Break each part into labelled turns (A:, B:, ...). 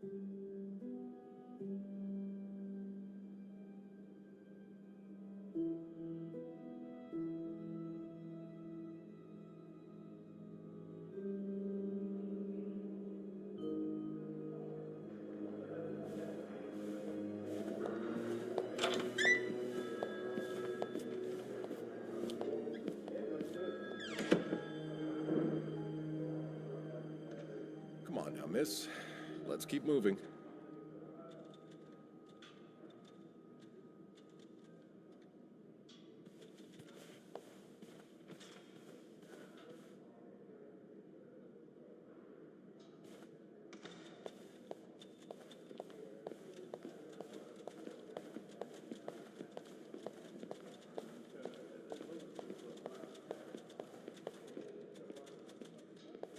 A: Come on now, miss. Let's keep moving.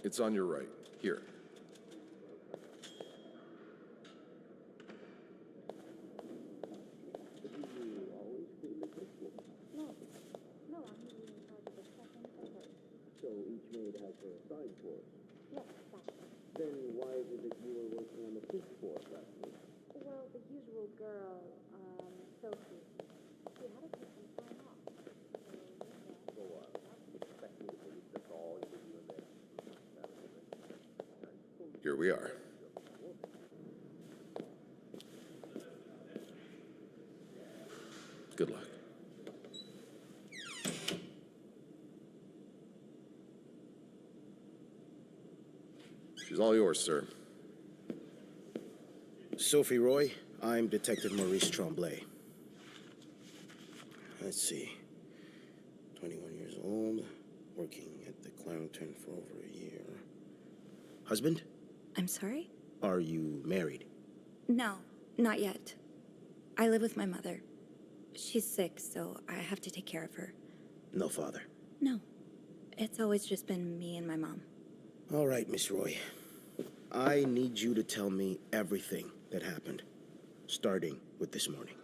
A: It's on your right. Here.
B: So each maid has her assigned floors?
C: Yes, exactly.
B: Then why is it that you were working on the fifth floor last week?
C: Well, the usual girl, Sophie, she had to take some time off.
B: So, you expect me to believe that's all you were doing there?
A: Here we are. Good luck. She's all yours, sir.
D: Sophie Roy, I'm Detective Maurice Tremblay. Let's see. 21 years old, working at the Clarendon for over a year. Husband?
E: I'm sorry?
D: Are you married?
E: No, not yet. I live with my mother. She's sick, so I have to take care of her.
D: No father.
E: No. It's always just been me and my mom.
D: All right, Miss Roy. I need you to tell me everything that happened, starting with this morning.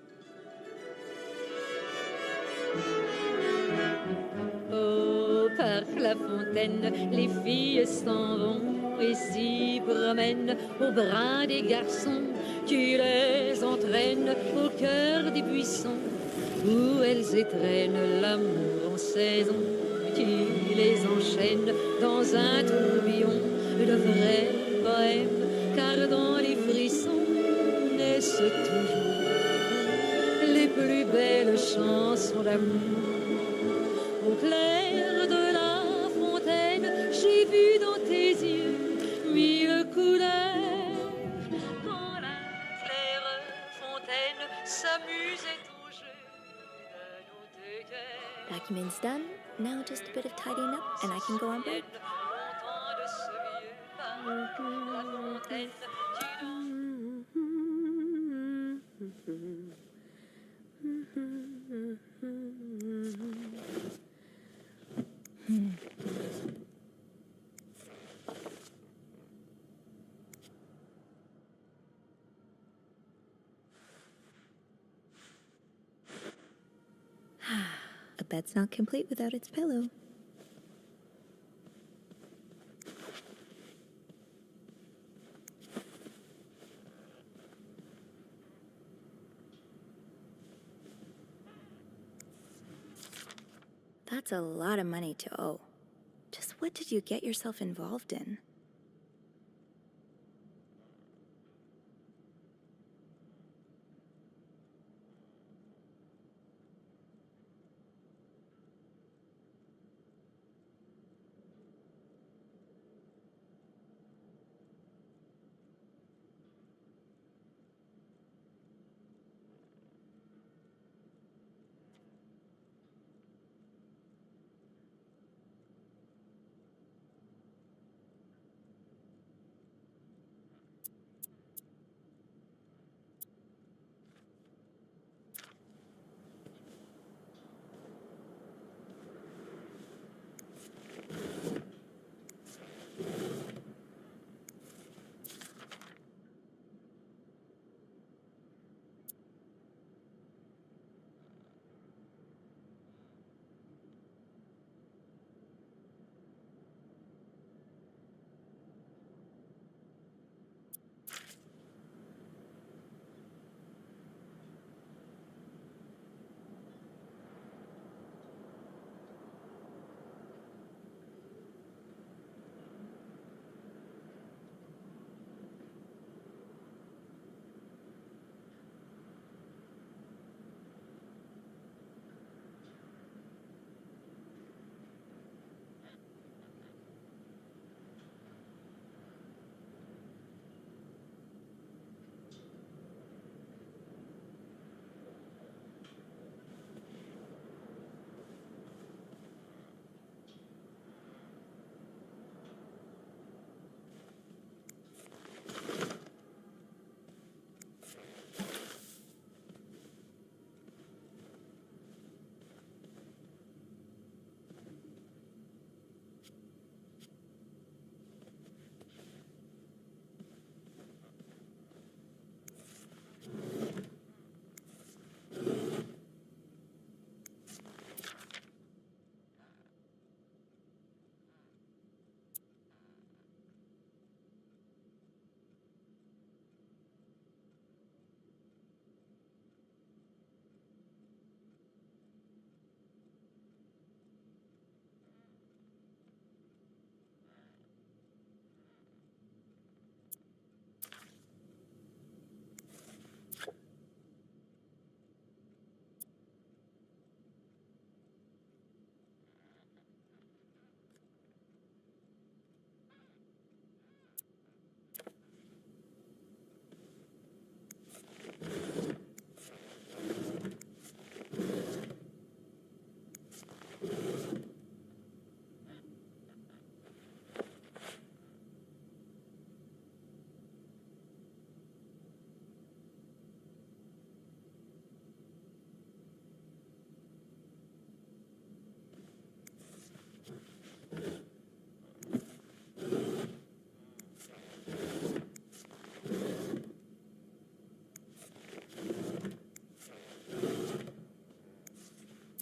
F: Au parc La Fontaine, les filles s'en vont et s'y promènent au bras des garçons qui les entraînent au cœur des buissons où elles étrennent l'amour en saison qui les enchaîne dans un tourbillon de vrais poèmes car dans les frissons naissent toujours les plus belles chansons d'amour. Au clair de la fontaine, j'ai vu dans tes yeux mille couleurs. Quand la claire fontaine s'amusait au jeu de nos deux cœurs.
E: Document's done. Now just a bit of tidying up and I can go on break.
F: Longtemps de ce vieux parc, la fontaine du nom.
E: A bed's not complete without its pillow. That's a lot of money to owe. Just what did you get yourself involved in?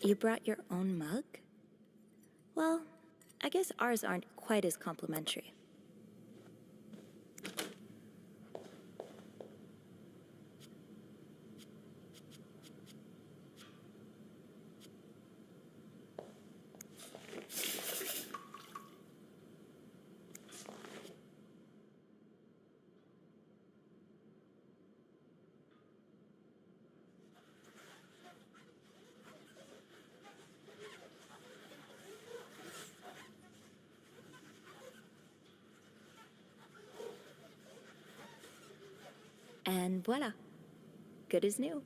E: You brought your own mug? Well, I guess ours aren't quite as complimentary. And voila, good as new.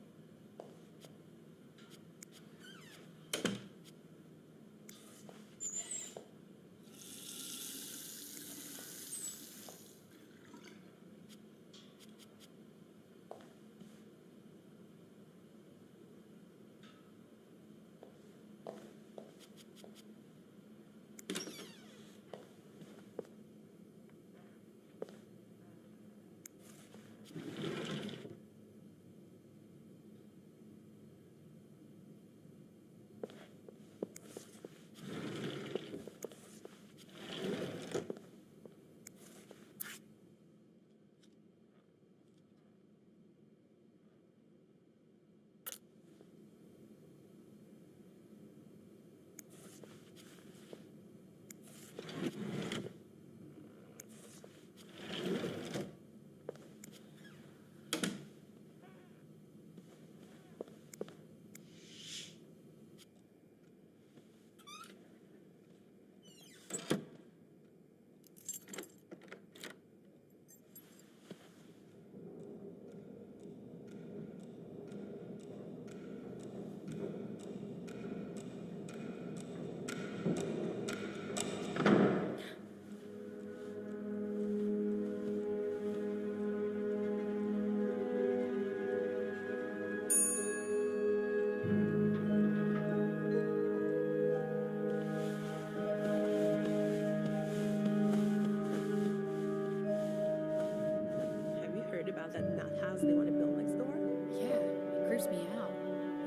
G: Have you heard about that nut house they want to build next door?
H: Yeah, it creeps me out.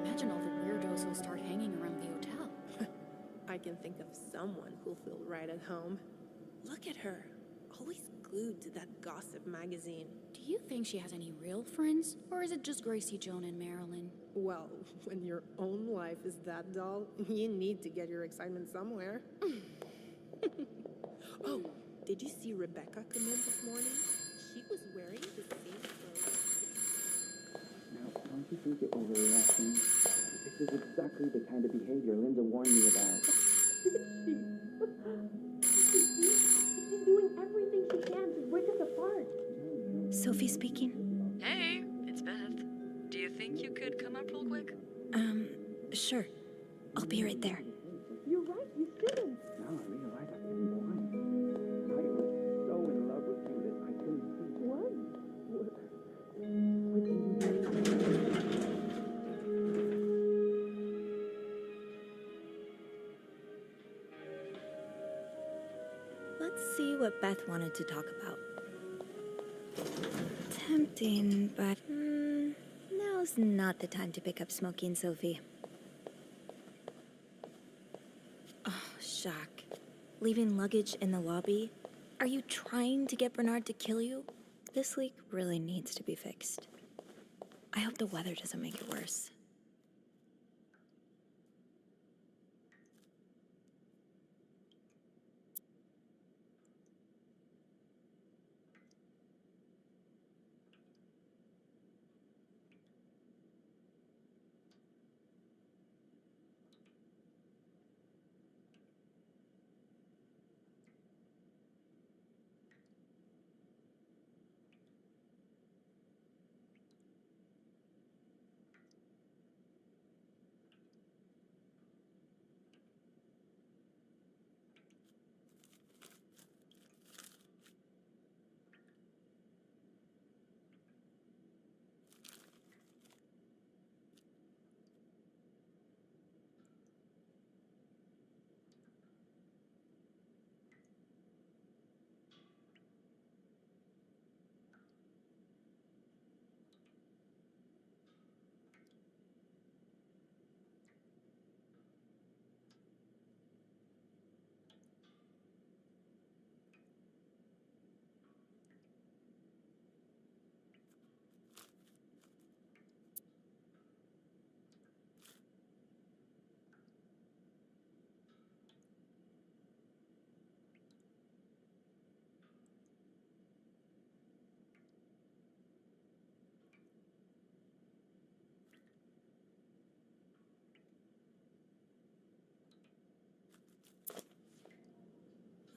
H: Imagine all the weirdos who'll start hanging around the hotel.
G: I can think of someone who'll feel right at home. Look at her, always glued to that gossip magazine.
H: Do you think she has any real friends? Or is it just Gracie, Joan, and Marilyn?
G: Well, when your own life is that dull, you need to get your excitement somewhere. Oh, did you see Rebecca come in this morning? She was wearing the same clothes.
I: Now, don't you think it overreacting? This is exactly the kind of behavior Linda warned me about.
C: She's doing everything she can to break us apart.
E: Sophie speaking.
J: Hey, it's Beth. Do you think you could come up real quick?
E: Sure. I'll be right there.
C: You're right, you shouldn't.
I: Now I realize I've been blind. I was so in love with you that I couldn't see.
C: What?
E: Let's see what Beth wanted to talk about. Tempting, but now's not the time to pick up smoking, Sophie. Oh, Jacques. Leaving luggage in the lobby? Are you trying to get Bernard to kill you? This leak really needs to be fixed. I hope the weather doesn't make it worse.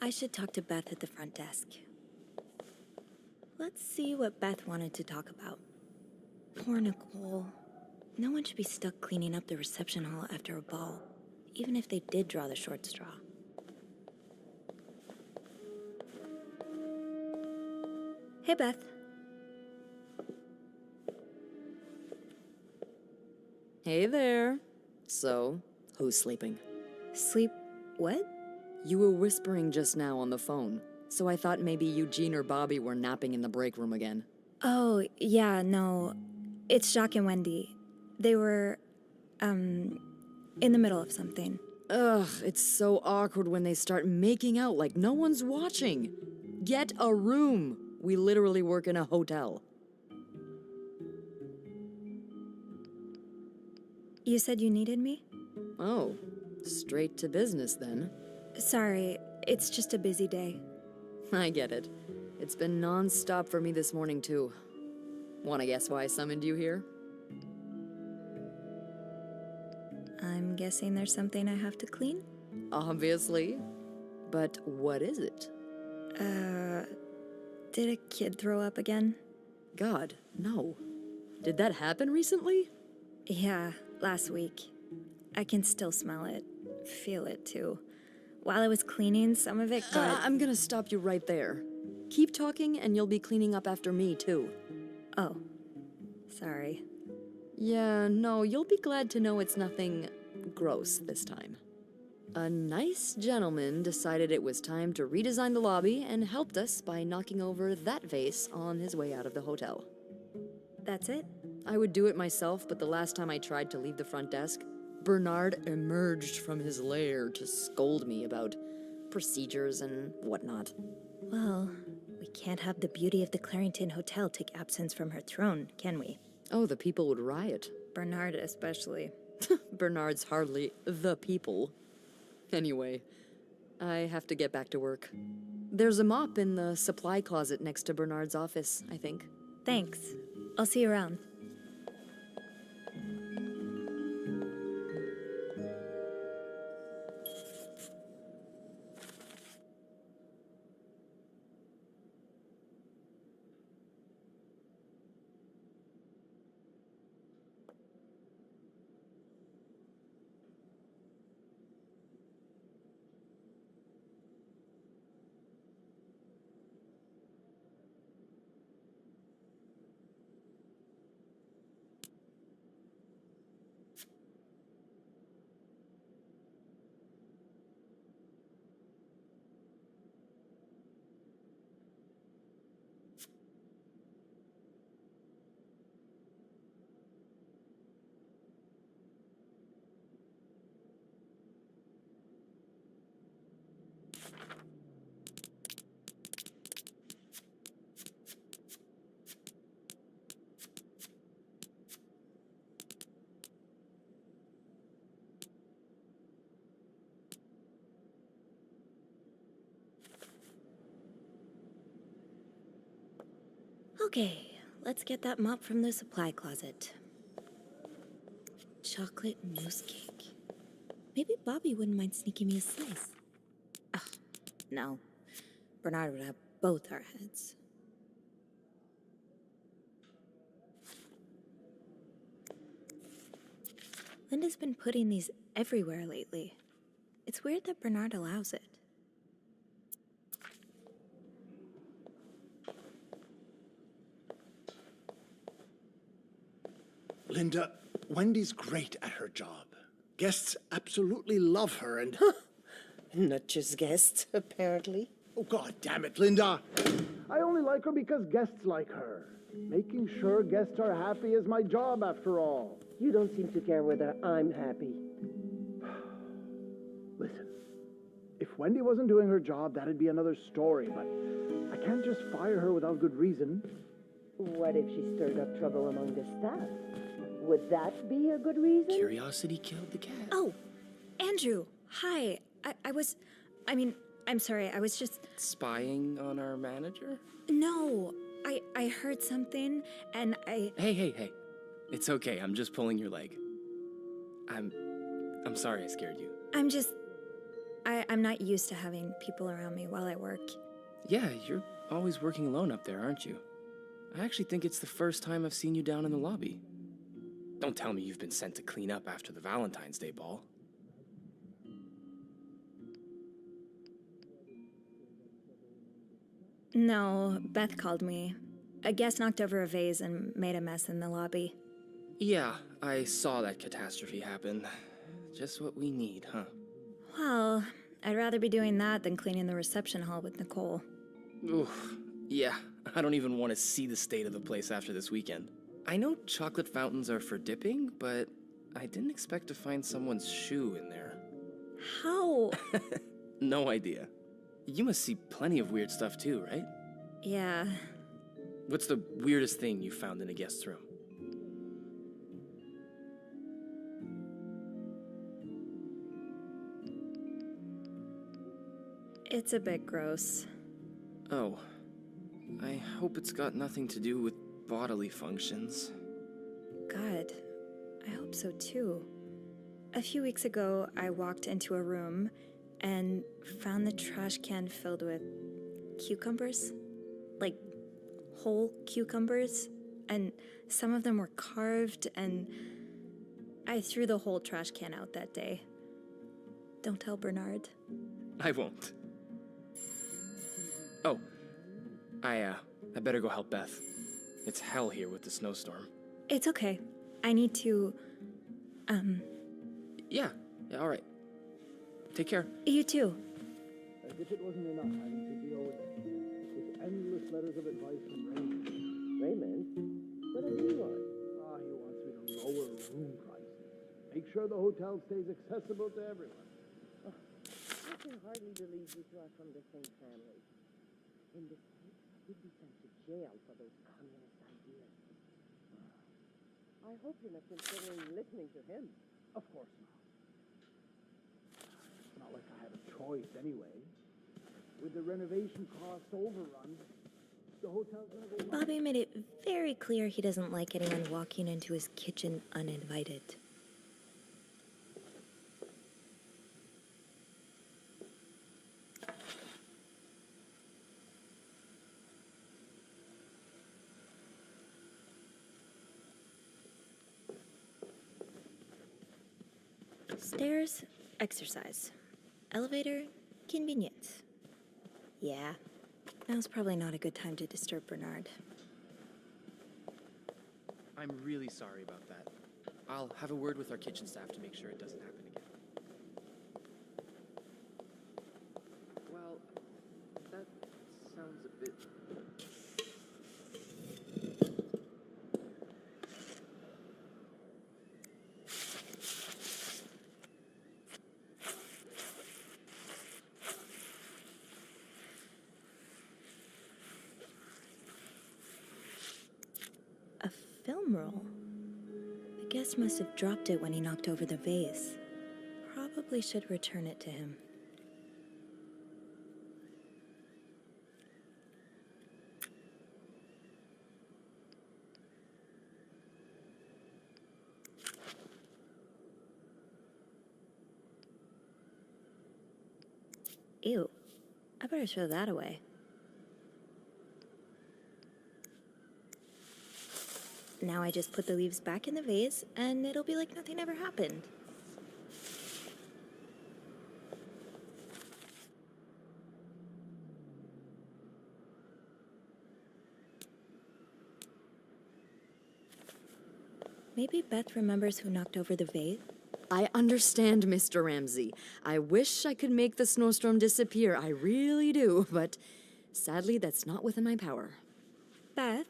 E: I should talk to Beth at the front desk. Let's see what Beth wanted to talk about. Poor Nicole. No one should be stuck cleaning up the reception hall after a ball, even if they did draw the short straw. Hey, Beth.
J: Hey there. So, who's sleeping?
E: Sleep what?
J: You were whispering just now on the phone, so I thought maybe Eugene or Bobby were napping in the break room again.
E: Oh, yeah, no. It's Jacques and Wendy. They were, in the middle of something.
J: Ugh, it's so awkward when they start making out like no one's watching. Get a room. We literally work in a hotel.
E: You said you needed me?
J: Oh, straight to business then.
E: Sorry, it's just a busy day.
J: I get it. It's been non-stop for me this morning too. Wanna guess why I summoned you here?
E: I'm guessing there's something I have to clean?
J: Obviously. But what is it?
E: Did a kid throw up again?
J: God, no. Did that happen recently?
E: Yeah, last week. I can still smell it. Feel it, too. While I was cleaning, some of it got...
J: I'm gonna stop you right there. Keep talking and you'll be cleaning up after me, too.
E: Oh. Sorry.
J: Yeah, no, you'll be glad to know it's nothing gross this time. A nice gentleman decided it was time to redesign the lobby and helped us by knocking over that vase on his way out of the hotel.
E: That's it?
J: I would do it myself, but the last time I tried to leave the front desk, Bernard emerged from his lair to scold me about procedures and whatnot.
E: Well, we can't have the beauty of the Clarington Hotel take absence from her throne, can we?
J: Oh, the people would riot.
E: Bernard especially.
J: Bernard's hardly the people. Anyway, I have to get back to work. There's a mop in the supply closet next to Bernard's office, I think.
E: Thanks. I'll see you around. Okay, let's get that mop from the supply closet. Chocolate mousse cake. Maybe Bobby wouldn't mind sneaking me a slice. Ugh, no. Bernard would have both our heads. Linda's been putting these everywhere lately. It's weird that Bernard allows it.
K: Linda, Wendy's great at her job. Guests absolutely love her and...
L: Not just guests, apparently.
K: Oh, God damn it, Linda! I only like her because guests like her. Making sure guests are happy is my job, after all.
L: You don't seem to care whether I'm happy.
K: Listen, if Wendy wasn't doing her job, that'd be another story, but I can't just fire her without good reason.
L: What if she stirred up trouble among the staff? Would that be a good reason?
I: Curiosity killed the cat.
E: Oh, Andrew, hi. I'm sorry, I was just...
I: Spying on our manager?
E: No, I heard something, and I...
I: Hey. It's okay, I'm just pulling your leg. I'm sorry I scared you.
E: I'm just... I'm not used to having people around me while I work.
M: Yeah, you're always working alone up there, aren't you? I actually think it's the first time I've seen you down in the lobby. Don't tell me you've been sent to clean up after the Valentine's Day ball.
E: No, Beth called me. A guest knocked over a vase and made a mess in the lobby.
M: Yeah, I saw that catastrophe happen. Just what we need, huh?
E: Well, I'd rather be doing that than cleaning the reception hall with Nicole.
M: Oof. Yeah, I don't even want to see the state of the place after this weekend. I know chocolate fountains are for dipping, but I didn't expect to find someone's shoe in there.
E: How?
M: No idea. You must see plenty of weird stuff too, right?
E: Yeah.
M: What's the weirdest thing you found in a guest's room?
E: It's a bit gross.
M: Oh. I hope it's got nothing to do with bodily functions.
E: God, I hope so too. A few weeks ago, I walked into a room and found the trash can filled with cucumbers. Like, whole cucumbers. And some of them were carved, and I threw the whole trash can out that day. Don't tell Bernard.
M: I won't. Oh. I better go help Beth. It's hell here with the snowstorm.
E: It's okay. I need to,
M: Yeah, all right. Take care.
E: You too.
K: As if it wasn't enough having to deal with endless letters of advice from Raymond.
L: Raymond? What does he want?
K: He wants me to lower room prices. Make sure the hotel stays accessible to everyone.
L: I can hardly believe you two are from the same family. In the States, you'd be sent to jail for those communist ideas. I hope you're not considering listening to him.
K: Of course not. It's not like I had a choice anyway. With the renovation costs overrun, the hotel's gonna go...
E: Bobby made it very clear he doesn't like anyone walking into his kitchen uninvited. Stairs, exercise. Elevator, convenience. Yeah, now's probably not a good time to disturb Bernard.
M: I'm really sorry about that. I'll have a word with our kitchen staff to make sure it doesn't happen again. Well, that sounds a bit...
E: A film roll? The guest must have dropped it when he knocked over the vase. Probably should return it to him. Ew. I better throw that away. Now I just put the leaves back in the vase, and it'll be like nothing ever happened. Maybe Beth remembers who knocked over the vase.
J: I understand, Mr. Ramsey. I wish I could make the snowstorm disappear. I really do, but sadly, that's not within my power.
E: Beth,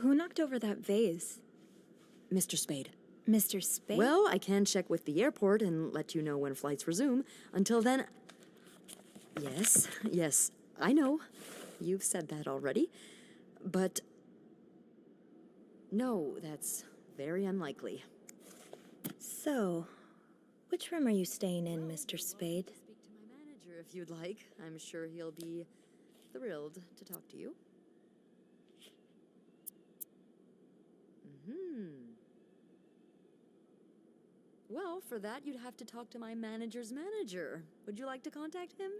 E: who knocked over that vase?
J: Mr. Spade.
E: Mr. Spade?
J: Well, I can check with the airport and let you know when flights resume. Until then... Yes, I know. You've said that already. But... no, that's very unlikely.
E: So, which room are you staying in, Mr. Spade?
J: Speak to my manager if you'd like. I'm sure he'll be thrilled to talk to you. Well, for that, you'd have to talk to my manager's manager. Would you like to contact him?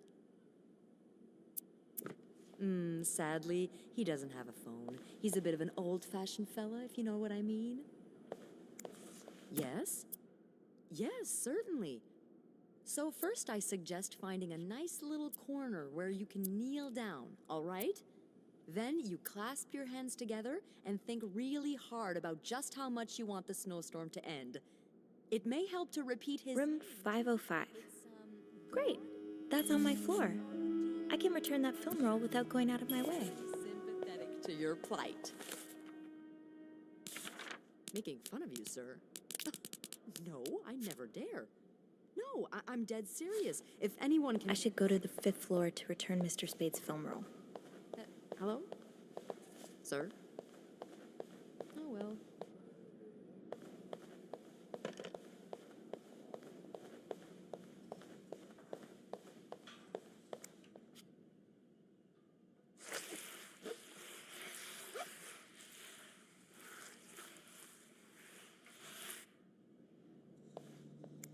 J: Sadly, he doesn't have a phone. He's a bit of an old-fashioned fella, if you know what I mean. Yes? Yes, certainly. So first I suggest finding a nice little corner where you can kneel down, all right? Then you clasp your hands together and think really hard about just how much you want the snowstorm to end. It may help to repeat his...
E: Room 505. Great. That's on my floor. I can return that film roll without going out of my way.
J: Sympathetic to your plight. Making fun of you, sir. No, I never dare. No, I'm dead serious. If anyone can...
E: I should go to the 5th floor to return Mr. Spade's film roll.
J: Hello? Sir? Oh, well.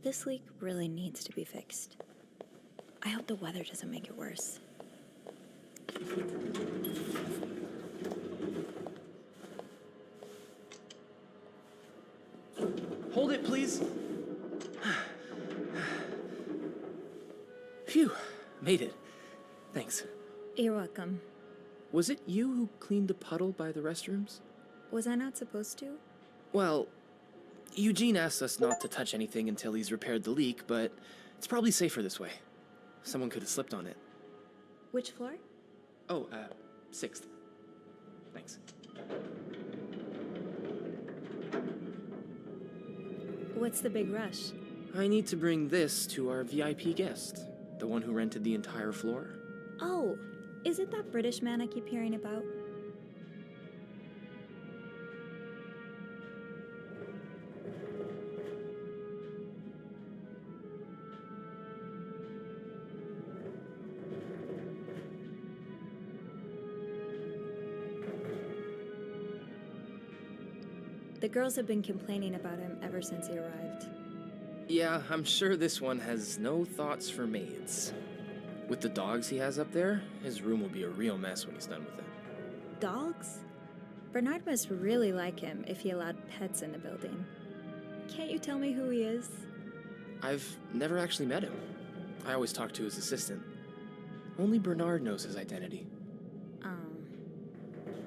E: This leak really needs to be fixed. I hope the weather doesn't make it worse.
M: Hold it, please. Phew, made it. Thanks.
E: You're welcome.
M: Was it you who cleaned the puddle by the restrooms?
E: Was I not supposed to?
M: Well, Eugene asked us not to touch anything until he's repaired the leak, but it's probably safer this way. Someone could have slipped on it.
E: Which floor?
M: Oh, 6th. Thanks.
E: What's the big rush?
M: I need to bring this to our VIP guest, the one who rented the entire floor.
E: Oh, is it that British man I keep hearing about? The girls have been complaining about him ever since he arrived.
M: Yeah, I'm sure this one has no thoughts for maids. With the dogs he has up there, his room will be a real mess when he's done with it.
E: Dogs? Bernard must really like him if he allowed pets in the building. Can't you tell me who he is?
M: I've never actually met him. I always talk to his assistant. Only Bernard knows his identity.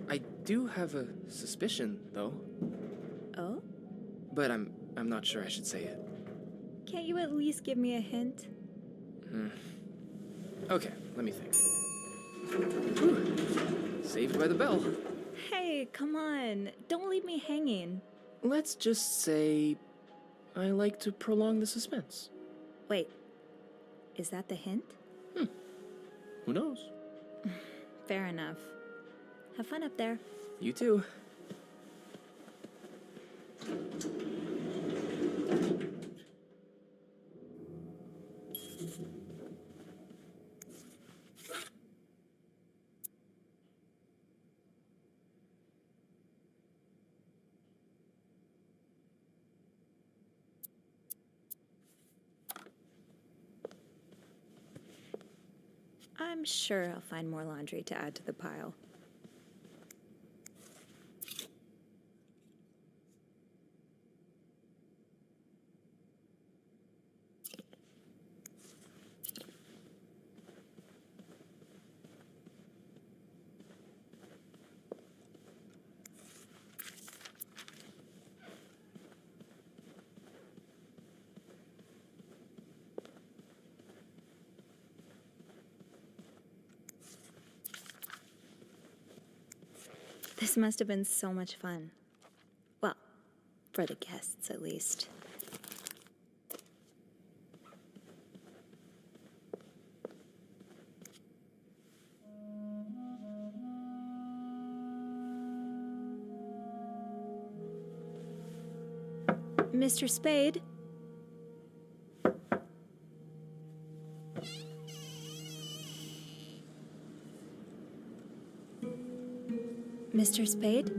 M: I do have a suspicion, though.
E: Oh?
M: But I'm not sure I should say it.
E: Can't you at least give me a hint?
M: Okay, let me think. Whew. Saved by the bell.
E: Hey, come on. Don't leave me hanging.
M: Let's just say I like to prolong the suspense.
E: Wait, is that the hint?
M: Who knows?
E: Fair enough. Have fun up there.
M: You too.
E: I'm sure I'll find more laundry to add to the pile. This must have been so much fun. Well, for the guests, at least. Mr. Spade? Mr. Spade?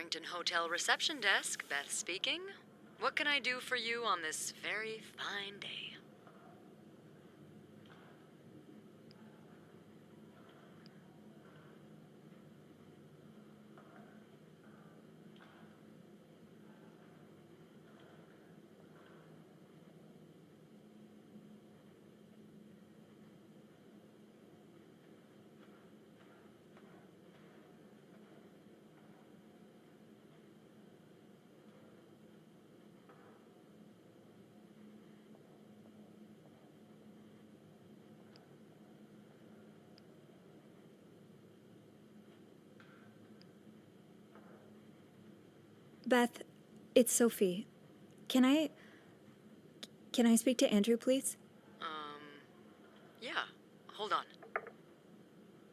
J: Clarington Hotel reception desk, Beth speaking. What can I do for you on this very fine day?
E: Beth, it's Sophie. Can I speak to Andrew, please?
J: Yeah. Hold on.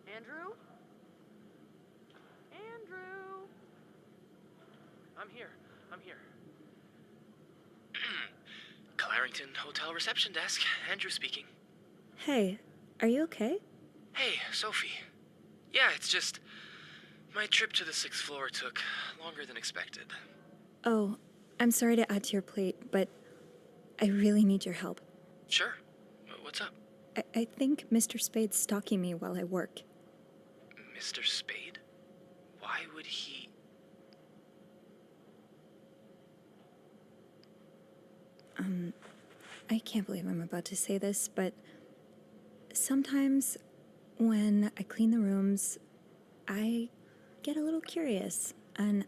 J: Andrew? Andrew?
M: I'm here. Clarington Hotel reception desk. Andrew speaking.
E: Hey, are you okay?
M: Hey, Sophie. Yeah, it's just... my trip to the 6th floor took longer than expected.
E: Oh, I'm sorry to add to your plate, but I really need your help.
M: Sure. What's up?
E: I think Mr. Spade's stalking me while I work.
M: Mr. Spade? Why would he...
E: I can't believe I'm about to say this, but sometimes when I clean the rooms, I get a little curious and,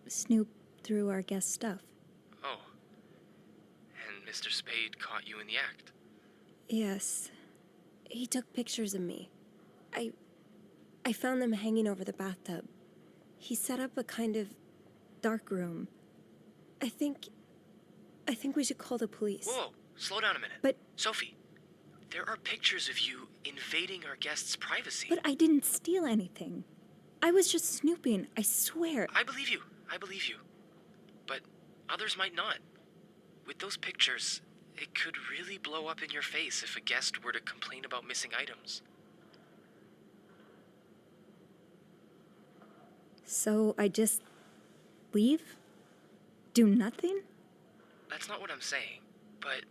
E: snoop through our guest stuff.
M: Oh. And Mr. Spade caught you in the act?
C: Yes. He took pictures of me. I found them hanging over the bathtub. He set up a kind of dark room. I think we should call the police.
M: Whoa, slow down a minute.
C: But...
M: Sophie, there are pictures of you invading our guests' privacy.
E: But I didn't steal anything. I was just snooping, I swear.
M: I believe you. But others might not. With those pictures, it could really blow up in your face if a guest were to complain about missing items.
E: So I just leave? Do nothing?
M: That's not what I'm saying, but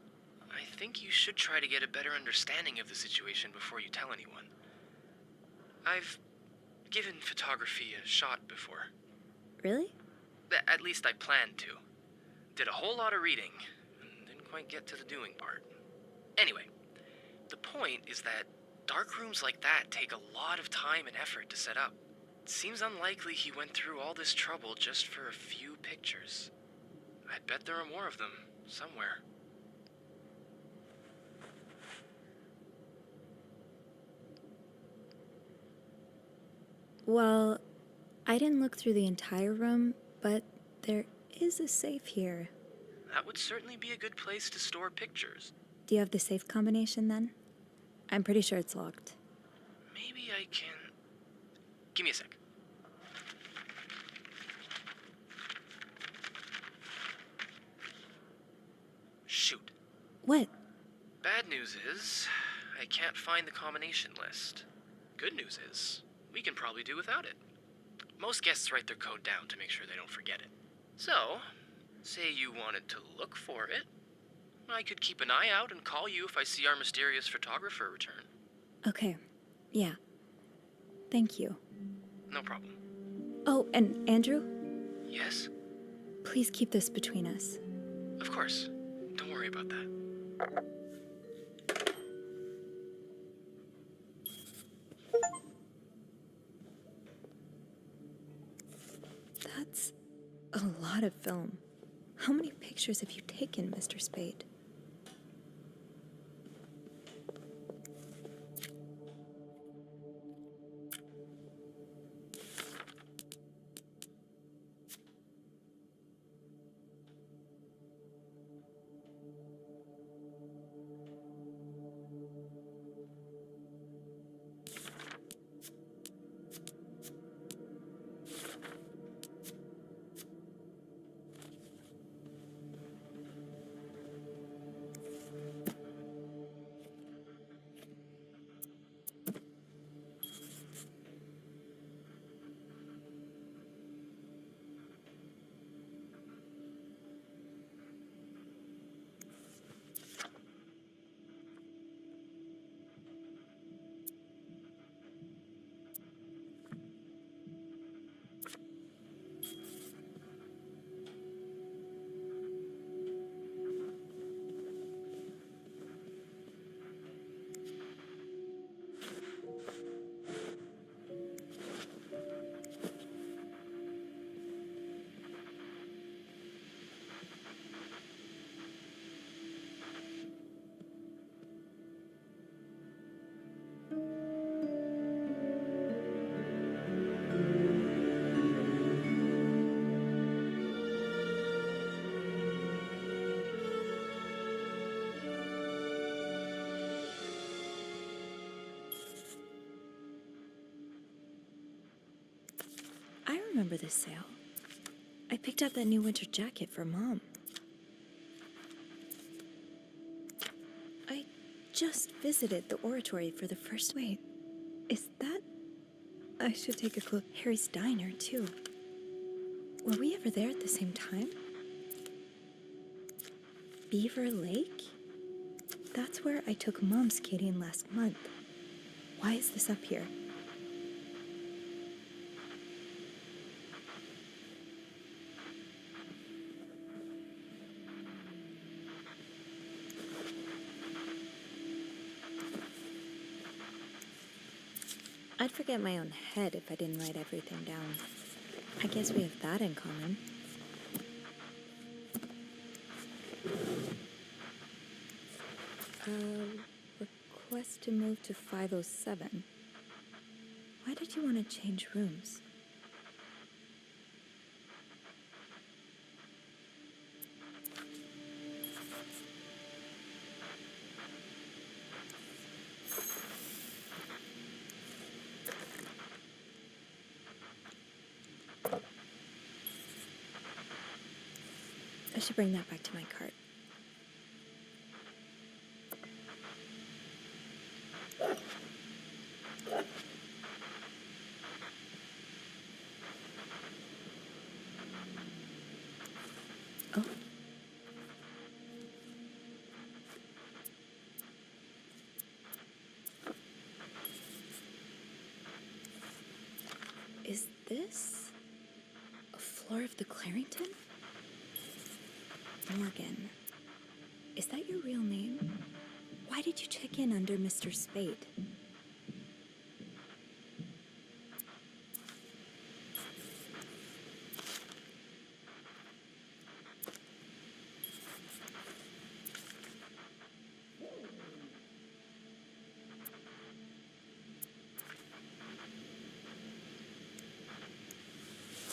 M: I think you should try to get a better understanding of the situation before you tell anyone. I've given photography a shot before.
E: Really?
M: At least I planned to. Did a whole lot of reading, and didn't quite get to the doing part. Anyway, the point is that dark rooms like that take a lot of time and effort to set up. It seems unlikely he went through all this trouble just for a few pictures. I bet there are more of them, somewhere.
E: Well, I didn't look through the entire room, but there is a safe here.
M: That would certainly be a good place to store pictures.
E: Do you have the safe combination then? I'm pretty sure it's locked.
M: Maybe I can... Give me a sec. Shoot.
E: What?
M: Bad news is, I can't find the combination list. Good news is, we can probably do without it. Most guests write their code down to make sure they don't forget it. So, say you wanted to look for it, I could keep an eye out and call you if I see our mysterious photographer return.
E: Okay. Yeah. Thank you.
M: No problem.
E: Oh, and Andrew?
M: Yes?
E: Please keep this between us.
M: Of course. Don't worry about that.
E: That's a lot of film. How many pictures have you taken, Mr. Spade? remember this sale. I picked up that new winter jacket for Mom. I just visited the oratory for the first. Wait, is that? I should take a look. Harry's diner, too. Were we ever there at the same time? Beaver Lake? That's where I took Mom skating last month. Why is this up here? I'd forget my own head if I didn't write everything down. I guess we have that in common. Request to move to 507. Why did you want to change rooms? I should bring that back to my cart. Oh. Is this a floor of the Clarington? Morgan, is that your real name? Why did you check in under Mr. Spade?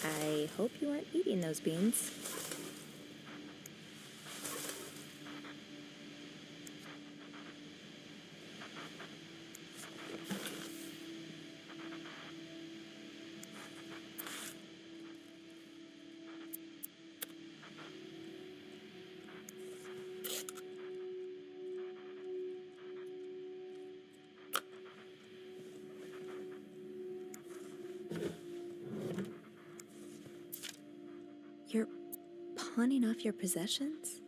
E: I hope you aren't eating those beans. You're pawning off your possessions?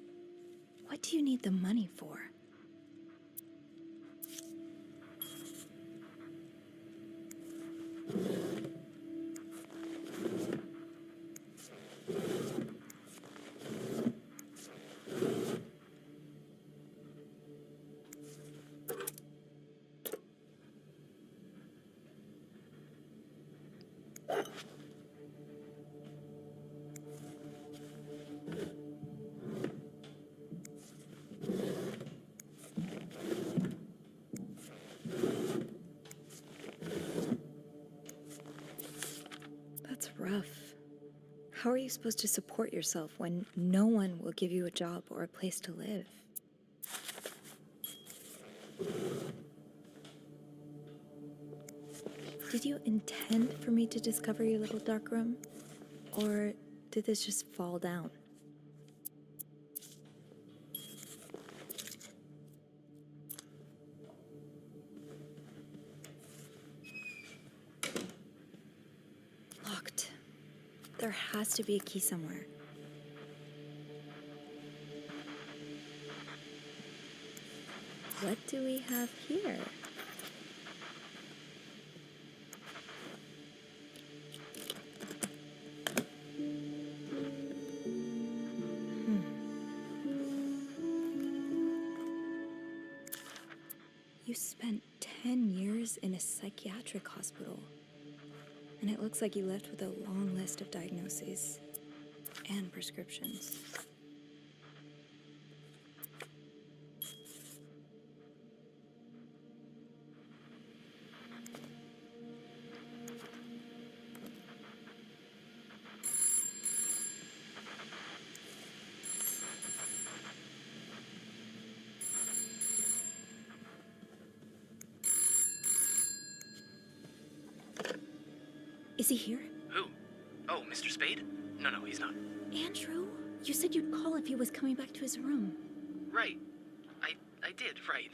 E: What do you need the money for? That's rough. How are you supposed to support yourself when no one will give you a job or a place to live? Did you intend for me to discover your little dark room? Or did this just fall down? Locked. There has to be a key somewhere. What do we have here? You spent 10 years in a psychiatric hospital. And it looks like you left with a long list of diagnoses and prescriptions. Is he here?
M: Who? Mr. Spade? No, he's not.
E: Andrew, you said you'd call if he was coming back to his room.
M: Right. I did, right.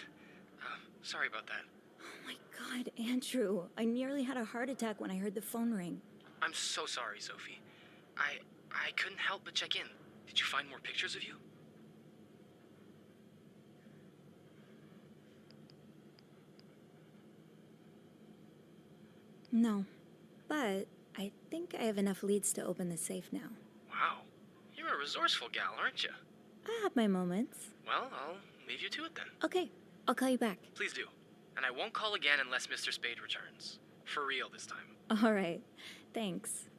M: Sorry about that.
E: Oh my god, Andrew. I nearly had a heart attack when I heard the phone ring.
M: I'm so sorry, Sophie. I couldn't help but check in. Did you find more pictures of you?
E: No, but I think I have enough leads to open the safe now.
M: Wow. You're a resourceful gal, aren't you?
E: I have my moments.
M: Well, I'll leave you to it then.
E: Okay, I'll call you back.
M: Please do. And I won't call again unless Mr. Spade returns. For real this time.
E: All right, thanks.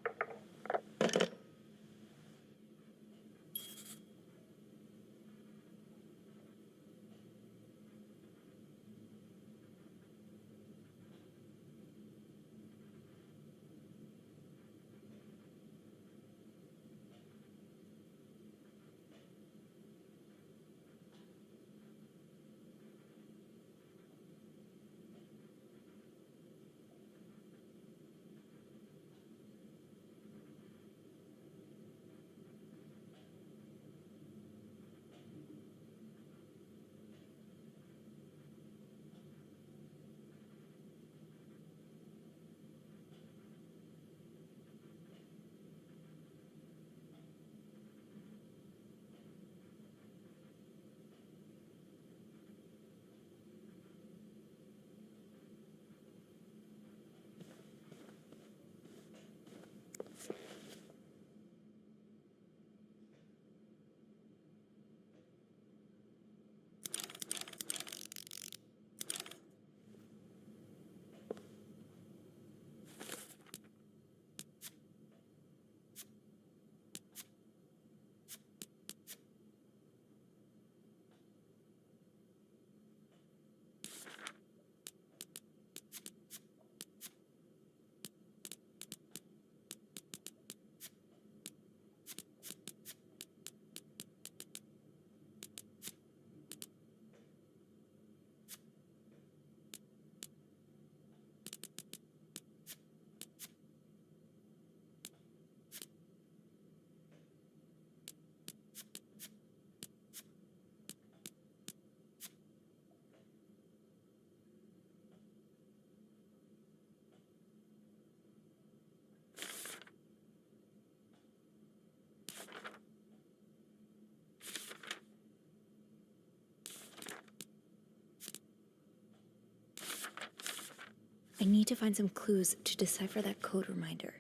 E: I need to find some clues to decipher that code reminder.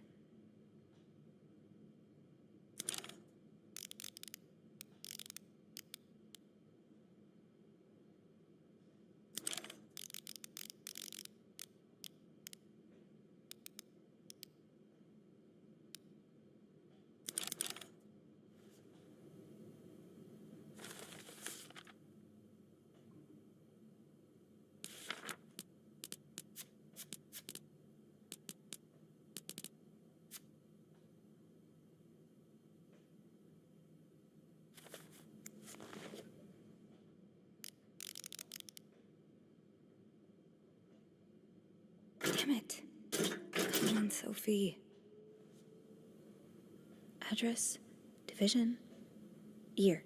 E: Damn it. Come on, Sophie. Address, division, year.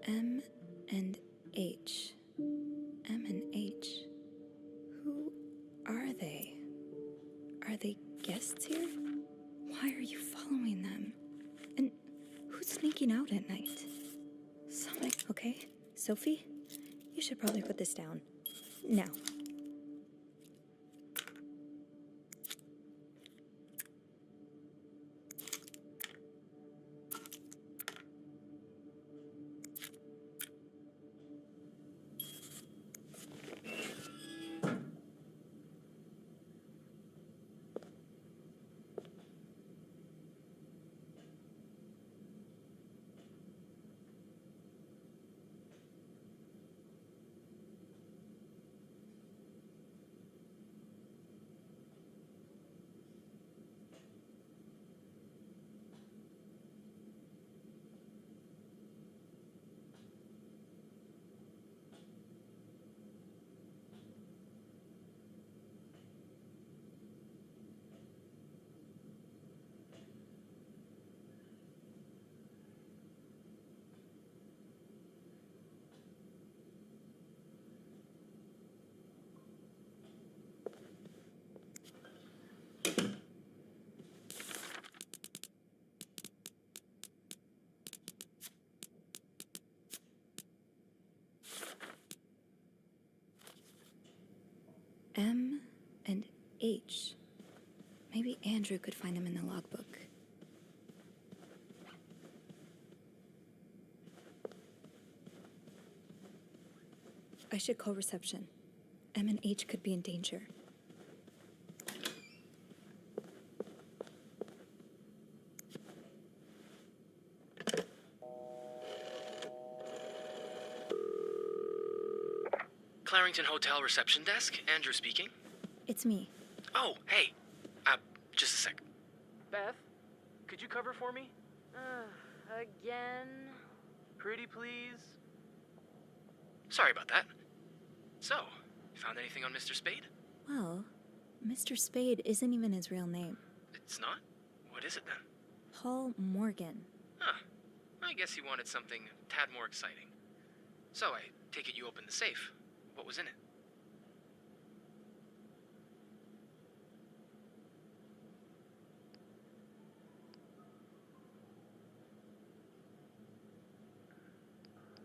E: M and H. M and H. Who guests here? Why are you following them? And who's sneaking out at night? Something, okay? Sophie, you should probably put this down. Now. M and H. Maybe Andrew could find them in the logbook. I should call reception. M and H could be in danger.
M: Clarington Hotel reception desk, Andrew speaking.
E: It's me.
M: Oh, hey. Just a sec. Beth, could you cover for me?
J: Again?
M: Pretty please? Sorry about that. So, you found anything on Mr. Spade?
E: Well, Mr. Spade isn't even his real name.
M: It's not? What is it then?
E: Paul Morgan.
M: Huh. I guess he wanted something a tad more exciting. So, I take it you opened the safe. What was in it?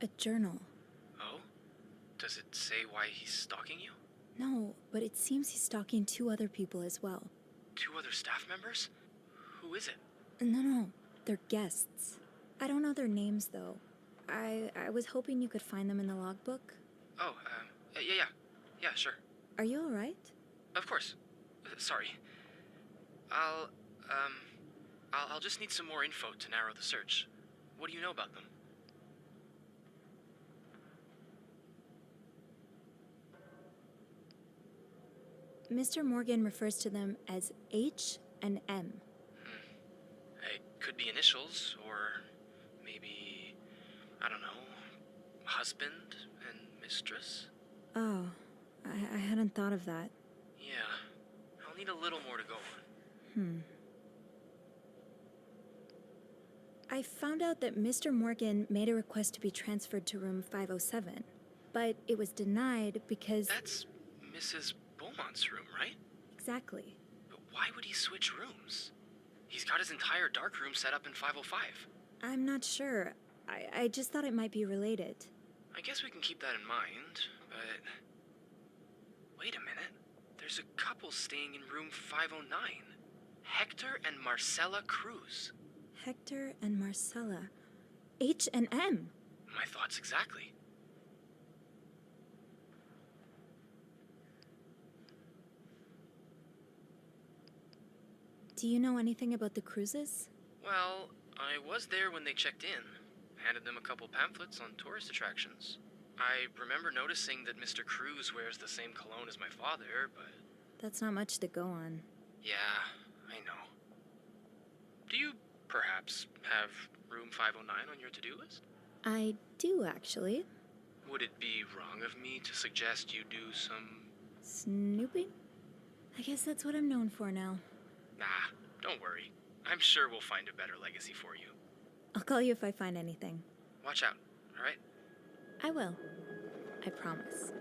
E: A journal.
M: Oh? Does it say why he's stalking you?
E: No, but it seems he's stalking 2 other people as well.
M: 2 other staff members? Who is it?
E: No, they're guests. I don't know their names, though. I was hoping you could find them in the logbook.
M: Oh, yeah, sure.
E: Are you alright?
M: Of course. Sorry. I'll just need some more info to narrow the search. What do you know about them?
E: Mr. Morgan refers to them as H and M.
M: It could be initials, or maybe, I don't know, husband and mistress?
E: Oh, I hadn't thought of that.
M: Yeah, I'll need a little more to go on.
E: I found out that Mr. Morgan made a request to be transferred to room 507, but it was denied because...
M: That's Mrs. Beaumont's room, right?
E: Exactly.
M: But why would he switch rooms? He's got his entire dark room set up in 505.
E: I'm not sure. I just thought it might be related.
M: I guess we can keep that in mind, but... Wait a minute. There's a couple staying in room 509. Hector and Marcella Cruz.
E: Hector and Marcella. H and M.
M: My thoughts exactly.
E: Do you know anything about the Cruzes?
M: Well, I was there when they checked in. Handed them a couple pamphlets on tourist attractions. I remember noticing that Mr. Cruz wears the same cologne as my father, but...
E: That's not much to go on.
M: Yeah, I know. Do you perhaps have room 509 on your to-do list?
E: I do, actually.
M: Would it be wrong of me to suggest you do some...
E: Snooping? I guess that's what I'm known for now.
M: Nah, don't worry. I'm sure we'll find a better legacy for you.
E: I'll call you if I find anything.
M: Watch out, all right?
E: I will. I promise.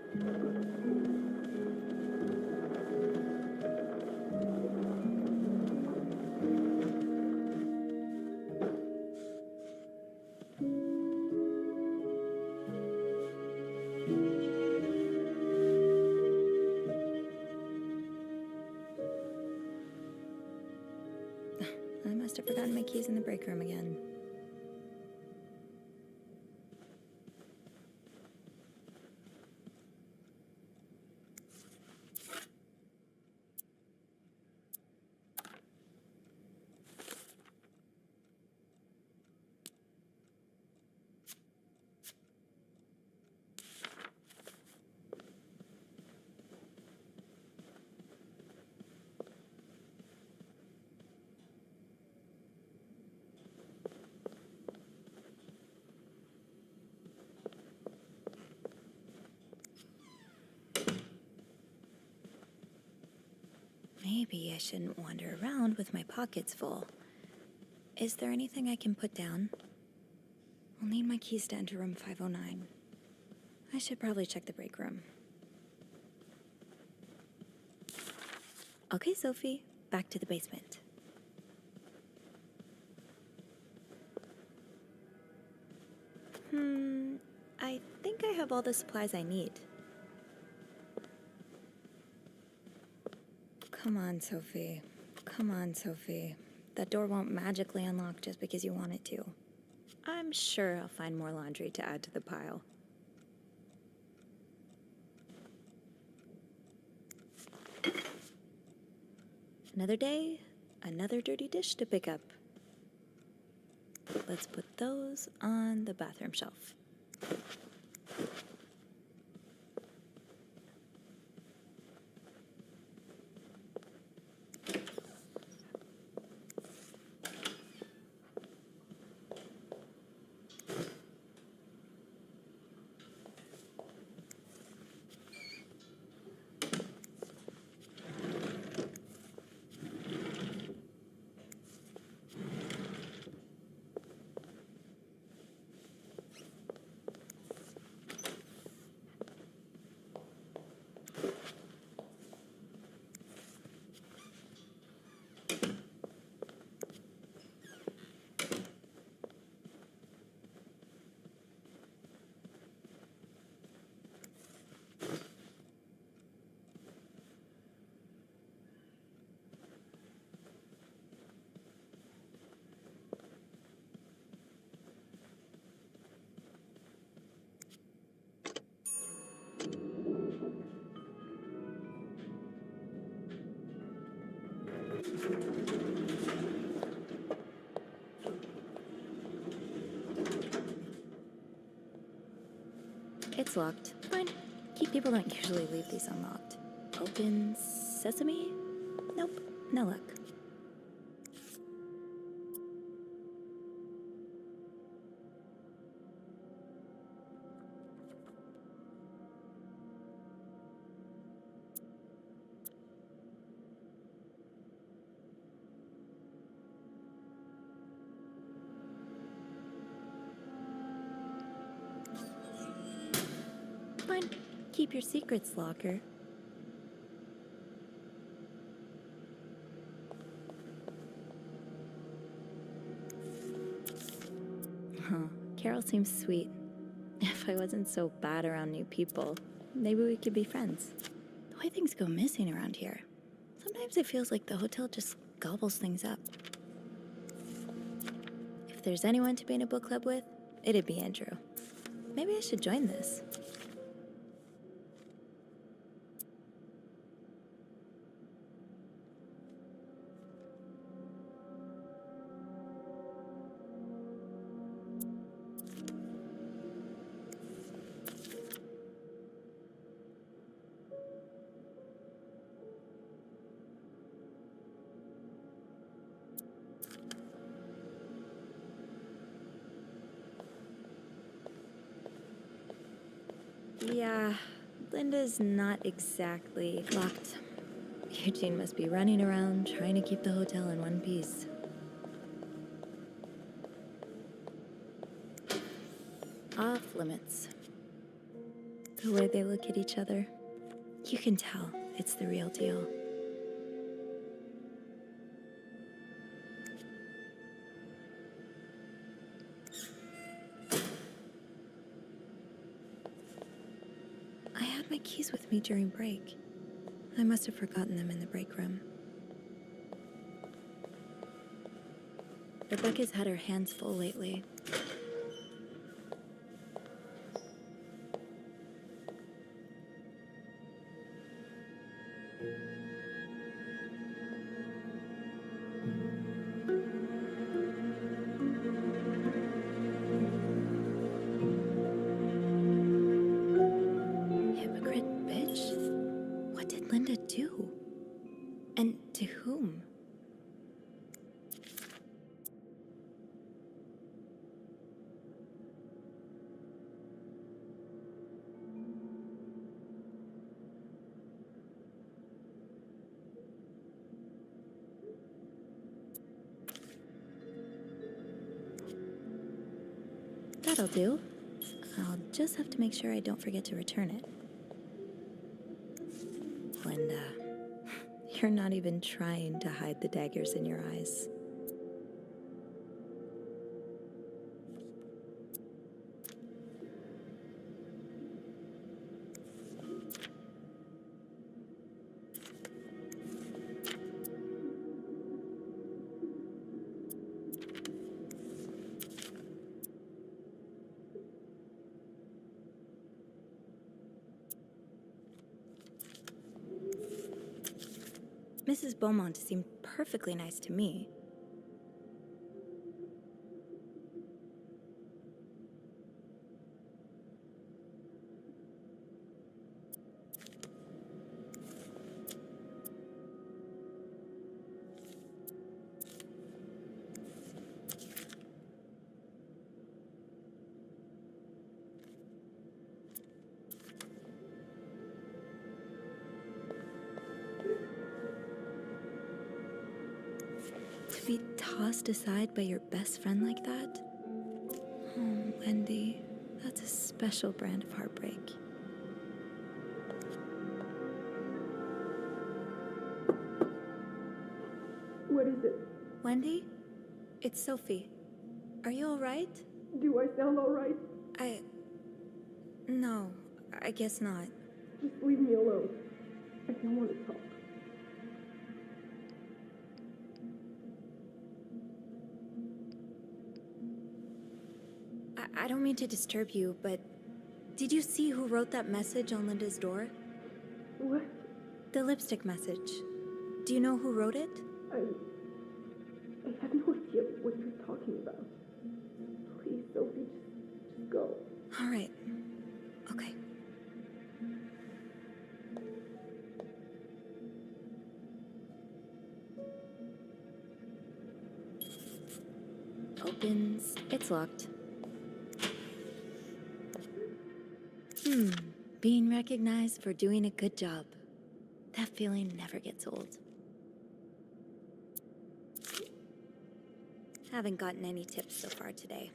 E: must have forgotten my keys in the break room again. Maybe I shouldn't wander around with my pockets full. Is there anything I can put down? I'll need my keys to enter room 509. I should probably check the break room. Okay, Sophie, back to the basement. I think I have all the supplies I need. Come on, Sophie. Come on, Sophie. That door won't magically unlock just because you want it to. I'm sure I'll find more laundry to add to the pile. Another day, another dirty dish to pick up. Let's put those on the bathroom shelf. It's locked. Fine. Key people don't usually leave these unlocked. Open sesame? Nope. No luck. Fine. Keep your secrets, locker. Huh. Carol seems sweet. If I wasn't so bad around new people, maybe we could be friends. The way things go missing around here, sometimes it feels like the hotel just gobbles things up. If there's anyone to be in a book club with, it'd be Andrew. Maybe I should join this. Yeah, Linda's not exactly locked. Eugene must be running around trying to keep the hotel in one piece. Off limits. The way they look at each other, you can tell it's the real deal. I had my keys with me during break. I must have forgotten them in the break room. Rebecca's had her hands full lately. Hypocrite bitch? What did Linda do? And to whom? That'll do. I'll just have to make sure I don't forget to return it. Linda, you're not even trying to hide the daggers in your eyes. Mrs. Beaumont seemed perfectly nice to me. To be tossed aside by your best friend like that? Oh, Wendy, that's a special brand of heartbreak.
G: What is it?
C: Wendy? It's Sophie. Are you alright?
G: Do I sound all right?
C: No, I guess not.
G: Just leave me alone. I don't want to talk.
C: I don't mean to disturb you, but did you see who wrote that message on Linda's door?
G: What?
C: The lipstick message. Do you know who wrote it?
G: I have no idea what you're talking about. Please, Sophie, just go.
C: All right. Okay.
E: Opens. It's locked.
C: Being recognized for doing a good job. That feeling never gets old. Haven't gotten any tips so far today.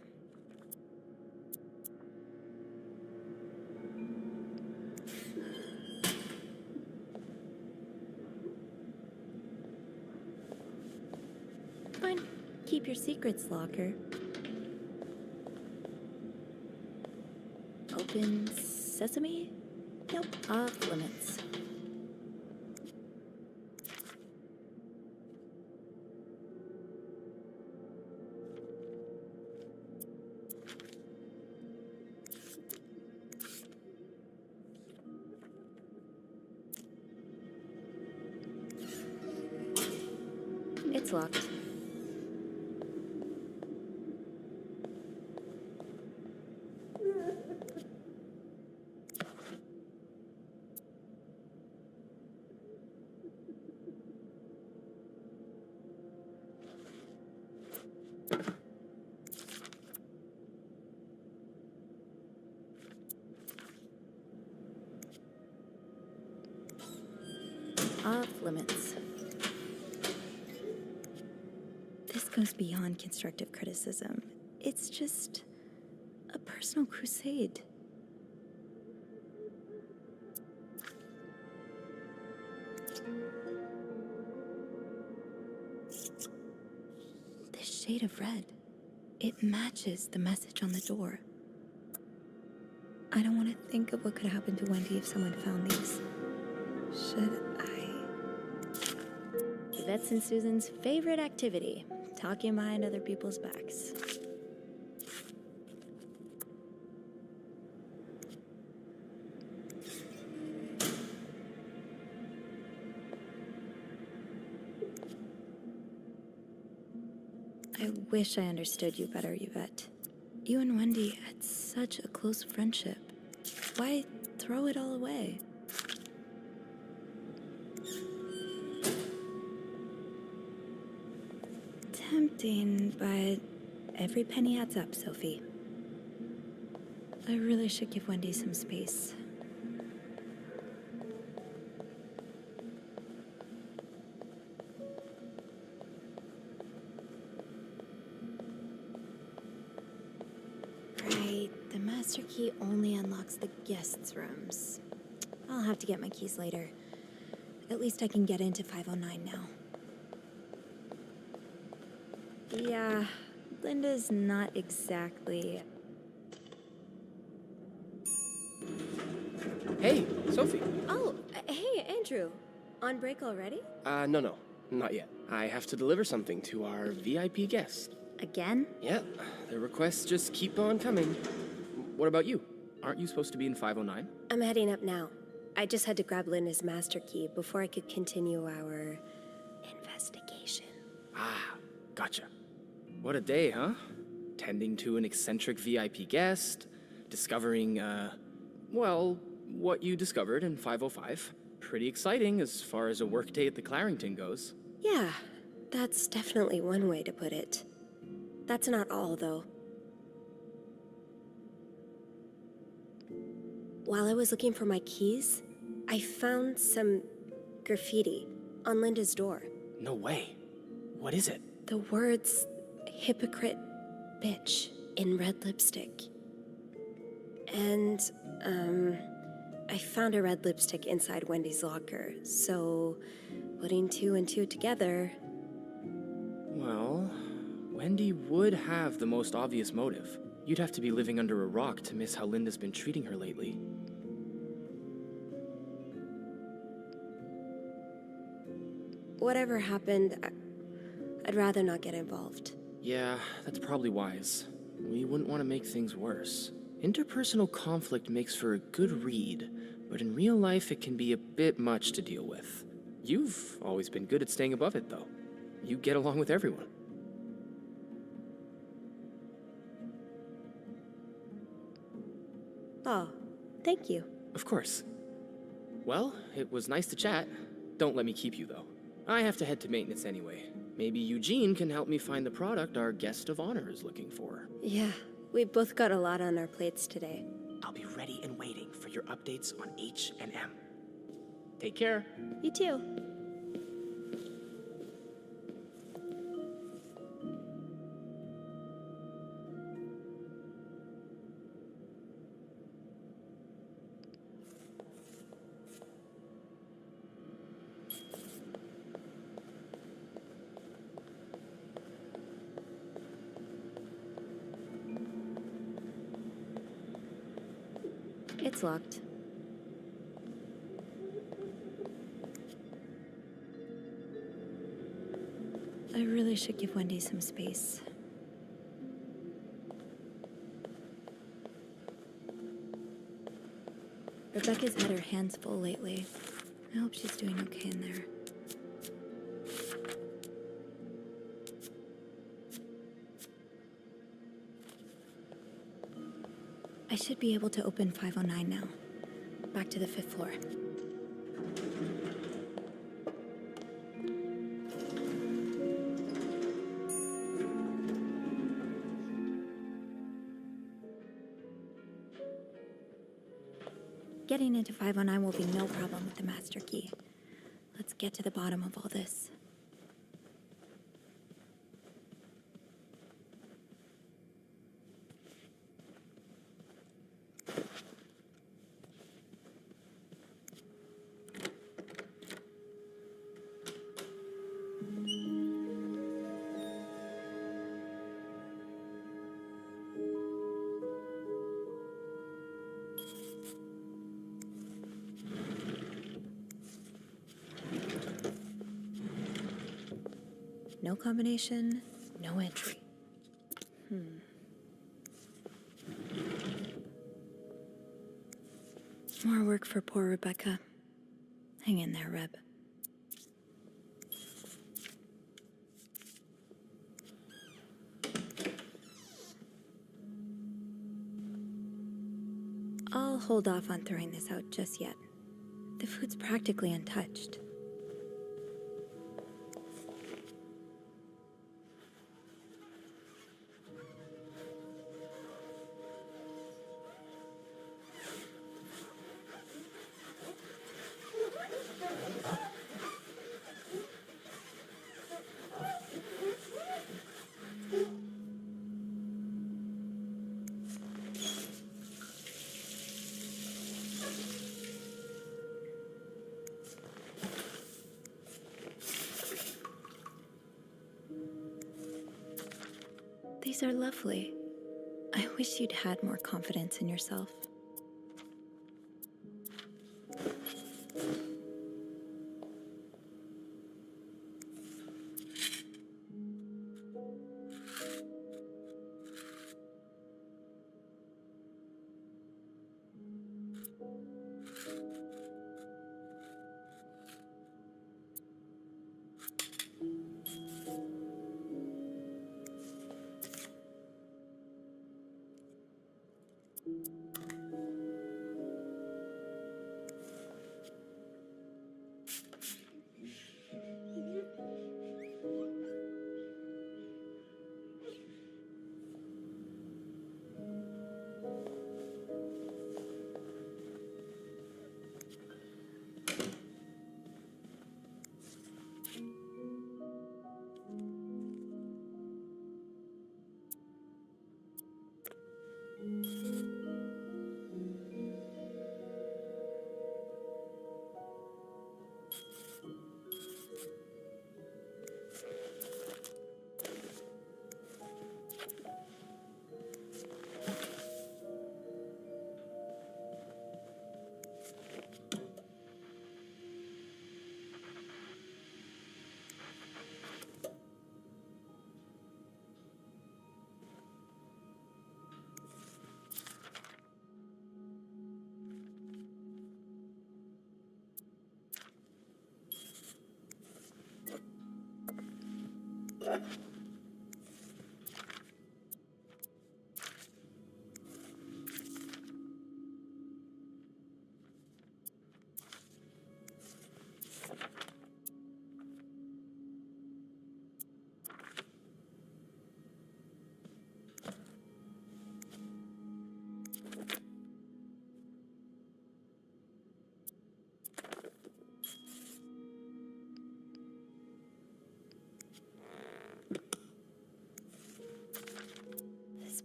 C: Fine. Keep your secrets, locker. Open sesame? Nope. Off limits. It's locked. Off limits. This goes beyond constructive criticism. It's just a personal crusade. This shade of red, it matches the message on the door. I don't want to think of what could happen to Wendy if someone found these. Should I?
E: Yvette's and Susan's favorite activity. talking behind other people's backs. I wish I understood you better, Yvette. You and Wendy had such a close friendship. Why throw it all away? Tempting, but every penny adds up, Sophie. I really should give Wendy some space. Right, the master key only unlocks the guests' rooms. I'll have to get my keys later. At least I can get into 509 now. Yeah, Linda's not exactly...
M: Hey, Sophie.
C: Oh, hey, Andrew. On break already?
M: No, not yet. I have to deliver something to our VIP guest.
E: Again?
M: Yeah, the requests just keep on coming. What about you? Aren't you supposed to be in 509?
C: I'm heading up now. I just had to grab Linda's master key before I could continue our investigation.
M: Ah, gotcha. What a day, huh? Tending to an eccentric VIP guest, discovering, well, what you discovered in 505. Pretty exciting as far as a workday at the Clarington goes.
C: Yeah, that's definitely one way to put it. That's not all, though. While I was looking for my keys, I found some graffiti on Linda's door.
M: No way. What is it?
C: The words, hypocrite bitch, in red lipstick. And, I found a red lipstick inside Wendy's locker, so putting two and two together...
M: Well, Wendy would have the most obvious motive. You'd have to be living under a rock to miss how Linda's been treating her lately.
C: Whatever happened, I'd rather not get involved.
M: Yeah, that's probably wise. We wouldn't want to make things worse. Interpersonal conflict makes for a good read, but in real life it can be a bit much to deal with. You've always been good at staying above it, though. You get along with everyone.
C: Oh, thank you.
M: Of course. Well, it was nice to chat. Don't let me keep you, though. I have to head to maintenance anyway. Maybe Eugene can help me find the product our guest of honor is looking for.
C: Yeah, we both got a lot on our plates today.
M: I'll be ready and waiting for your updates on H&M. Take care.
C: You too. It's locked. I really should give Wendy some space. Rebecca's had her hands full lately. I hope she's doing okay in there. I should be able to open 509 now. Back to the 5th floor. Getting into 509 will be no problem with the master key. Let's get to the bottom of all this. No combination,
E: No entry. More work for poor Rebecca. Hang in there, Reb. I'll hold off on throwing this out just yet. The food's practically untouched. These are lovely. I wish you'd had more confidence in yourself.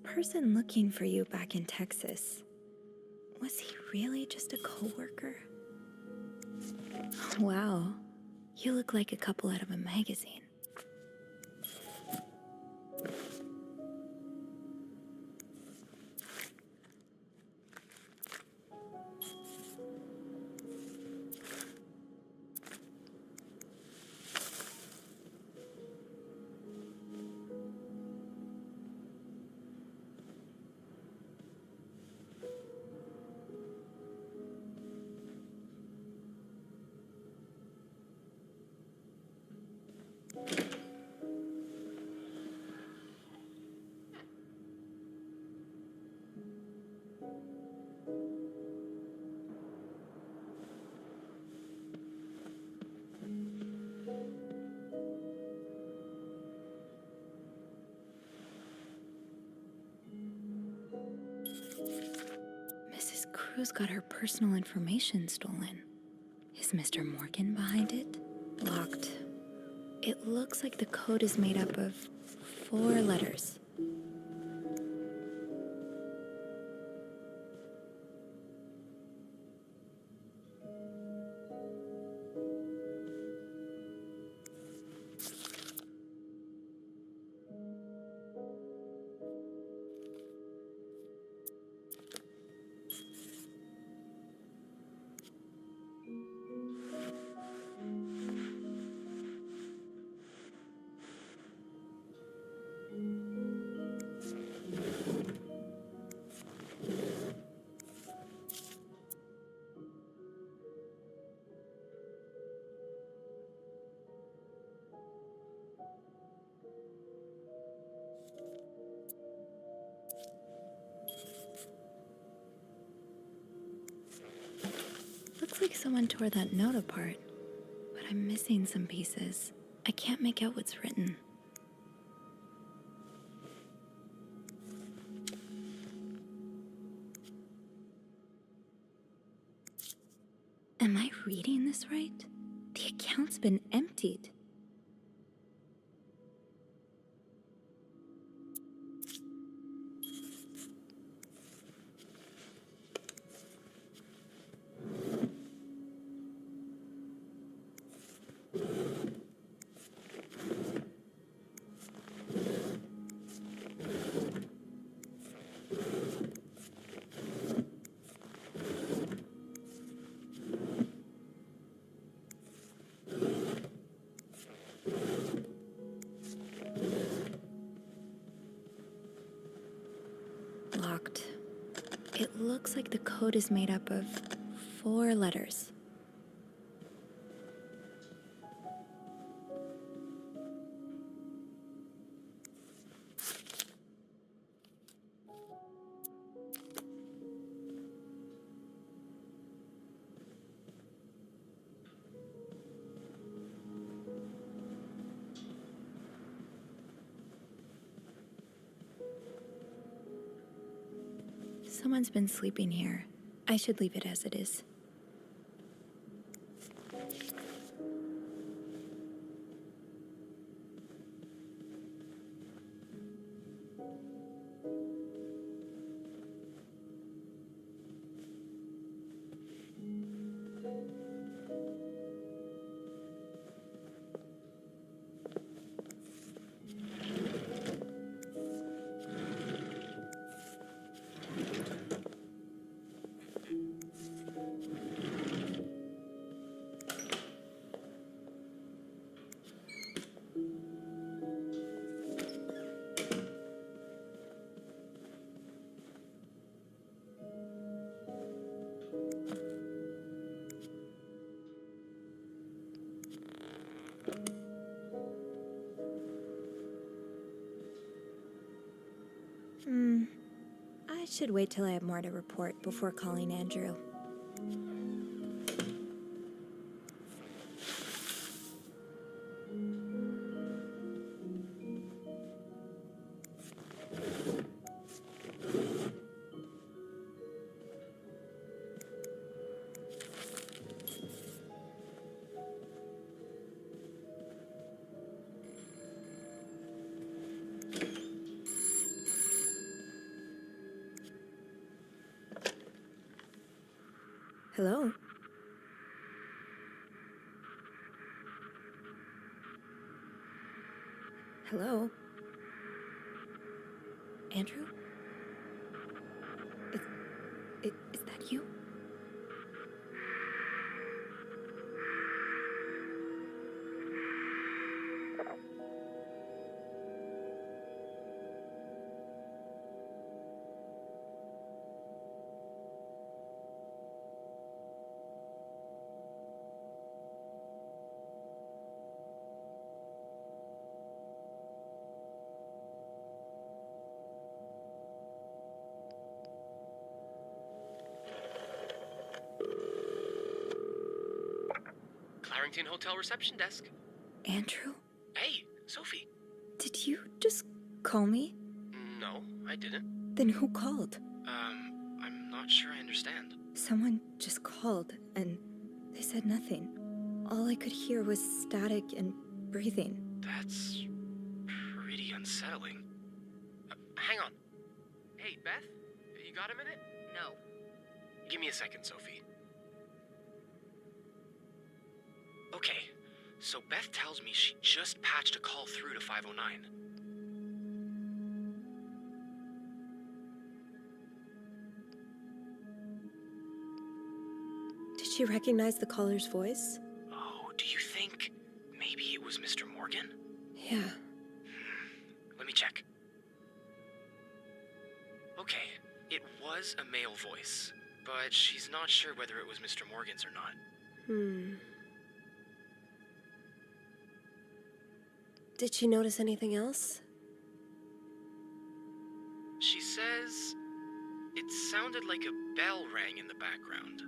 E: Person looking for you back in Texas, was he really just a coworker? Wow, you look like a couple out of a magazine. Cruz got her personal information stolen. Is Mr. Morgan behind it? Locked. It looks like the code is made up of 4 letters. like someone tore that note apart, but I'm missing some pieces. I can't make out what's written. Am I reading this right? The account's been emptied. Locked. It looks like the code is made up of 4 letters. Someone's been sleeping here. I should leave it as it is. I should wait till I have more to report before calling Andrew. Hello? Hello? Andrew? Is that you?
M: Clarington Hotel reception desk.
E: Andrew?
M: Hey, Sophie.
E: Did you just call me?
M: No, I didn't.
E: Then who called?
M: I'm not sure I understand.
E: Someone just called, and they said nothing. All I could hear was static and breathing.
M: That's pretty unsettling. Hang on. Hey, Beth, you got a minute?
J: No.
M: Give me a second, Sophie. Okay, so Beth tells me she just patched a call through to 509.
C: Did she recognize the caller's voice?
M: Oh, do you think maybe it was Mr. Morgan?
C: Yeah.
M: Let me check. Okay, it was a male voice, but she's not sure whether it was Mr. Morgan's or not.
C: Did she notice anything else?
M: She says it sounded like a bell rang in the background.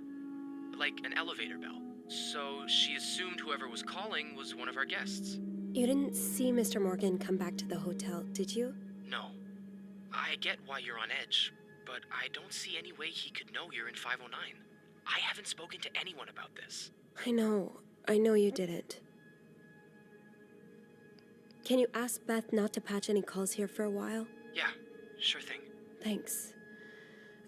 M: like an elevator bell. So she assumed whoever was calling was one of our guests.
C: You didn't see Mr. Morgan come back to the hotel, did you?
M: No. I get why you're on edge, but I don't see any way he could know you're in 509. I haven't spoken to anyone about this.
C: I know you didn't. Can you ask Beth not to patch any calls here for a while?
M: Yeah, sure thing.
C: Thanks.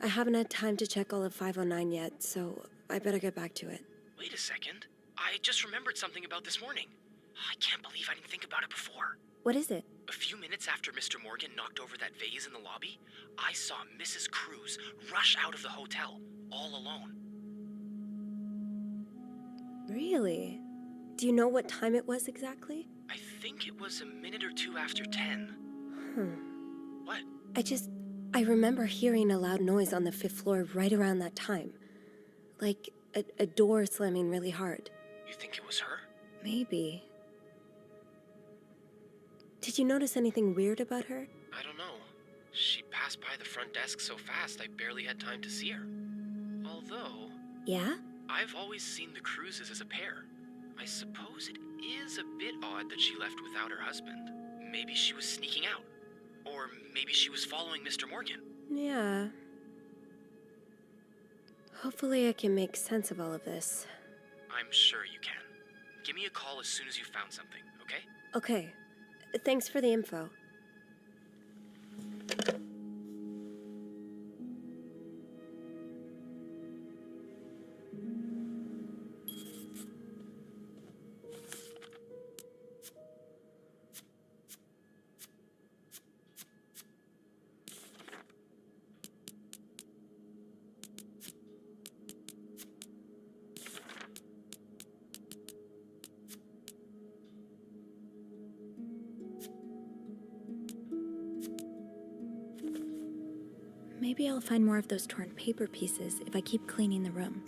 C: I haven't had time to check all of 509 yet, so I better get back to it.
M: Wait a second. I just remembered something about this morning. I can't believe I didn't think about it before.
E: What is it?
M: A few minutes after Mr. Morgan knocked over that vase in the lobby, I saw Mrs. Cruz rush out of the hotel, all alone.
C: Really? Do you know what time it was exactly?
M: I think it was a minute or two after 10. What?
C: I remember hearing a loud noise on the 5th floor right around that time. Like a door slamming really hard.
M: You think it was her?
C: Maybe. Did you notice anything weird about her?
M: I don't know. She passed by the front desk so fast I barely had time to see her. Although...
C: Yeah?
M: I've always seen the Cruzes as a pair. I suppose it is a bit odd that she left without her husband. Maybe she was sneaking out. Or maybe she was following Mr. Morgan.
C: Yeah. Hopefully I can make sense of all of this.
M: I'm sure you can. Give me a call as soon as you've found something, okay?
C: Okay. Thanks for the info.
E: Maybe I'll find more of those torn paper pieces if I keep cleaning the room.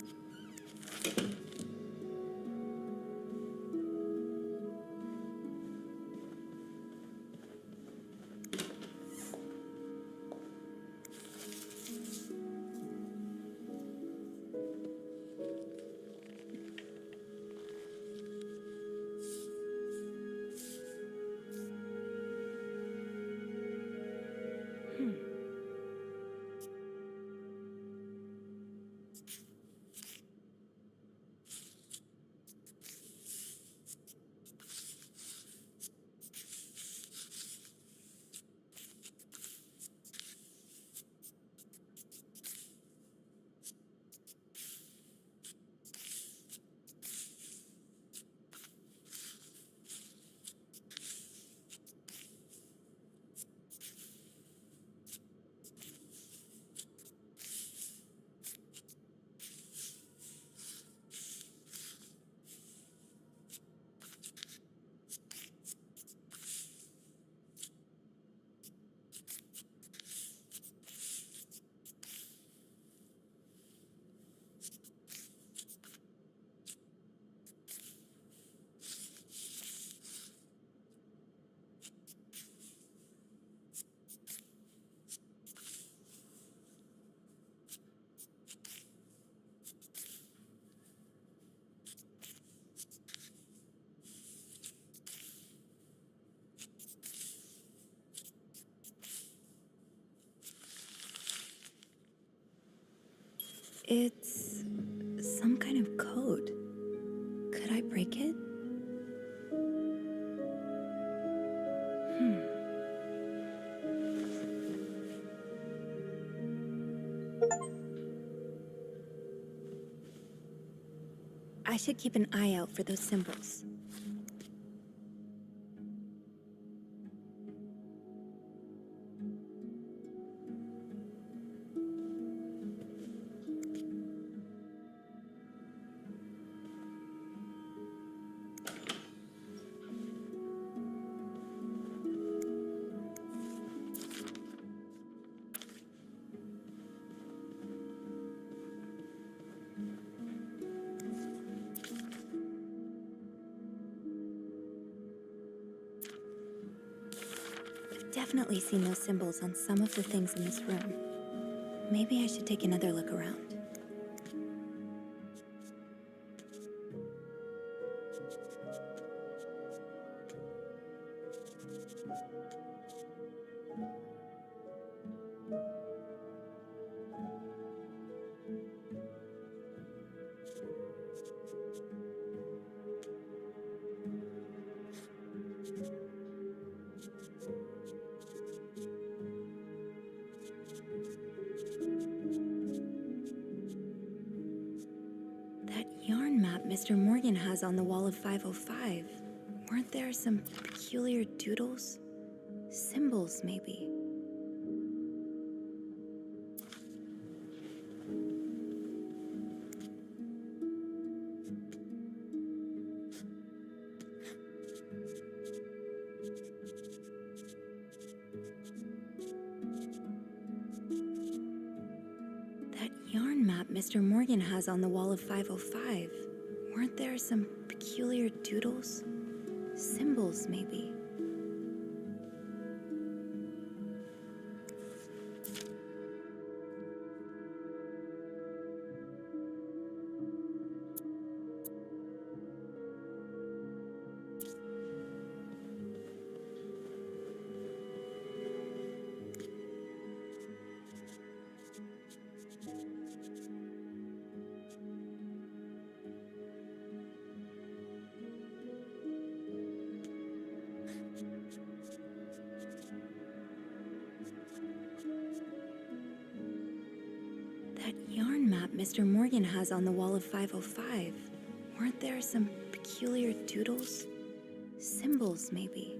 E: It's some kind of code. Could I break it? I should keep an eye out for those symbols. Definitely seen those symbols on some of the things in this room. Maybe I should take another look around. That yarn map Mr. Morgan has on the wall of 505. Weren't there some peculiar doodles? Symbols, maybe. That yarn map Mr. Morgan has on the wall of 505. Weren't there some peculiar doodles? Symbols, maybe. That yarn map Mr. Morgan has on the wall of 505. Weren't there some peculiar doodles? Symbols, maybe.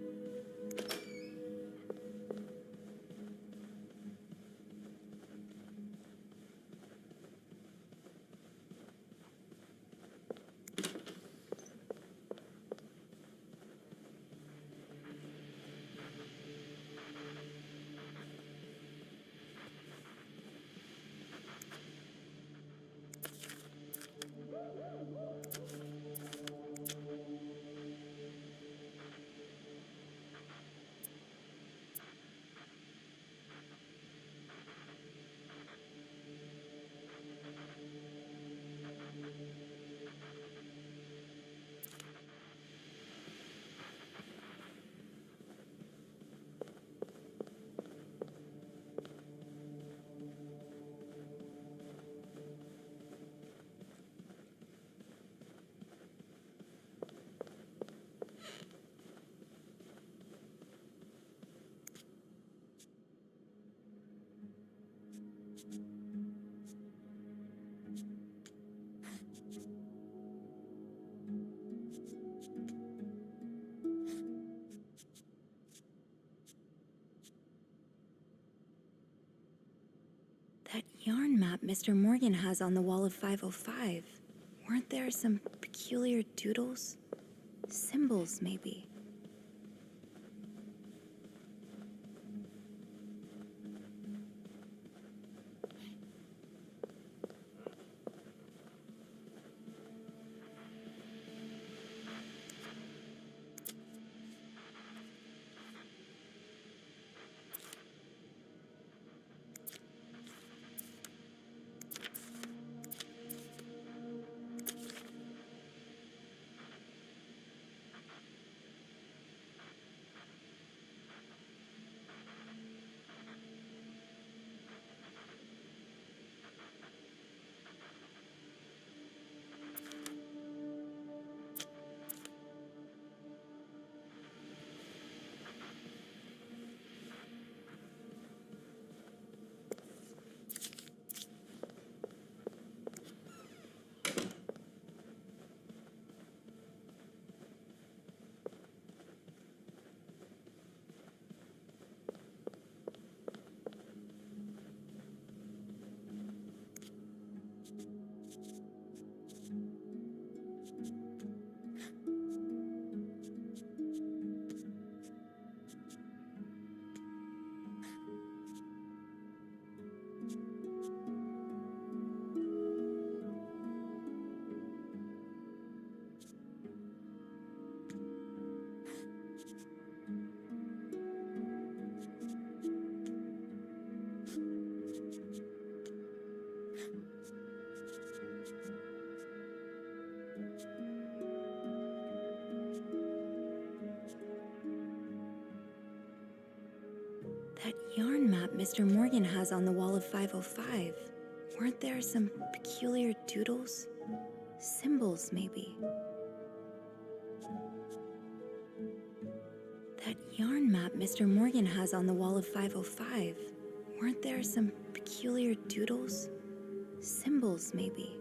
E: That yarn map Mr. Morgan has on the wall of 505. Weren't there some peculiar doodles? Symbols, maybe.
C: That yarn map Mr. Morgan has on the wall of 505. Weren't there some peculiar doodles? Symbols, maybe. That yarn map Mr. Morgan has on the wall of 505. Weren't there some peculiar doodles? Symbols, maybe.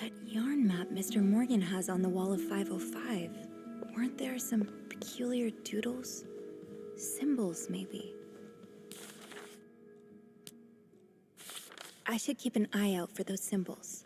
C: That yarn map Mr. Morgan has on the wall of 505. Weren't there some peculiar doodles? Symbols, maybe. I should keep an eye out for those symbols.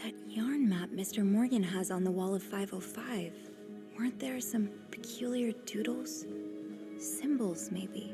C: That yarn map Mr. Morgan has on the wall of 505. Weren't there some peculiar doodles? Symbols, maybe.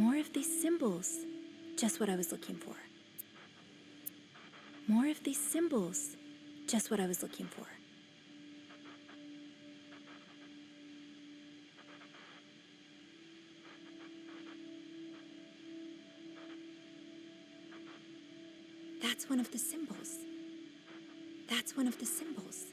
E: More of these symbols. Just what I was looking for. More of these symbols. Just what I was looking for. That's one of the symbols. That's one of the symbols.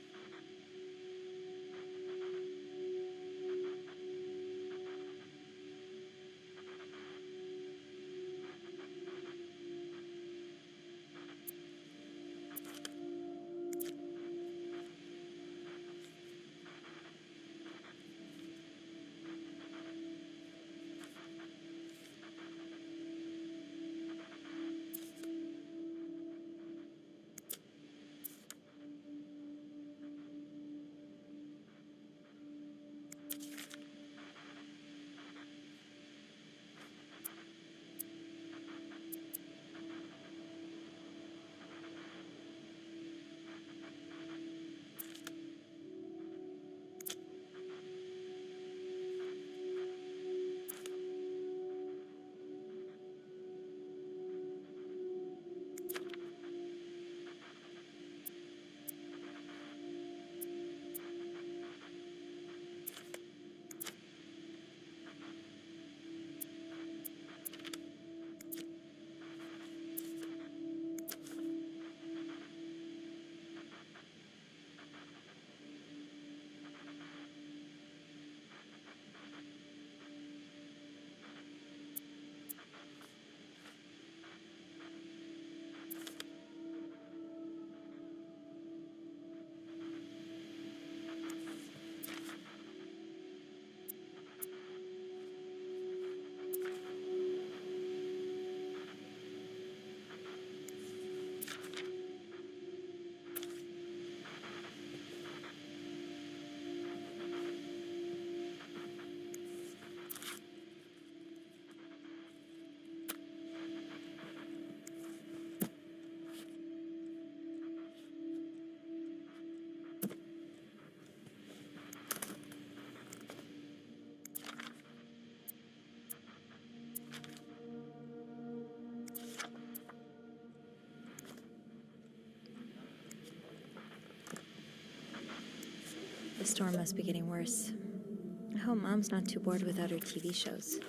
E: The storm must be getting worse. I hope Mom's not too bored without her TV shows.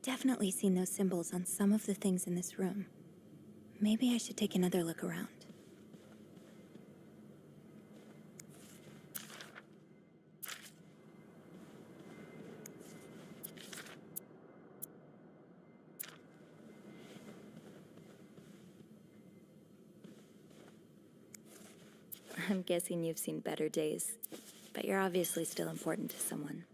E: Definitely seen those symbols on some of the things in this room. Maybe I should take another look around. I'm guessing you've seen better days, but you're obviously still important to someone.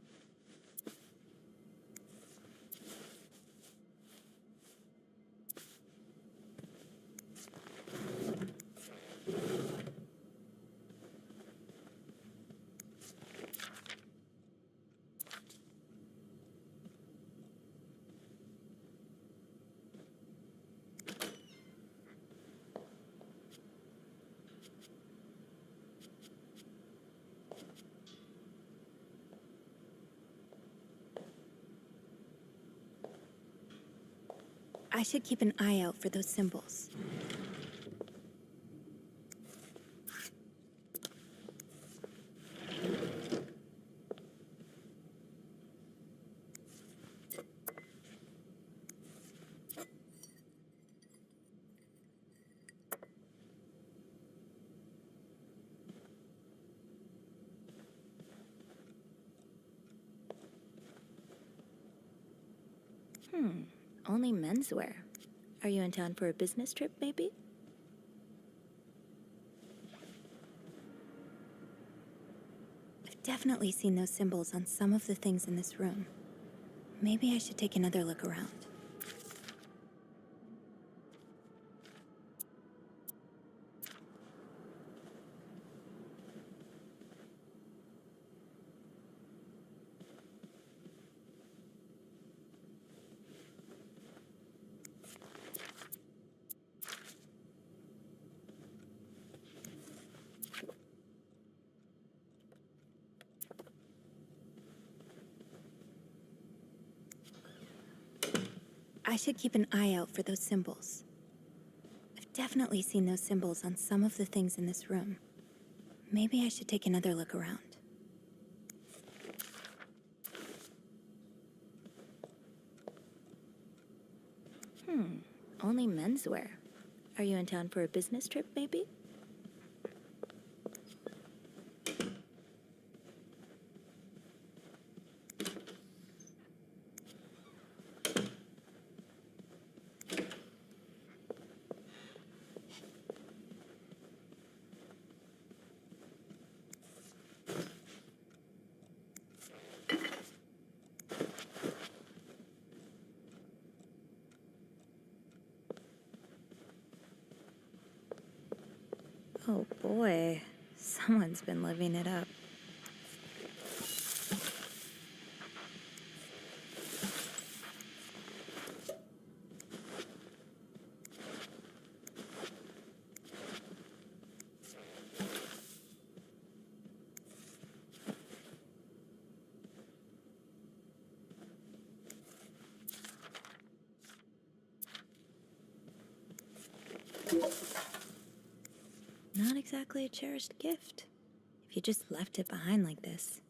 E: I should keep an eye out for those symbols. Only menswear. Are you in town for a business trip, maybe? I've definitely seen those symbols on some of the things in this room. Maybe I should take another look around. I should keep an eye out for those symbols. I've definitely seen those symbols on some of the things in this room. Maybe I should take another look around. Only menswear. Are you in town for a business trip, maybe? Oh boy, someone's been living it up. Not exactly a cherished gift, if you just left it behind like this.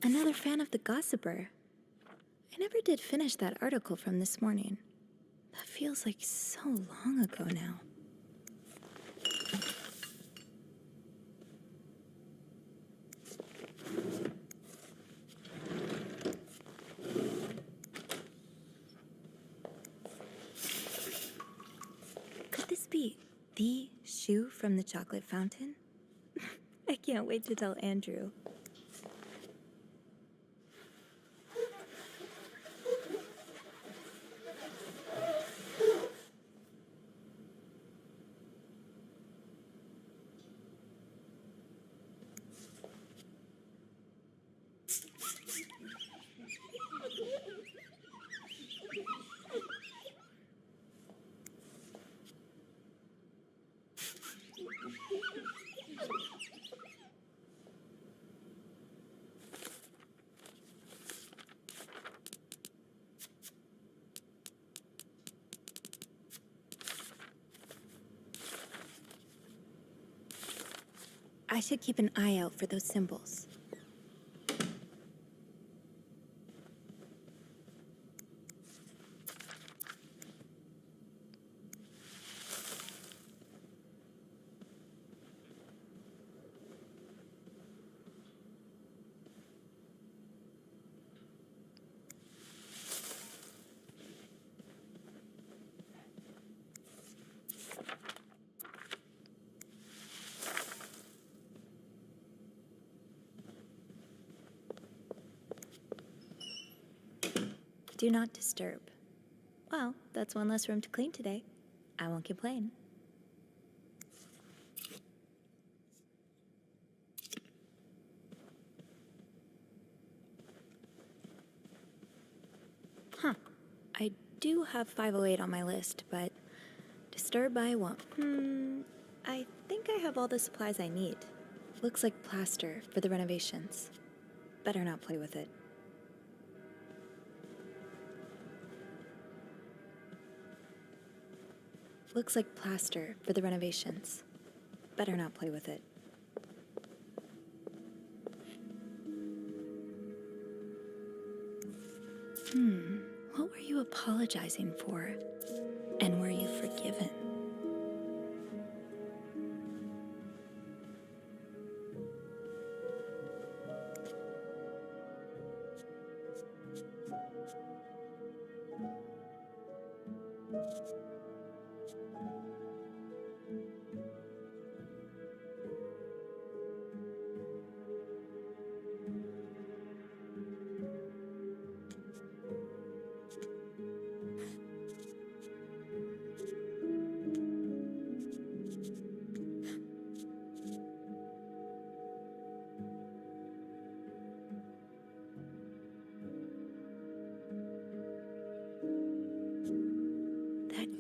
E: Another fan of The Gossiper. I never did finish that article from this morning. That feels like so long ago now. Could this be the shoe from the chocolate fountain? can't wait to tell Andrew. I should keep an eye out for those symbols. Do not disturb. Well, that's one less room to clean today. I won't complain. Huh. I do have 508 on my list, but disturb I won't. I think I have all the supplies I need. Looks like plaster for the renovations. Better not play with it. Looks like plaster for the renovations. Better not play with it. What were you apologizing for? And were you forgiven?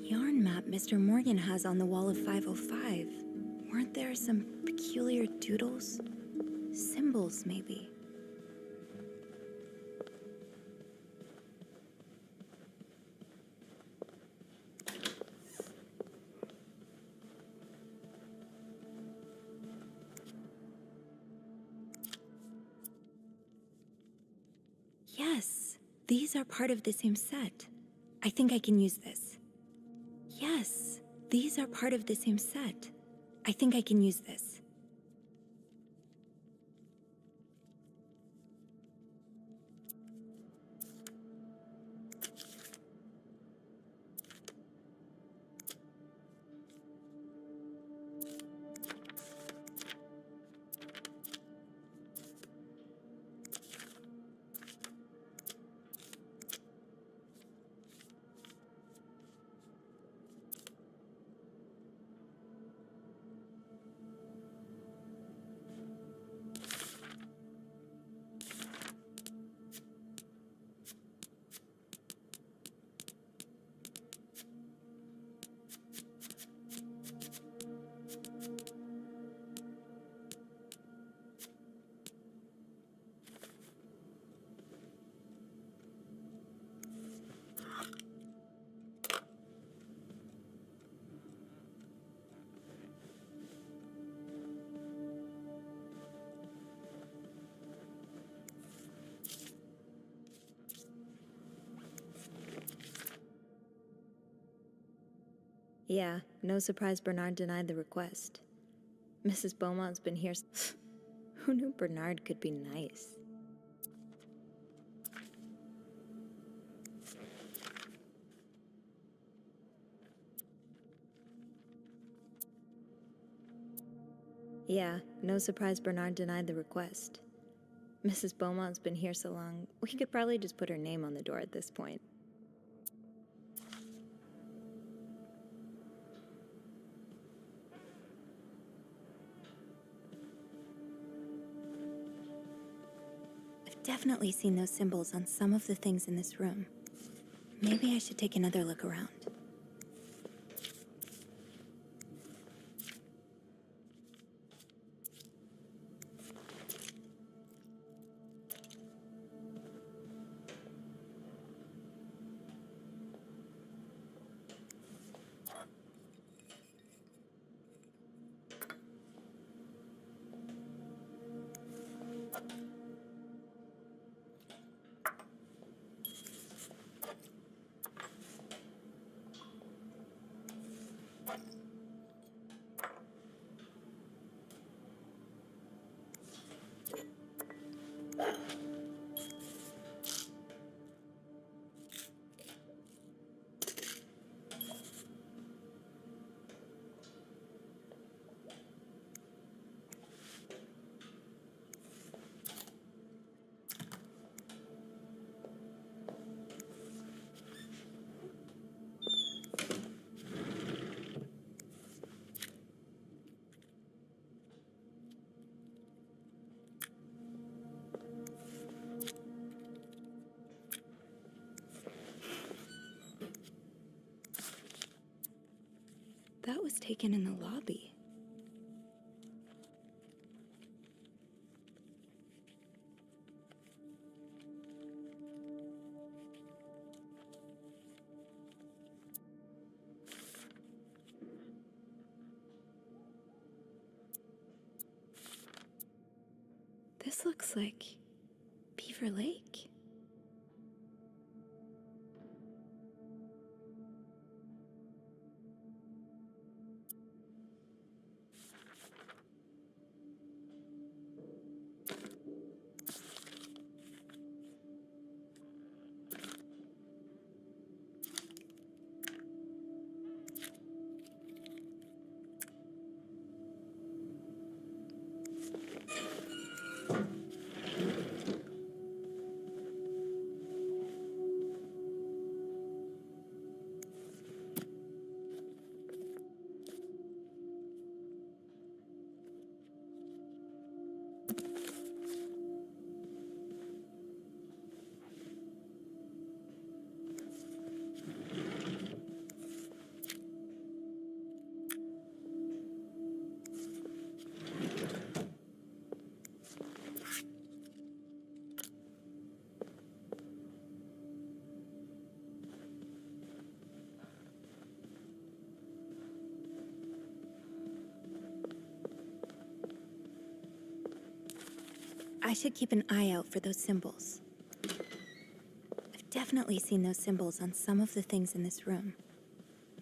E: Yarn map Mr. Morgan has on the wall of 505. Weren't there some peculiar doodles? Symbols, maybe. Yes, these are part of the same set. I think I can use this. Yes, these are part of the same set. I think I can use this. Yeah, no surprise Bernard denied the request. Mrs. Beaumont's been here. Who knew Bernard could be nice? Yeah, no surprise Bernard denied the request. Mrs. Beaumont's been here so long, we could probably just put her name on the door at this point. I've definitely seen those symbols on some of the things in this room. Maybe I should take another look around. That was taken in the lobby. This looks like Beaver Lake. I should keep an eye out for those symbols. I've definitely seen those symbols on some of the things in this room.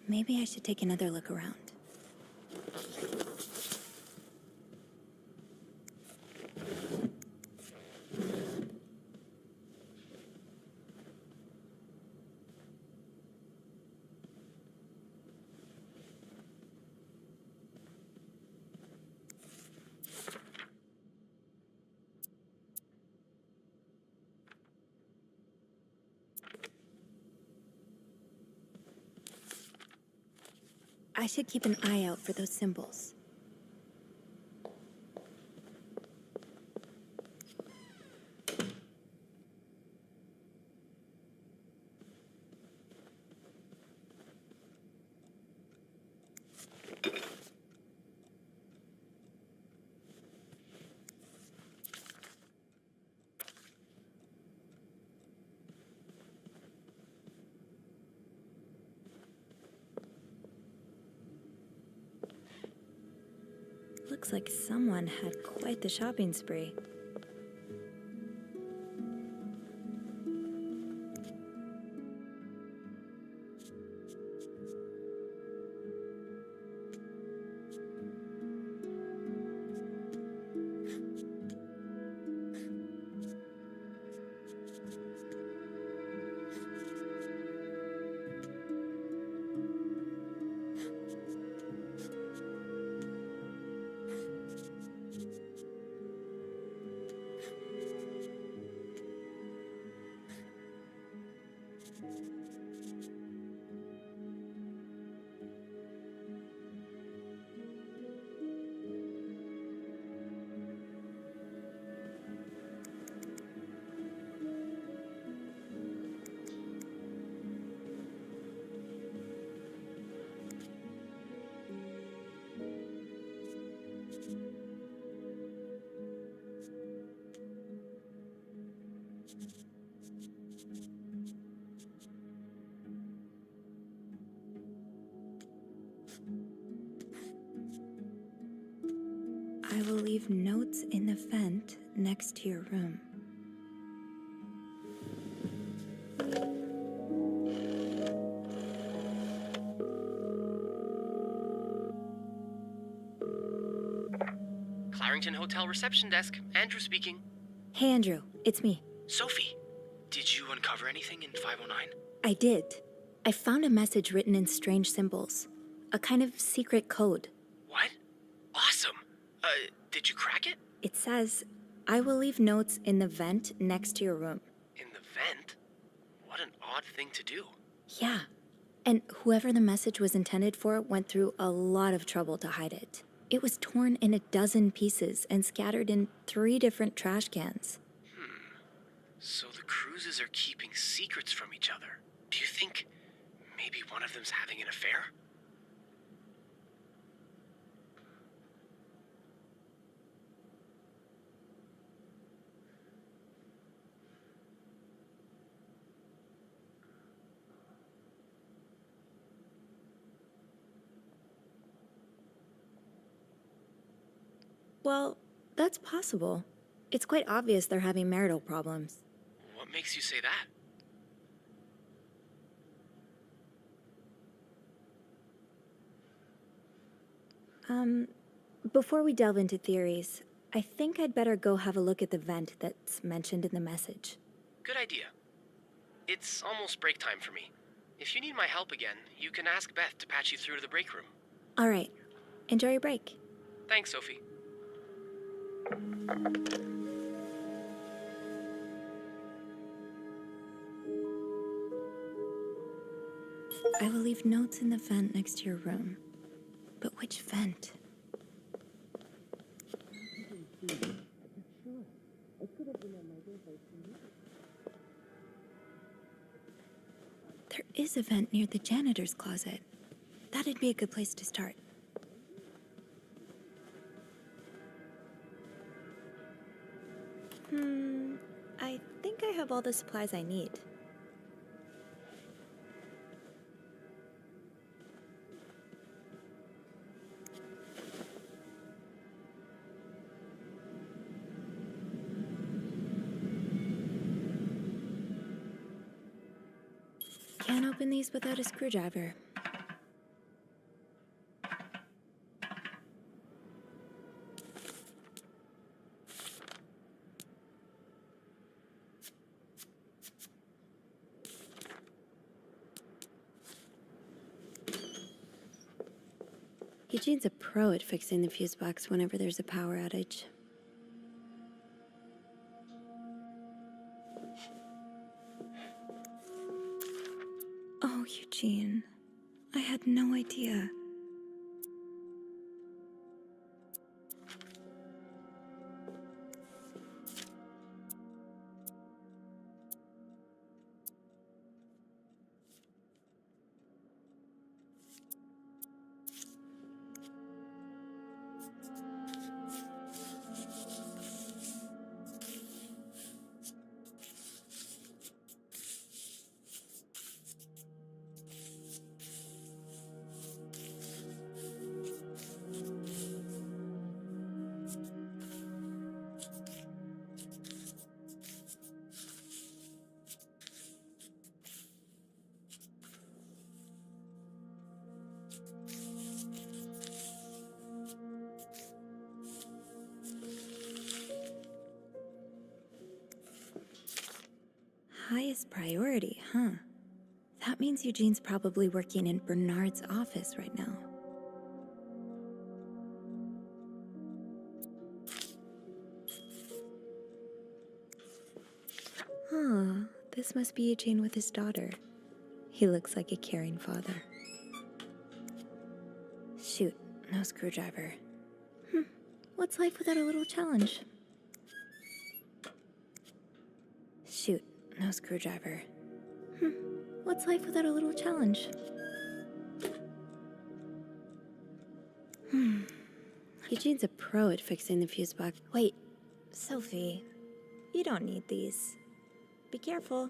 E: Maybe I should take another look around. I should keep an eye out for those symbols. Looks like someone had quite the shopping spree. I will leave notes in the vent next to your room.
M: Clarington Hotel reception desk. Andrew speaking.
E: Hey, Andrew, it's me.
M: Sophie, did you uncover anything in 509?
E: I did. I found a message written in strange symbols. A kind of secret code.
M: What? Awesome. Did you crack it?
E: It says, I will leave notes in the vent next to your room.
M: In the vent? What an odd thing to do.
E: Yeah. And whoever the message was intended for went through a lot of trouble to hide it. It was torn in a dozen pieces and scattered in 3 different trash cans.
M: So the cruises are keeping secrets from each other. Do you think maybe one of them's having an affair?
E: Well, that's possible. It's quite obvious they're having marital problems.
M: What makes you say that?
E: Before we delve into theories, I think I'd better go have a look at the vent that's mentioned in the message.
M: Good idea. It's almost break time for me. If you need my help again, you can ask Beth to patch you through to the break room.
E: All right. Enjoy your break.
M: Thanks, Sophie.
E: I will leave notes in the vent next to your room. But which vent? There is a vent near the janitor's closet. That'd be a good place to start. I think I have all the supplies I need. Can't open these without a screwdriver. Eugene's a pro at fixing the fuse box whenever there's a power outage. Oh, Eugene. I had no idea. Highest priority, huh? That means Eugene's probably working in Bernard's office right now. Huh, this must be Eugene with his daughter. He looks like a caring father. Shoot, no screwdriver. What's life without a little challenge? Shoot, no screwdriver. What's life without a little challenge? Eugene's a pro at fixing the fuse box. Wait, Sophie, you don't need these. Be careful.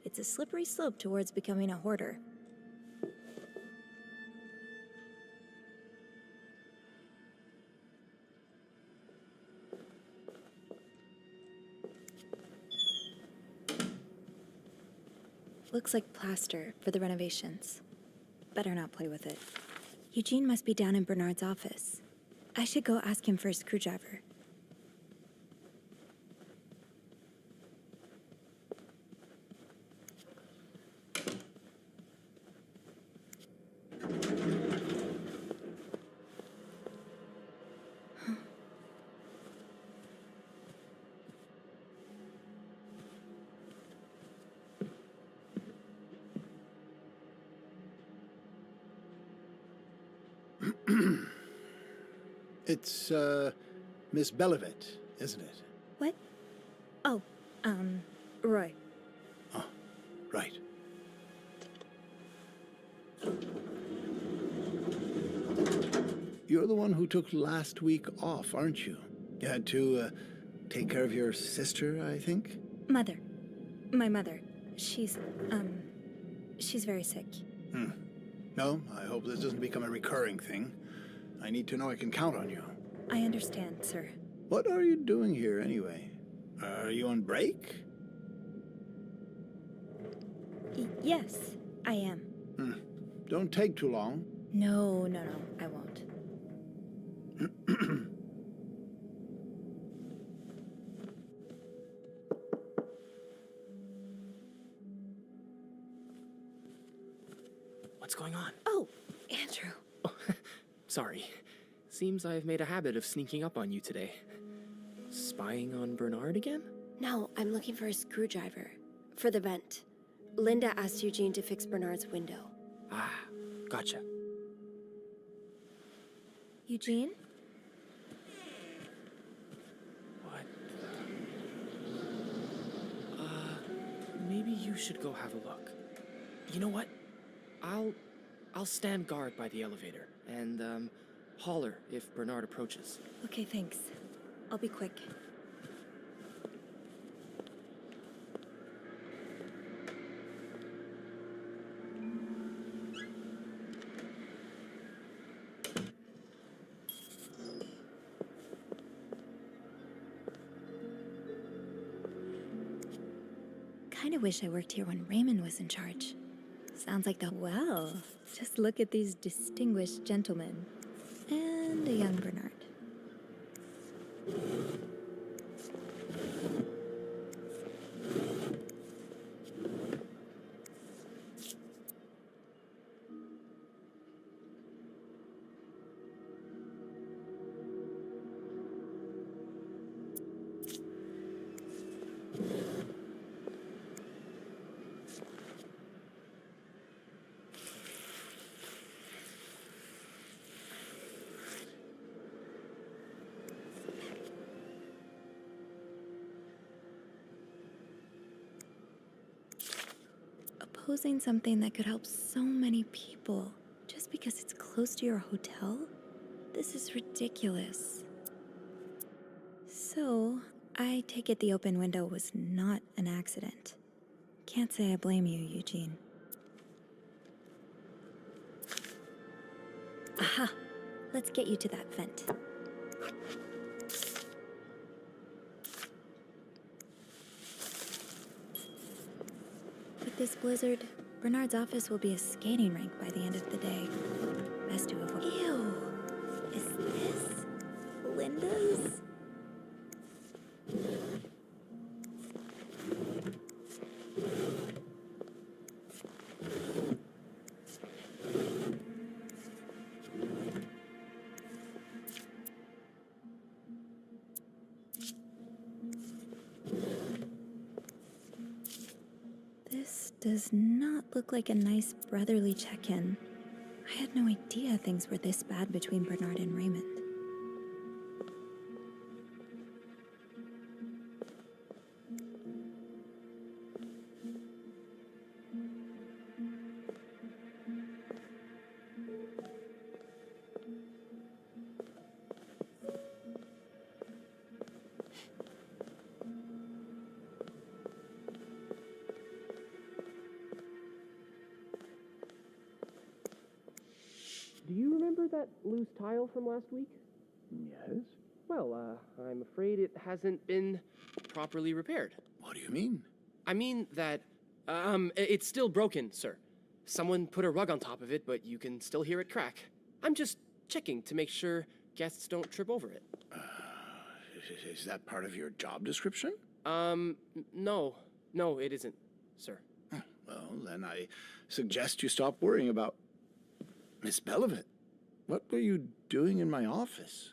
E: It's a slippery slope towards becoming a hoarder. Looks like plaster for the renovations. Better not play with it. Eugene must be down in Bernard's office. I should go ask him for a screwdriver.
K: It's, Miss Belivet, isn't it?
E: What? Oh, Roy.
K: Oh, right. You're the one who took last week off, aren't you? You had to, take care of your sister, I think?
E: Mother. My mother. She's very sick.
K: No, I hope this doesn't become a recurring thing. I need to know I can count on you.
E: I understand, sir.
K: What are you doing here, anyway? Are you on break?
E: Yes, I am.
K: Don't take too long.
E: No, I won't.
M: What's going on?
E: Oh, Andrew.
M: Sorry. Seems I've made a habit of sneaking up on you today. Spying on Bernard again?
C: No, I'm looking for a screwdriver. For the vent. Linda asked Eugene to fix Bernard's window.
M: Ah, gotcha.
E: Eugene?
M: What? Maybe you should go have a look. You know what? I'll stand guard by the elevator and, holler if Bernard approaches.
E: Okay, thanks. I'll be quick. Kinda wish I worked here when Raymond was in charge. Sounds like the... Well, just look at these distinguished gentlemen. And a young Bernard. Opposing something that could help so many people just because it's close to your hotel? This is ridiculous. So, I take it the open window was not an accident. Can't say I blame you, Eugene. Aha! Let's get you to that vent. With this blizzard, Bernard's office will be a skating rink by the end of the day. Best to avoid. Ew! Is this Linda's? This does not look like a nice brotherly check-in. I had no idea things were this bad between Bernard and Raymond.
B: that loose tile from last week?
K: Yes?
B: Well, I'm afraid it hasn't been properly repaired.
K: What do you mean?
B: I mean that, it's still broken, sir. Someone put a rug on top of it, but you can still hear it crack. I'm just checking to make sure guests don't trip over it.
K: Is that part of your job description?
B: No, it isn't, sir.
K: Well, then I suggest you stop worrying about Miss Belivet. What were you doing in my office?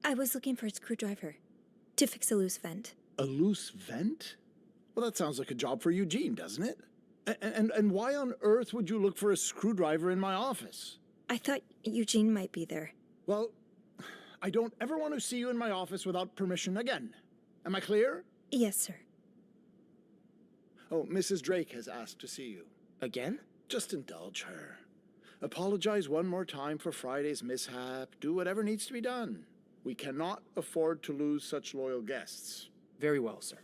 C: I was looking for a screwdriver to fix a loose vent.
K: A loose vent? Well, that sounds like a job for Eugene, doesn't it? And why on earth would you look for a screwdriver in my office?
C: I thought Eugene might be there.
K: Well, I don't ever want to see you in my office without permission again. Am I clear?
C: Yes, sir.
K: Oh, Mrs. Drake has asked to see you.
B: Again?
K: Just indulge her. Apologize one more time for Friday's mishap. Do whatever needs to be done. We cannot afford to lose such loyal guests.
B: Very well, sir.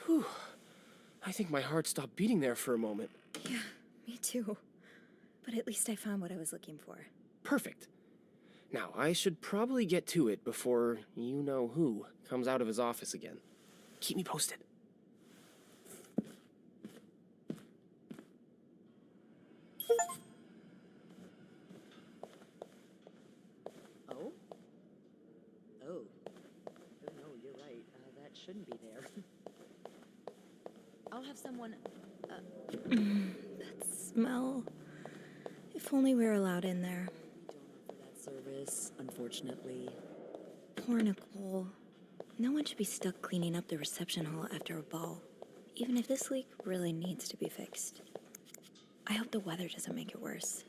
B: Whew. I think my heart stopped beating there for a moment.
C: Yeah, me too. But at least I found what I was looking for.
B: Perfect. Now, I should probably get to it before you-know-who comes out of his office again. Keep me posted.
J: Oh? Oh. No, you're right. That shouldn't be there. I'll have someone...
C: That smell. If only we were allowed in there.
J: We don't offer that service, unfortunately.
C: Poor Nicole. No one should be stuck cleaning up the reception hall after a ball, even if this leak really needs to be fixed. I hope the weather doesn't make it worse.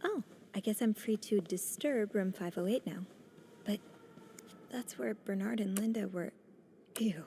C: Oh, I guess I'm free to disturb room 508 now. But that's where Bernard and Linda were. Ew.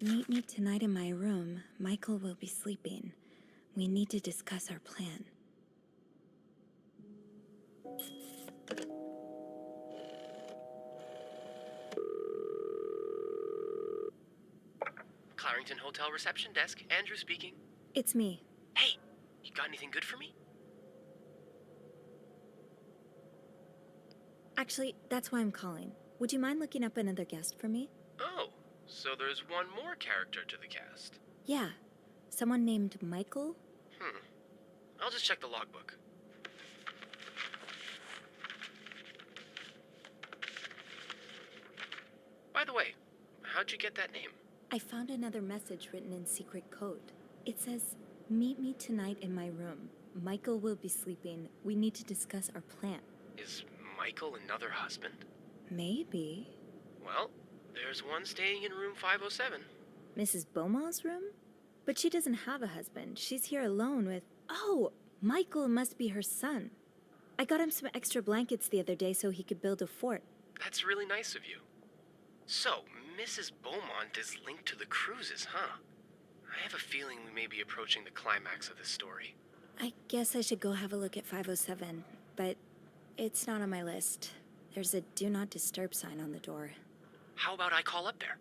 E: Meet me tonight in my room. Michael will be sleeping. We need to discuss our plan.
M: Clarrington Hotel reception desk. Andrew speaking.
E: It's me.
M: Hey, you got anything good for me?
E: Actually, that's why I'm calling. Would you mind looking up another guest for me?
M: Oh, so there's one more character to the cast.
E: Yeah. Someone named Michael?
M: I'll just check the logbook. By the way, how'd you get that name?
E: I found another message written in secret code. It says, "Meet me tonight in my room. Michael will be sleeping. We need to discuss our plan."
M: Is Michael another husband?
E: Maybe.
M: Well, there's one staying in room 507.
E: Mrs. Beaumont's room? But she doesn't have a husband. She's here alone with... Oh! Michael must be her son. I got him some extra blankets the other day so he could build a fort.
M: That's really nice of you. So, Mrs. Beaumont is linked to the cruises, huh? I have a feeling we may be approaching the climax of this story.
E: I guess I should go have a look at 507, but it's not on my list. There's a do not disturb sign on the door.
M: How about I call up there?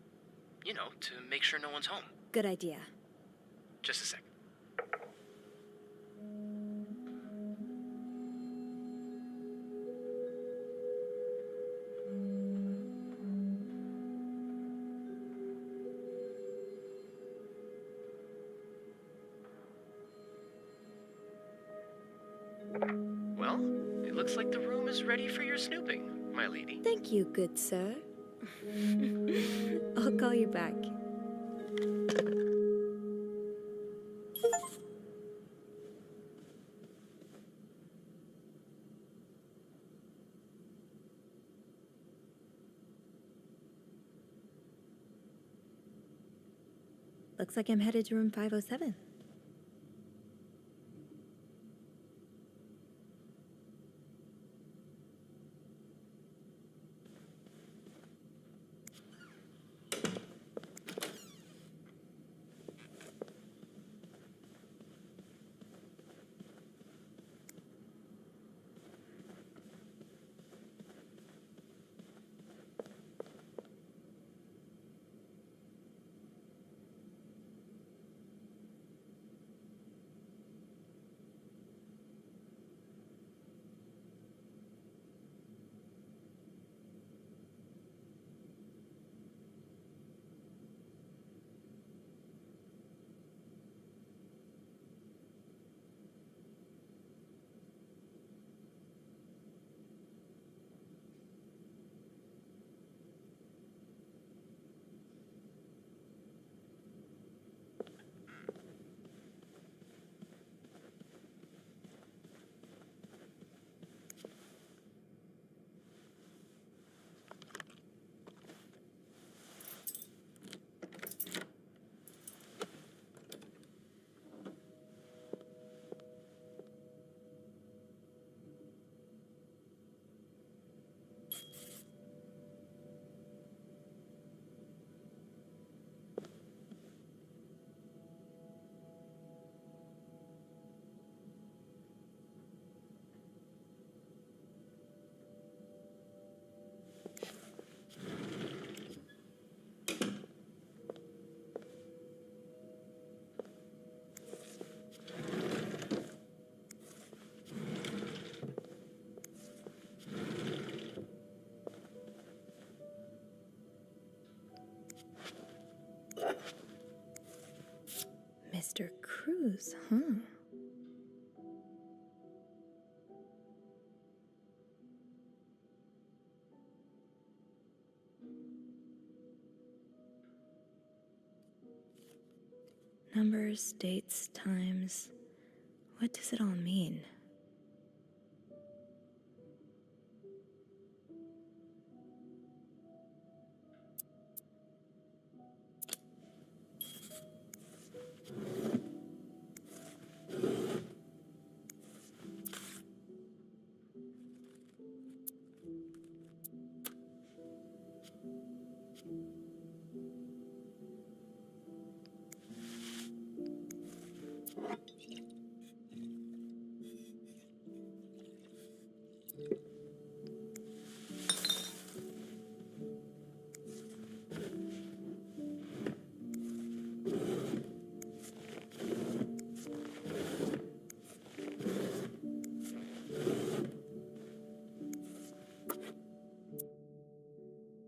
M: You know, to make sure no one's home.
E: Good idea.
M: Just a sec. Well, it looks like the room is ready for your snooping, my lady.
E: Thank you, good sir. I'll call you back. Looks like I'm headed to room 507. Mr. Cruz, huh? Numbers, dates, times. What does it all mean?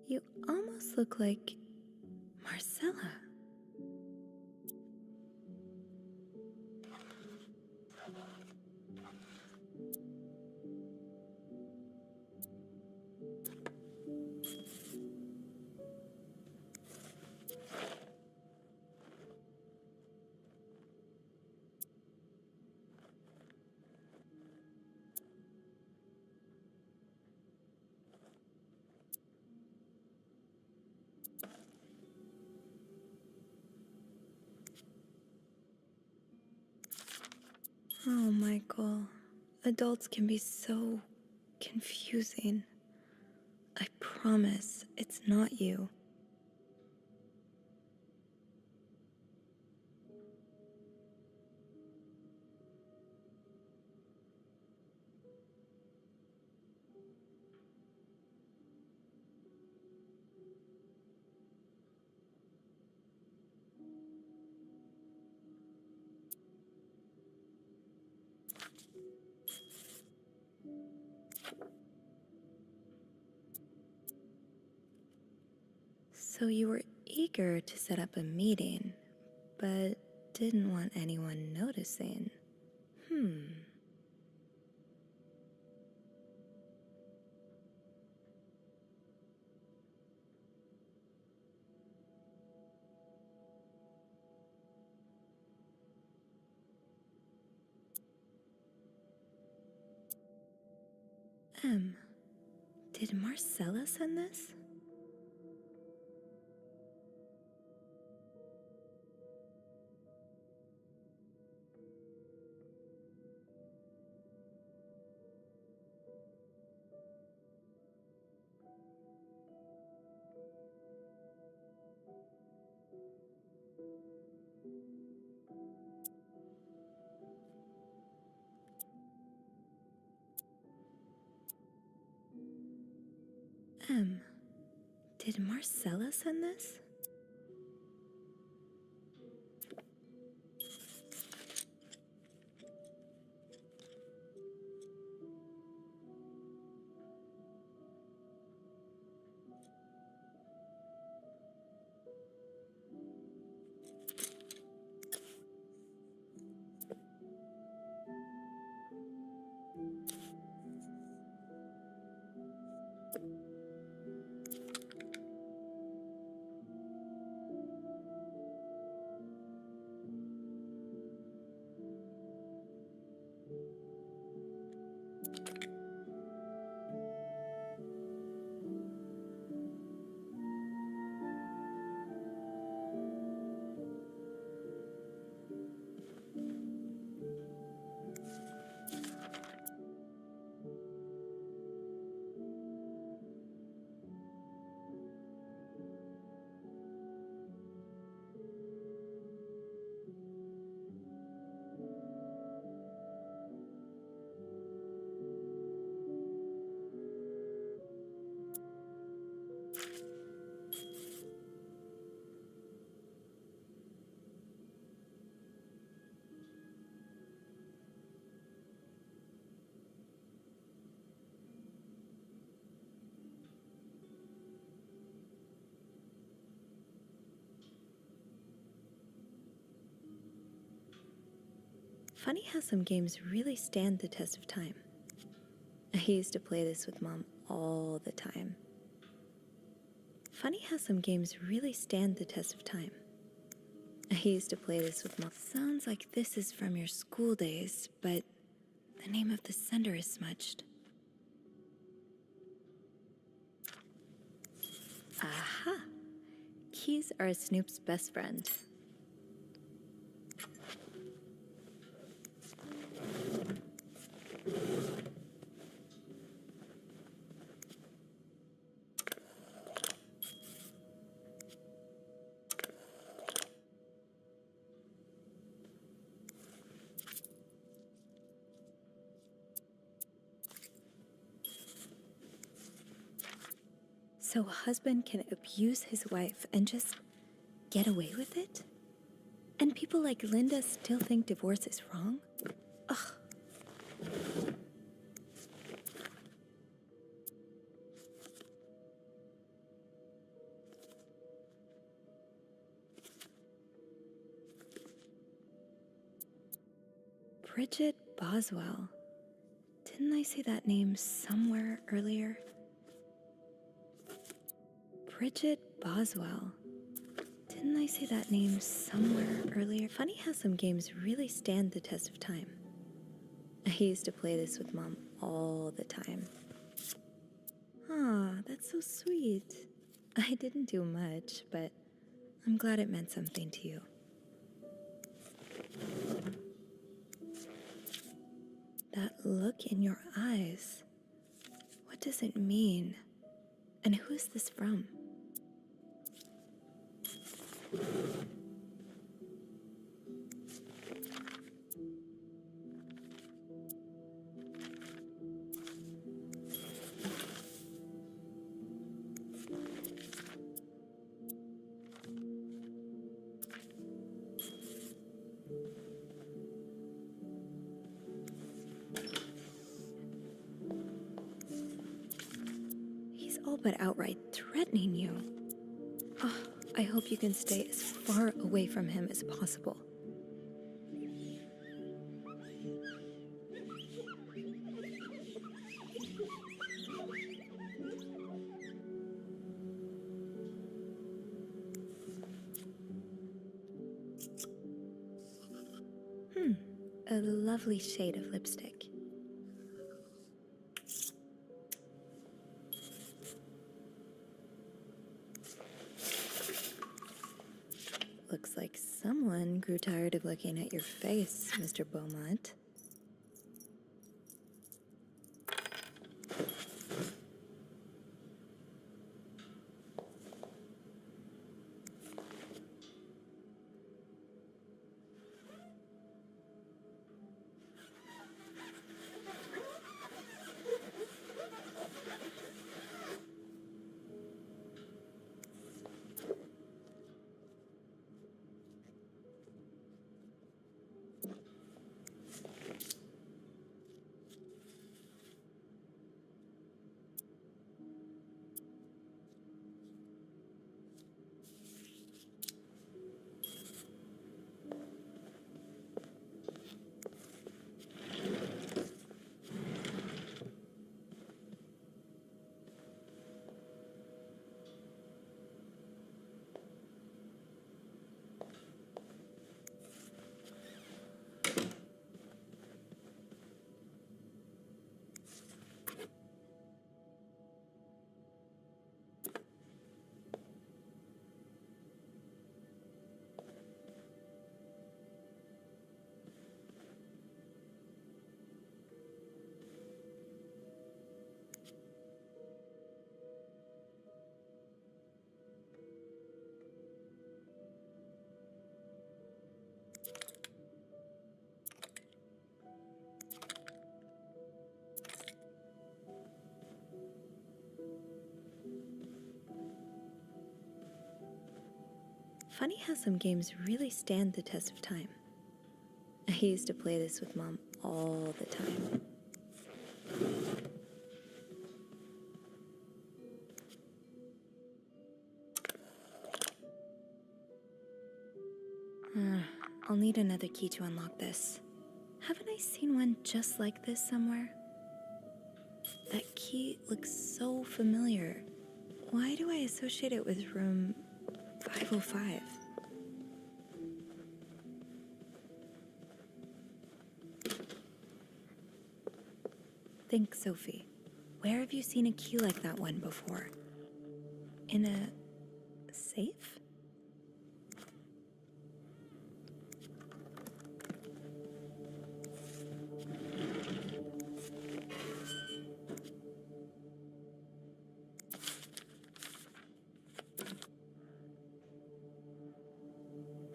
C: You almost look like Marcella. Oh, Michael. Adults can be so confusing. I promise it's not you. So you were eager to set up a meeting, but didn't want anyone noticing. Did Marcella send this? Did Marcella send this? Funny how some games really stand the test of time. I used to play this with Mom all the time. Funny how some games really stand the test of time. I used to play this with Mom. Sounds like this is from your school days, but the name of the sender is smudged. Aha! Keys are Snoop's best friend.
E: So a husband can abuse his wife and just get away with it? And people like Linda still think divorce is wrong? Ugh. Bridget Boswell. Didn't I see that name somewhere earlier? Bridget Boswell. Didn't I see that name somewhere earlier? Funny how some games really stand the test of time. I used to play this with Mom all the time. Aw, that's so sweet. I didn't do much, but I'm glad it meant something to you. That look in your eyes. What does it mean? And who is this from? He's all but outright threatening you. Oh, I hope you can stay as far away from him as possible. A lovely shade of lipstick. Looks like someone grew tired of looking at your face, Mr. Beaumont. Funny how some games really stand the test of time. I used to play this with Mom all the time. I'll need another key to unlock this. Haven't I seen one just like this somewhere? That key looks so familiar. Why do I associate it with room 505? Think, Sophie. Where have you seen a key like that one before? In a safe?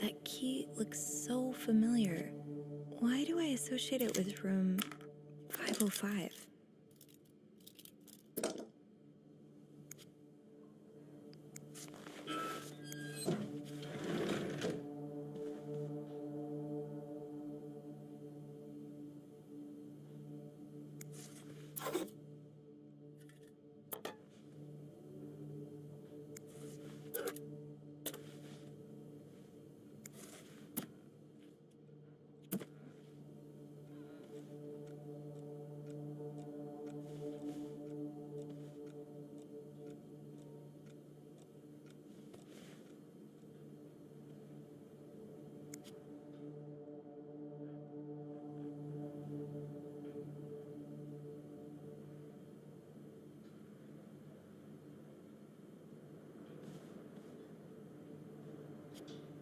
E: That key looks so familiar. Why do I associate it with room 505?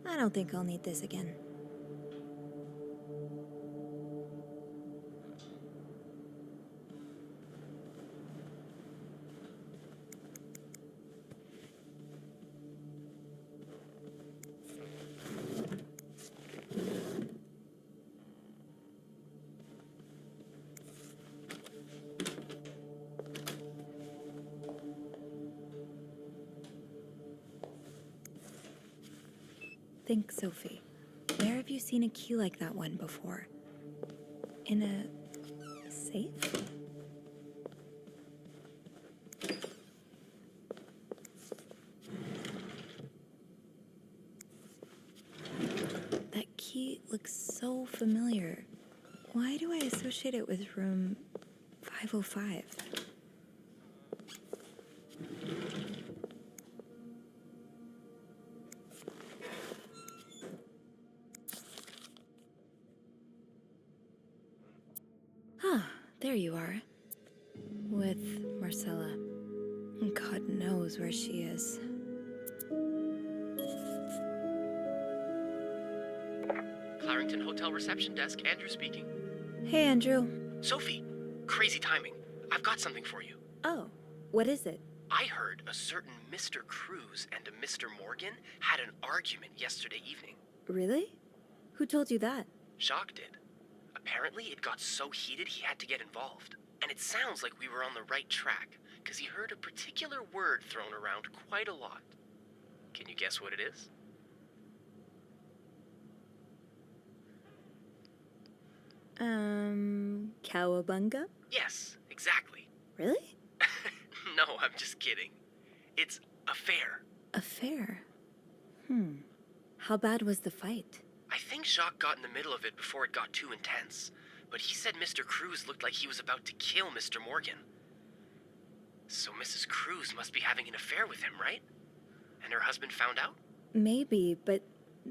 E: I don't think I'll need this again. Think, Sophie. Where have you seen a key like that one before? In a safe? That key looks so familiar. Why do I associate it with room 505? There you are. With Marcella. God knows where she is.
M: Clarington Hotel reception desk, Andrew speaking.
E: Hey, Andrew.
M: Sophie, crazy timing. I've got something for you.
E: Oh, what is it?
M: I heard a certain Mr. Cruz and a Mr. Morgan had an argument yesterday evening.
E: Really? Who told you that?
M: Jacques did. Apparently, it got so heated he had to get involved. And it sounds like we were on the right track, because he heard a particular word thrown around quite a lot. Can you guess what it is?
E: Cowabunga?
M: Yes, exactly.
E: Really?
M: No, I'm just kidding. It's affair.
E: Affair? How bad was the fight?
M: I think Jacques got in the middle of it before it got too intense, but he said Mr. Cruz looked like he was about to kill Mr. Morgan. So Mrs. Cruz must be having an affair with him, right? And her husband found out?
E: Maybe, but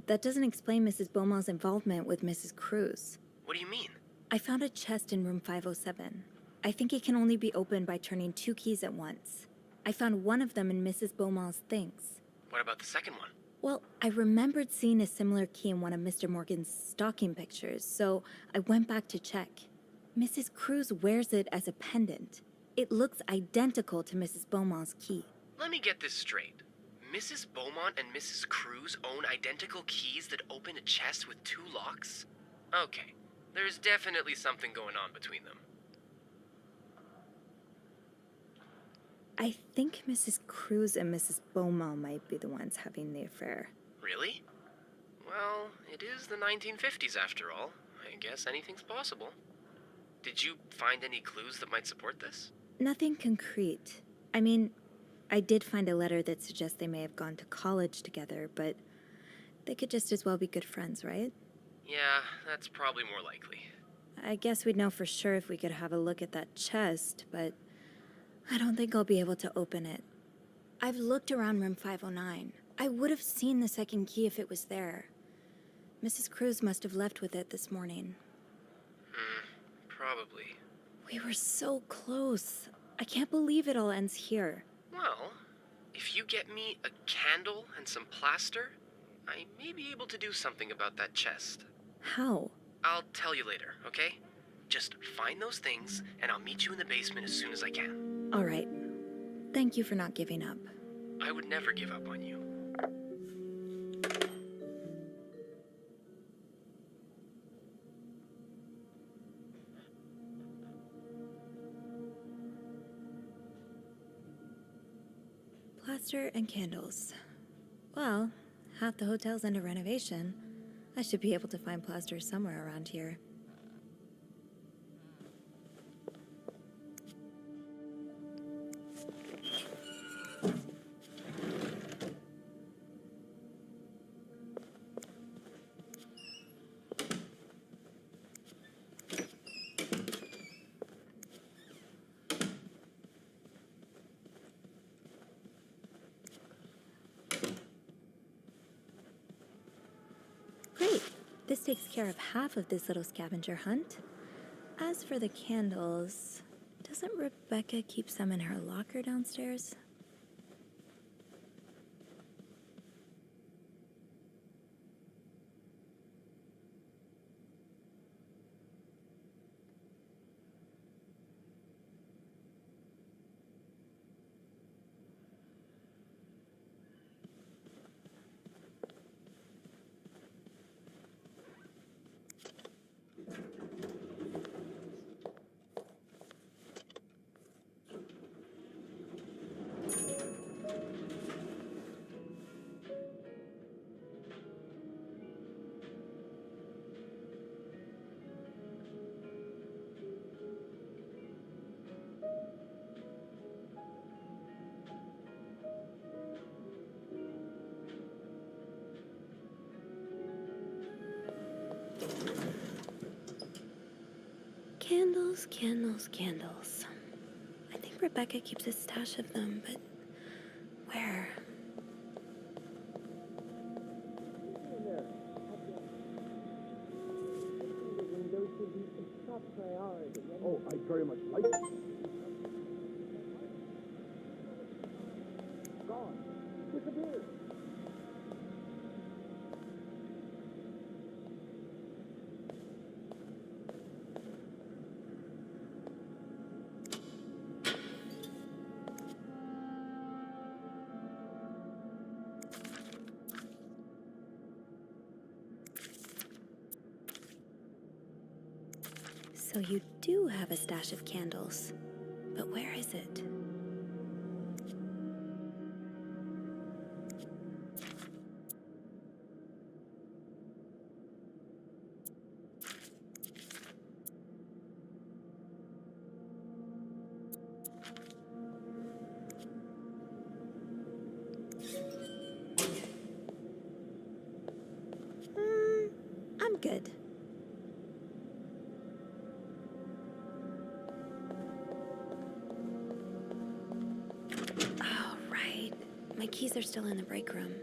E: that doesn't explain Mrs. Beaumont's involvement with Mrs. Cruz.
M: What do you mean?
E: I found a chest in room 507. I think it can only be opened by turning 2 keys at once. I found one of them in Mrs. Beaumont's things.
M: What about the second one?
E: Well, I remembered seeing a similar key in one of Mr. Morgan's stocking pictures, so I went back to check. Mrs. Cruz wears it as a pendant. It looks identical to Mrs. Beaumont's key.
M: Let me get this straight. Mrs. Beaumont and Mrs. Cruz own identical keys that open a chest with 2 locks? Okay, there's definitely something going on between them.
E: I think Mrs. Cruz and Mrs. Beaumont might be the ones having the affair.
M: Really? Well, it is the 1950s after all. I guess anything's possible. Did you find any clues that might support this?
E: Nothing concrete. I mean, I did find a letter that suggests they may have gone to college together, but they could just as well be good friends, right?
M: Yeah, that's probably more likely.
E: I guess we'd know for sure if we could have a look at that chest, but I don't think I'll be able to open it. I've looked around room 509. I would have seen the second key if it was there. Mrs. Cruz must have left with it this morning.
M: Probably.
E: We were so close. I can't believe it all ends here.
M: Well, if you get me a candle and some plaster, I may be able to do something about that chest.
E: How?
M: I'll tell you later, okay? Just find those things, and I'll meet you in the basement as soon as I can.
E: All right. Thank you for not giving up.
M: I would never give up on you.
E: Plaster and candles. Well, half the hotel's under renovation. I should be able to find plaster somewhere around here. Great. This takes care of half of this little scavenger hunt. As for the candles, doesn't Rebecca keep some in her locker downstairs? Candles, candles. I think Rebecca keeps a stash of them, but where?
K: Oh, I very much like it. Gone. Disappeared.
E: So you do have a stash of candles, but where is it? I'm good. Oh, right. My keys are still in the break room.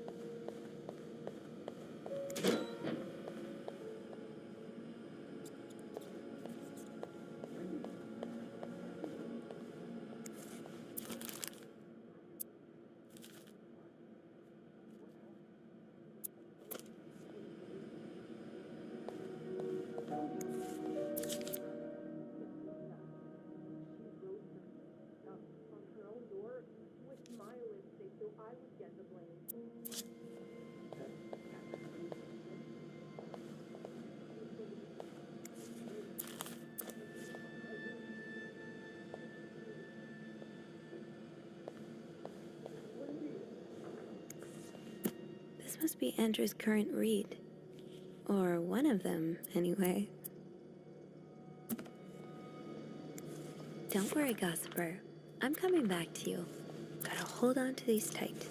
E: This must be Andrew's current read. Or one of them, anyway. Don't worry, Gossiper. I'm coming back to you. Gotta hold on to these tight.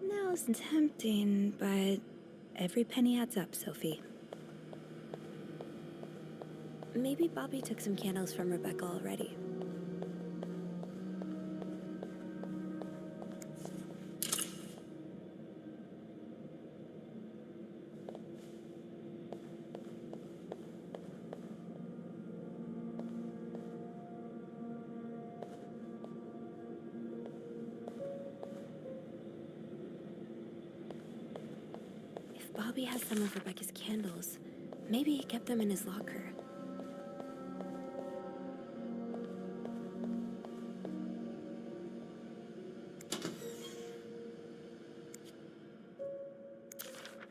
E: Now's tempting, but every penny adds up, Sophie. Maybe Bobby took some candles from Rebecca already. If Bobby has some of Rebecca's candles, maybe he kept them in his locker.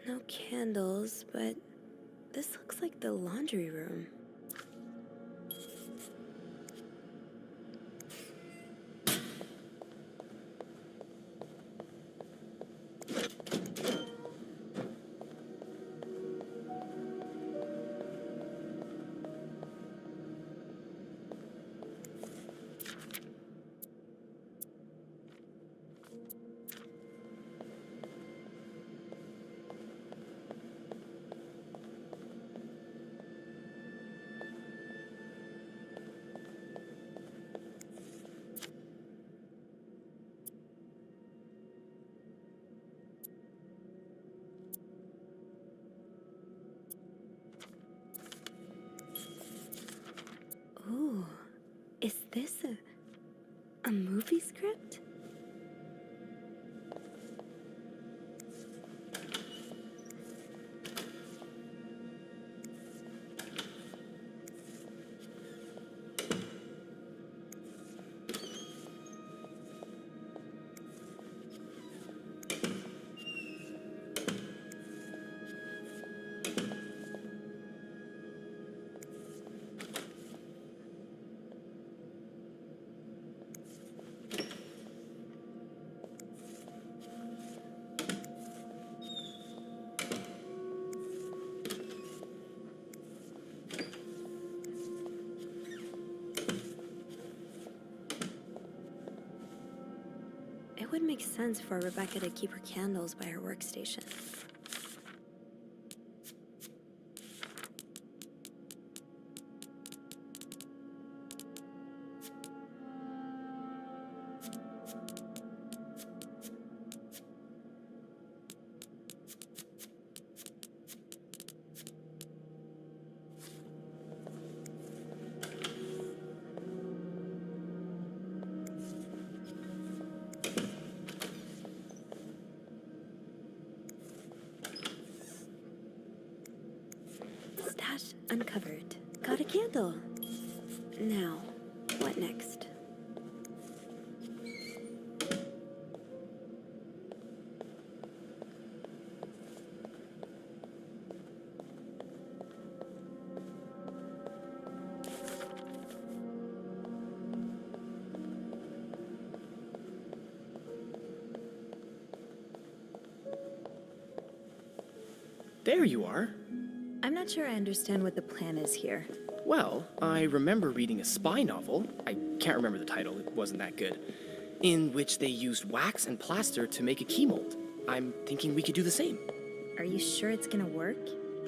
E: No candles, but this looks like the laundry room. this a movie script? It would make sense for Rebecca to keep her candles by her workstation. Stash uncovered. Got a candle. Now, what next?
B: There you are.
E: I'm not sure I understand what the plan is here.
B: Well, I remember reading a spy novel, I can't remember the title, it wasn't that good, in which they used wax and plaster to make a key mold. I'm thinking we could do the same.
E: Are you sure it's gonna work?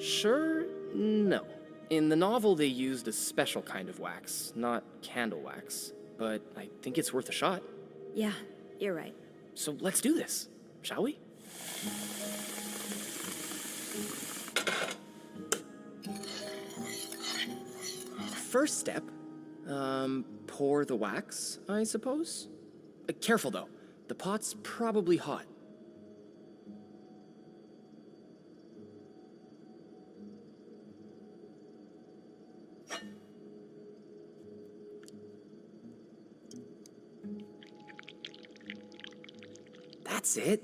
B: Sure? No. In the novel, they used a special kind of wax, not candle wax. But I think it's worth a shot.
E: Yeah, you're right.
B: So let's do this, shall we? First step, pour the wax, I suppose? Careful though, the pot's probably hot. That's it.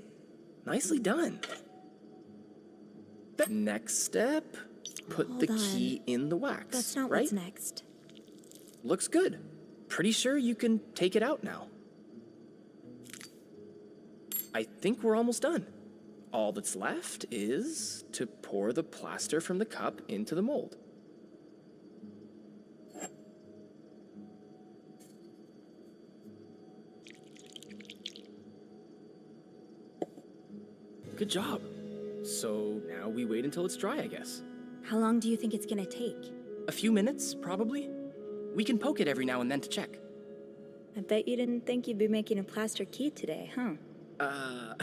B: Nicely done. Next step, put
E: Hold
B: the
E: on.
B: key in the wax.
E: That's not
B: right?
E: what's next.
B: Looks good. Pretty sure you can take it out now. I think we're almost done. All that's left is to pour the plaster from the cup into the mold. Good job. So now we wait until it's dry, I guess.
E: How long do you think it's gonna take?
B: A few minutes, probably. We can poke it every now and then to check.
E: I bet you didn't think you'd be making a plaster key today, huh?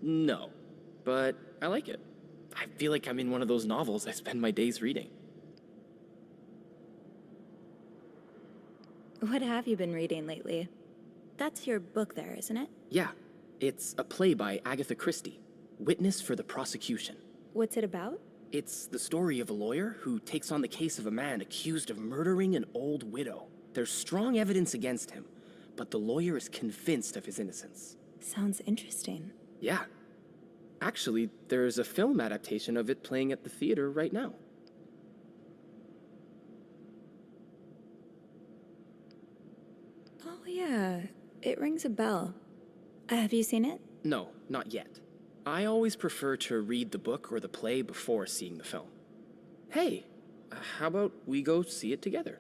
B: No. But I like it. I feel like I'm in one of those novels I spend my days reading.
E: What have you been reading lately? That's your book there, isn't it?
B: Yeah, it's a play by Agatha Christie, Witness for the Prosecution.
E: What's it about?
B: It's the story of a lawyer who takes on the case of a man accused of murdering an old widow. There's strong evidence against him, but the lawyer is convinced of his innocence.
E: Sounds interesting.
B: Yeah. Actually, there's a film adaptation of it playing at the theater right now.
E: Oh yeah, it rings a bell. Have you seen it?
B: No, not yet. I always prefer to read the book or the play before seeing the film. Hey, how about we go see it together?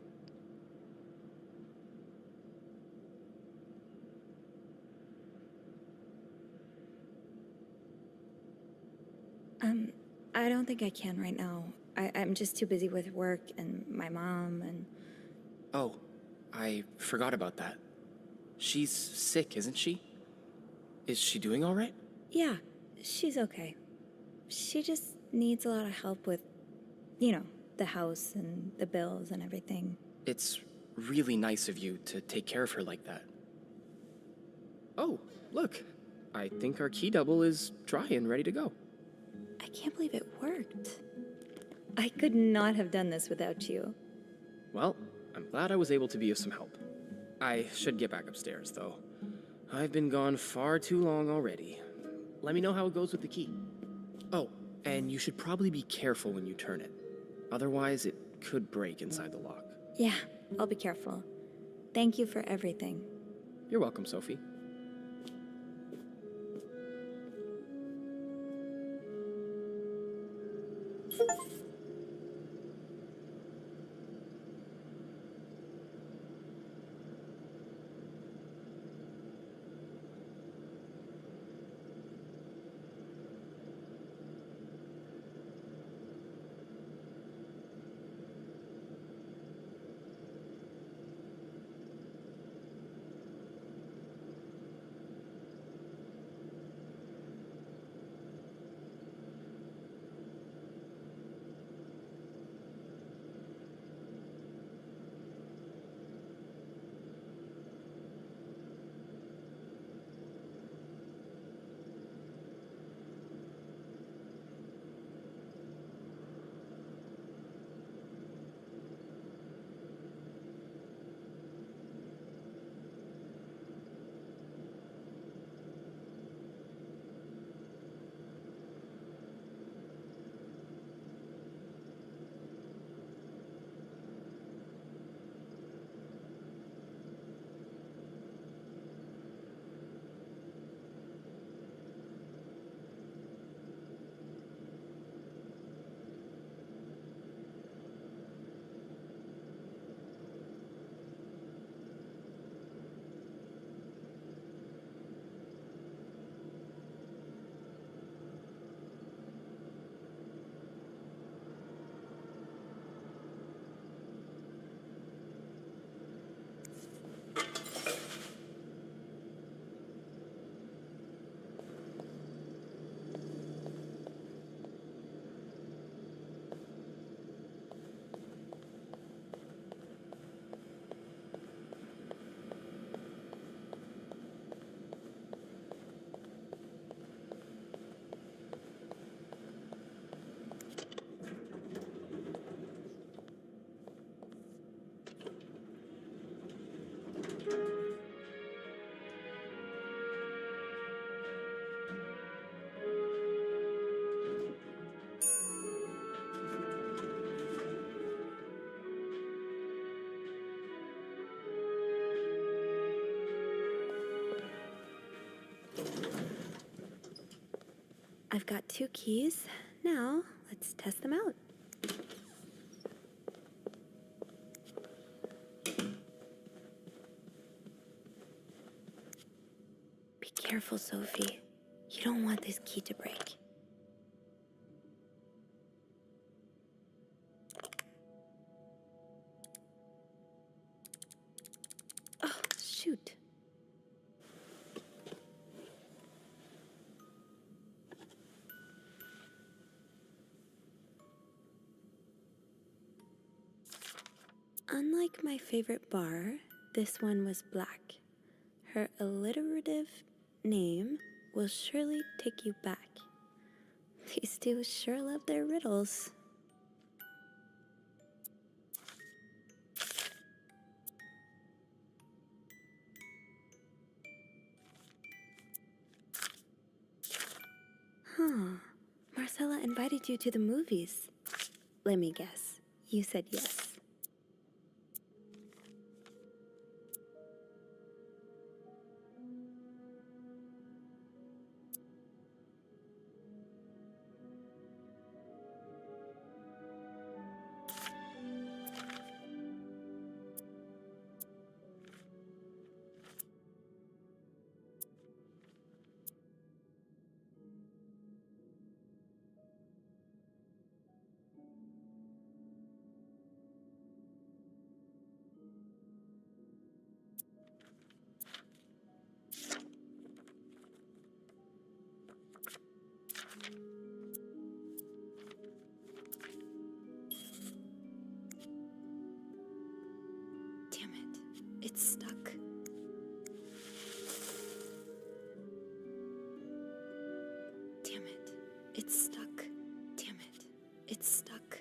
E: I don't think I can right now. I'm just too busy with work and my mom and...
B: Oh, I forgot about that. She's sick, isn't she? Is she doing all right?
E: Yeah, she's okay. She just needs a lot of help with, you know, the house and the bills and everything.
B: It's really nice of you to take care of her like that. Oh, look. I think our key double is dry and ready to go.
E: I can't believe it worked. I could not have done this without you.
B: Well, I'm glad I was able to be of some help. I should get back upstairs, though. I've been gone far too long already. Let me know how it goes with the key. Oh, and you should probably be careful when you turn it. Otherwise, it could break inside the lock.
E: Yeah, I'll be careful. Thank you for everything.
B: You're welcome, Sophie.
E: I've got 2 keys. Now, let's test them out. Be careful, Sophie. You don't want this key to break. Oh, shoot. Unlike my favorite bar, this one was black. Her alliterative name will surely take you back. These two sure love their riddles. Huh. Marcella invited you to the movies. Let me guess. You said yes.
C: Damn it. It's stuck. Damn it. It's stuck. Damn it. It's stuck.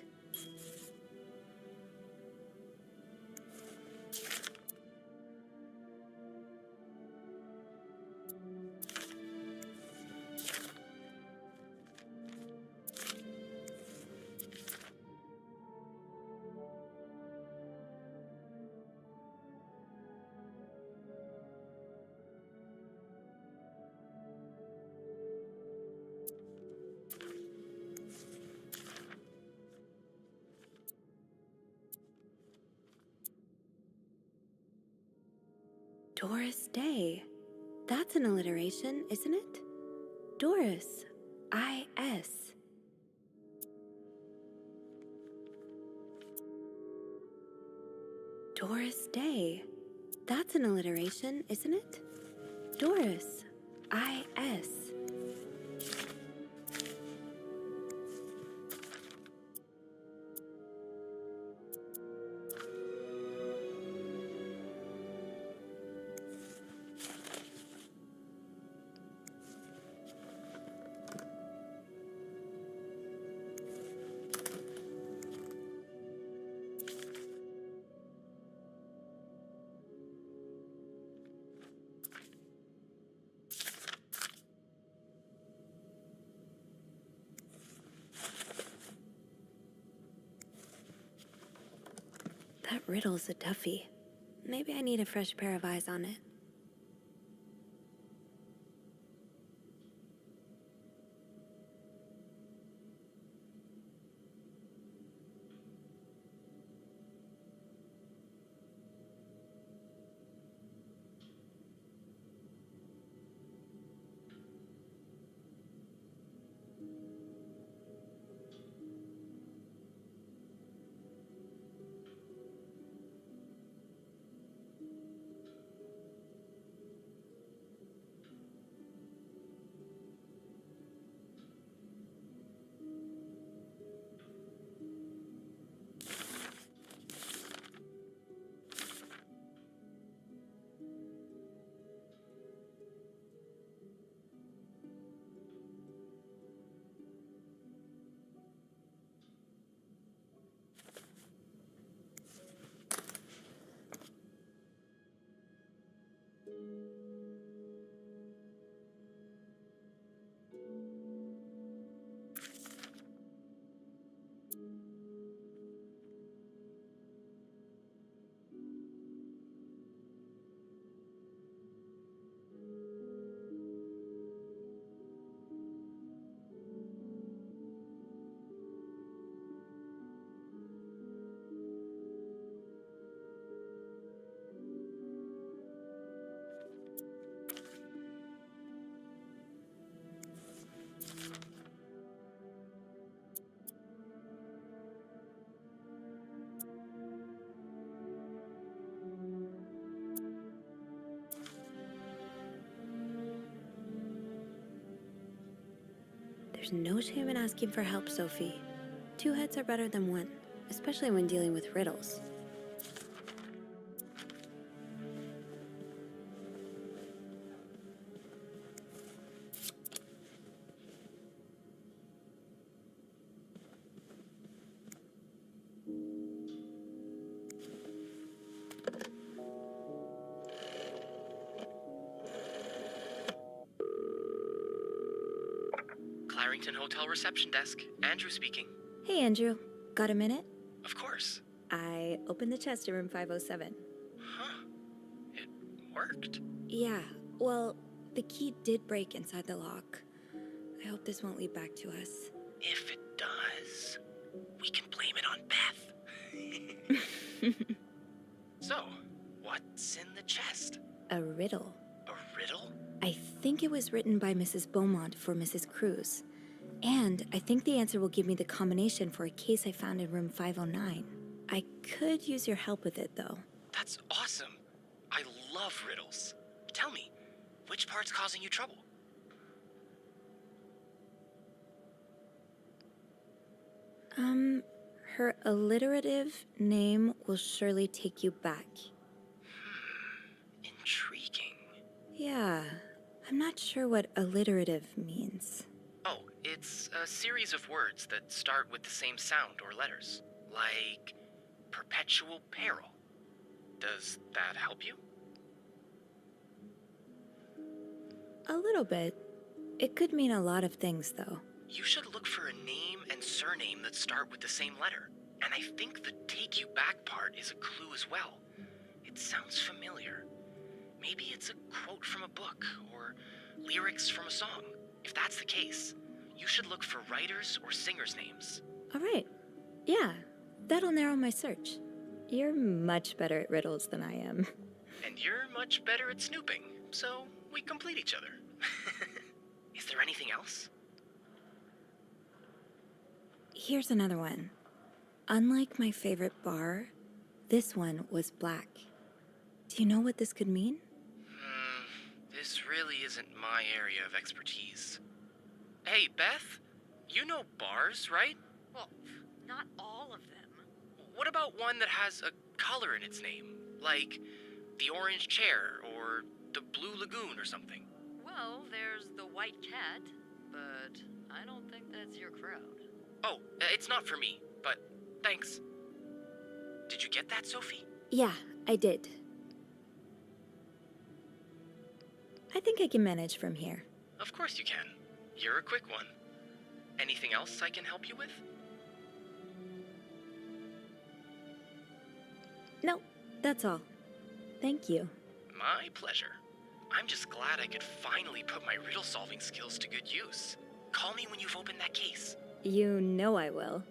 C: Doris Day. That's an alliteration, isn't it? Doris. I-S. Doris Day. That's an alliteration, isn't it? Doris. I-S. That riddle's a toughie. Maybe I need a fresh pair of eyes on it. There's no shame in asking for help, Sophie. Two heads are better than one, especially when dealing with riddles.
M: Clarington Hotel reception desk. Andrew speaking.
E: Hey, Andrew. Got a minute?
M: Of course.
E: I opened the chest in room 507.
M: Huh. It worked.
E: Yeah, well, the key did break inside the lock. I hope this won't lead back to us.
M: If it does, we can blame it on Beth. So, what's in the chest?
E: A riddle.
M: A riddle?
E: I think it was written by Mrs. Beaumont for Mrs. Cruz. And I think the answer will give me the combination for a case I found in room 509. I could use your help with it, though.
M: That's awesome. I love riddles. Tell me, which part's causing you trouble?
E: Her alliterative name will surely take you back.
M: Intriguing.
E: Yeah, I'm not sure what alliterative means.
M: Oh, it's a series of words that start with the same sound or letters. Like perpetual peril. Does that help you?
E: A little bit. It could mean a lot of things, though.
M: You should look for a name and surname that start with the same letter. And I think the take you back part is a clue as well. It sounds familiar. Maybe it's a quote from a book or lyrics from a song. If that's the case, you should look for writers or singers' names.
E: All right. Yeah, that'll narrow my search. You're much better at riddles than I am.
M: And you're much better at snooping, so we complete each other. Is there anything else?
E: Here's another one. Unlike my favorite bar, this one was black. Do you know what this could mean?
M: This really isn't my area of expertise. Hey, Beth, you know bars, right?
J: Well, not all of them.
M: What about one that has a color in its name? Like the Orange Chair or the Blue Lagoon or something?
J: Well, there's the White Cat, but I don't think that's your crowd.
M: Oh, it's not for me, but thanks. Did you get that, Sophie?
E: Yeah, I did. I think I can manage from here.
M: Of course you can. You're a quick one. Anything else I can help you with?
E: No, that's all. Thank you.
M: My pleasure. I'm just glad I could finally put my riddle-solving skills to good use. Call me when you've opened that case.
E: You know I will.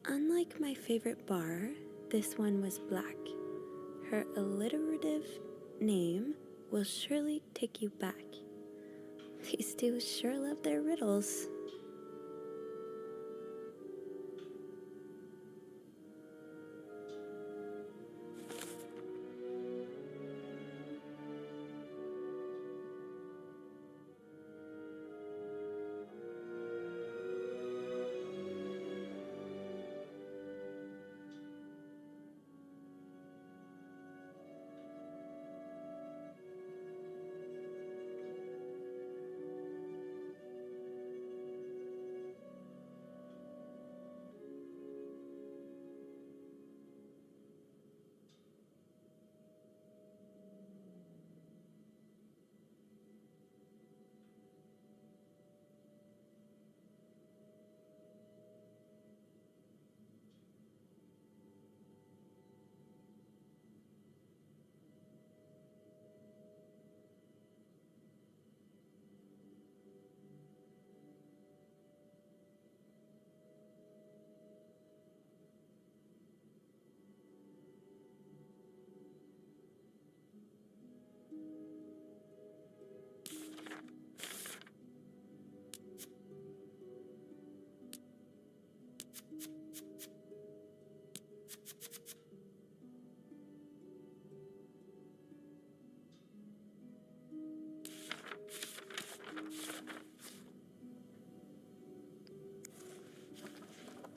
E: Unlike my favorite bar, this one was black. Her alliterative name will surely take you back. These two sure love their riddles.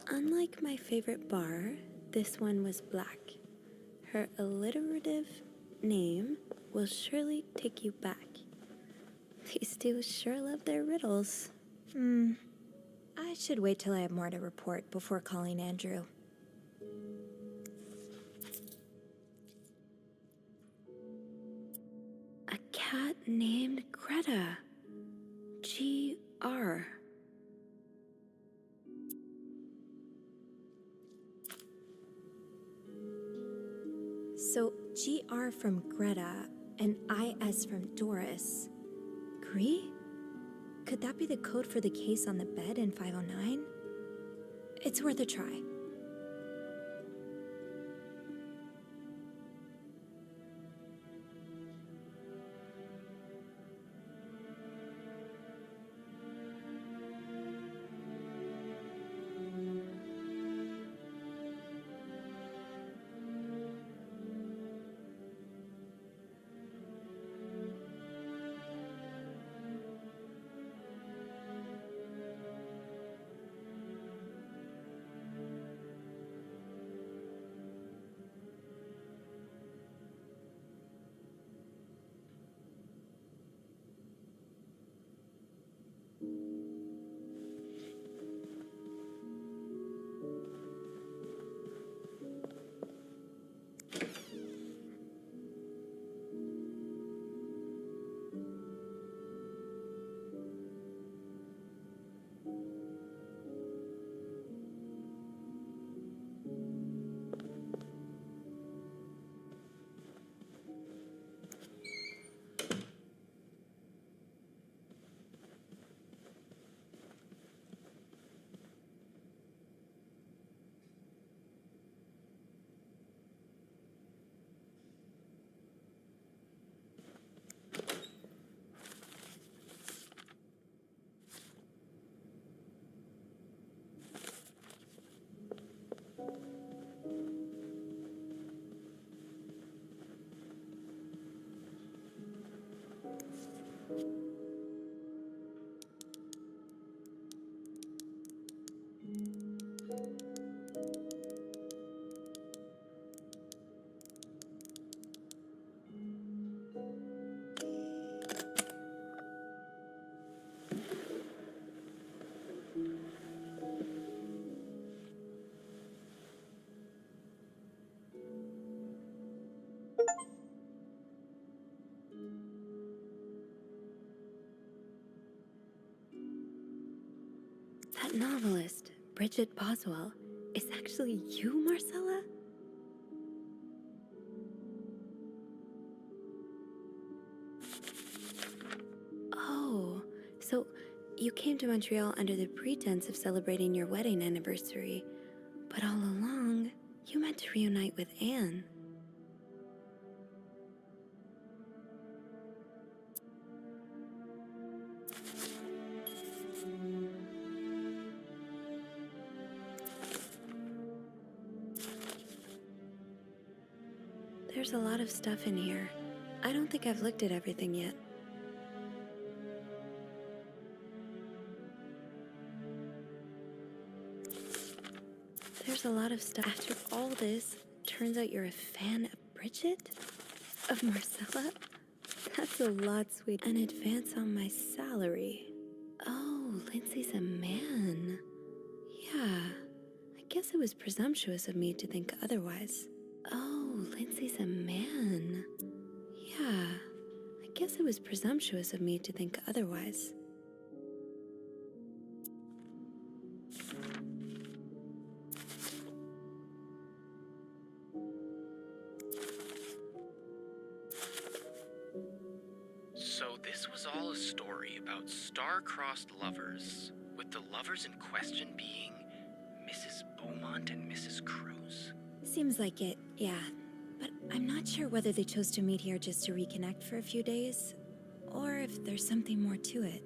E: Unlike my favorite bar, this one was black. Her alliterative name will surely take you back. These two sure love their riddles. I should wait till I have more to report before calling Andrew. A cat named Greta. G.R. So GR from Greta and IS from Doris. Gree? Could that be the code for the case on the bed in 509? It's worth a try. That novelist, Bridget Boswell, is actually you, Marcella? Oh, so you came to Montreal under the pretense of celebrating your wedding anniversary, but all along, you meant to reunite with Anne. There's a lot of stuff in here. I don't think I've looked at everything yet. There's a lot of stuff. After all this, turns out you're a fan of Bridget? Of Marcella? That's a lot, sweet. An advance on my salary. Oh, Lindsay's a man. Yeah, I guess it was presumptuous of me to think otherwise. Oh, Lindsay's a man. Yeah, I guess it was presumptuous of me to think otherwise.
M: So this was all a story about star-crossed lovers, with the lovers in question being Mrs. Beaumont and Mrs. Cruz?
E: Seems like it, yeah. But I'm not sure whether they chose to meet here just to reconnect for a few days, or if there's something more to it.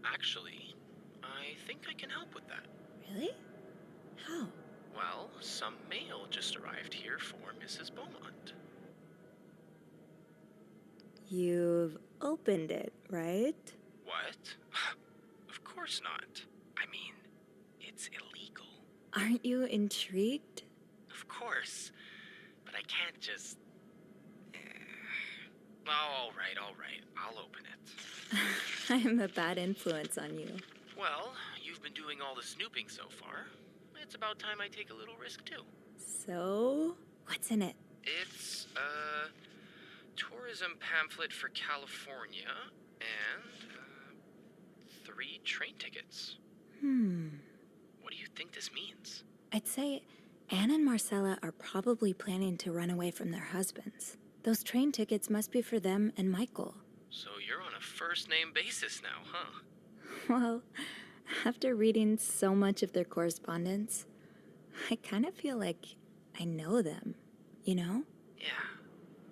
M: Actually, I think I can help with that.
E: Really? How?
M: Well, some mail just arrived here for Mrs. Beaumont.
E: You've opened it, right?
M: What? Of course not. I mean, it's illegal.
E: Aren't you intrigued?
M: Of course. But I can't just... Oh, all right. I'll open it.
E: I'm a bad influence on you.
M: Well, you've been doing all the snooping so far. It's about time I take a little risk, too.
E: So, what's in it?
M: It's a tourism pamphlet for California and 3 train tickets. What do you think this means?
E: I'd say Anne and Marcella are probably planning to run away from their husbands. Those train tickets must be for them and Michael.
M: So you're on a first-name basis now, huh?
E: Well, after reading so much of their correspondence, I kind of feel like I know them, you know?
M: Yeah,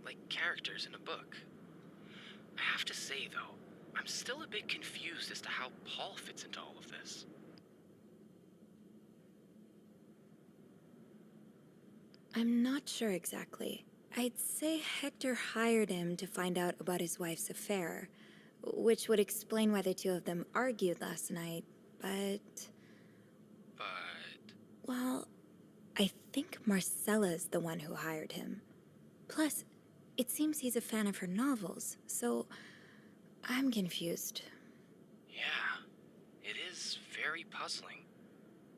M: like characters in a book. I have to say, though, I'm still a bit confused as to how Paul fits into all of this.
E: I'm not sure exactly. I'd say Hector hired him to find out about his wife's affair, which would explain why the two of them argued last night, but... Well, I think Marcella's the one who hired him. Plus, it seems he's a fan of her novels, so I'm confused.
M: Yeah, it is very puzzling.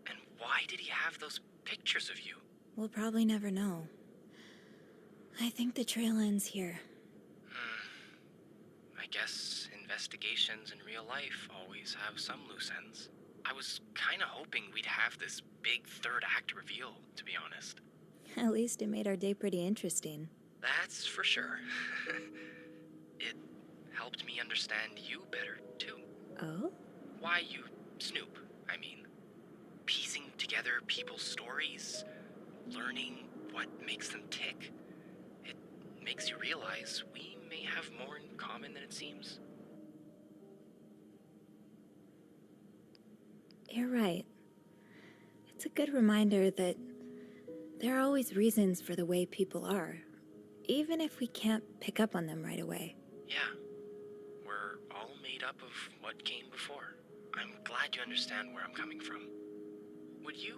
M: And why did he have those pictures of you?
E: We'll probably never know. I think the trail ends here.
M: I guess investigations in real life always have some loose ends. I was kinda hoping we'd have this big third act reveal, to be honest.
E: At least it made our day pretty interesting.
M: That's for sure. It helped me understand you better, too.
E: Oh?
M: Why you snoop, I mean. Piecing together people's stories, learning what makes them tick. It makes you realize we may have more in common than it seems.
E: You're right. It's a good reminder that there are always reasons for the way people are, even if we can't pick up on them right away.
M: Yeah, we're all made up of what came before. I'm glad you understand where I'm coming from. Would you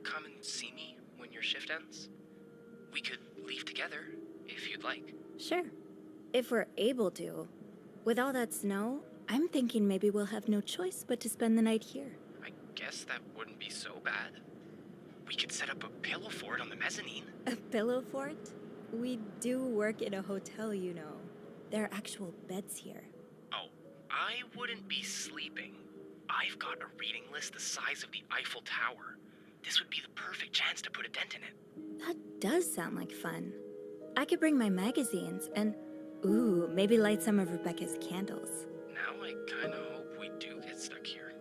M: come and see me when your shift ends? We could leave together, if you'd like.
E: Sure. If we're able to. With all that snow, I'm thinking maybe we'll have no choice but to spend the night here.
M: I guess that wouldn't be so bad. We could set up a pillow fort on the mezzanine.
E: A pillow fort? We do work in a hotel, you know. There are actual beds here.
M: Oh, I wouldn't be sleeping. I've got a reading list the size of the Eiffel Tower. This would be the perfect chance to put a dent in it.
E: That does sound like fun. I could bring my magazines and, ooh, maybe light some of Rebecca's candles.
M: Now I kinda hope we do get stuck here.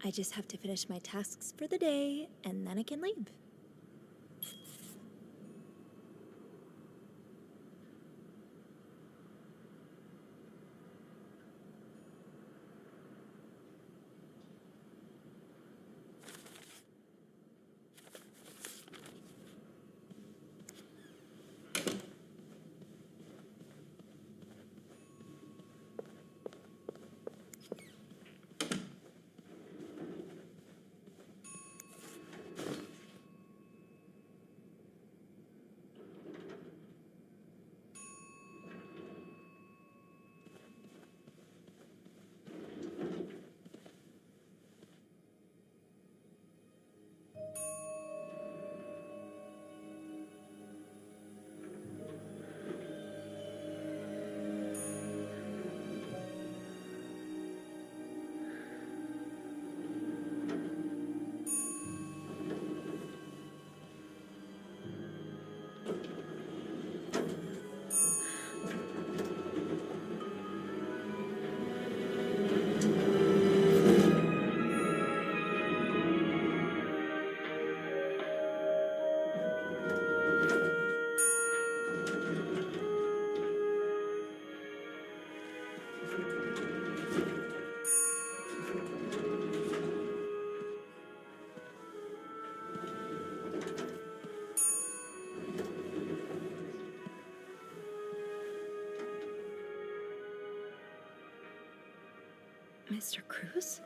E: I just have to finish my tasks for the day, and then I can leave. Mr. Cruz?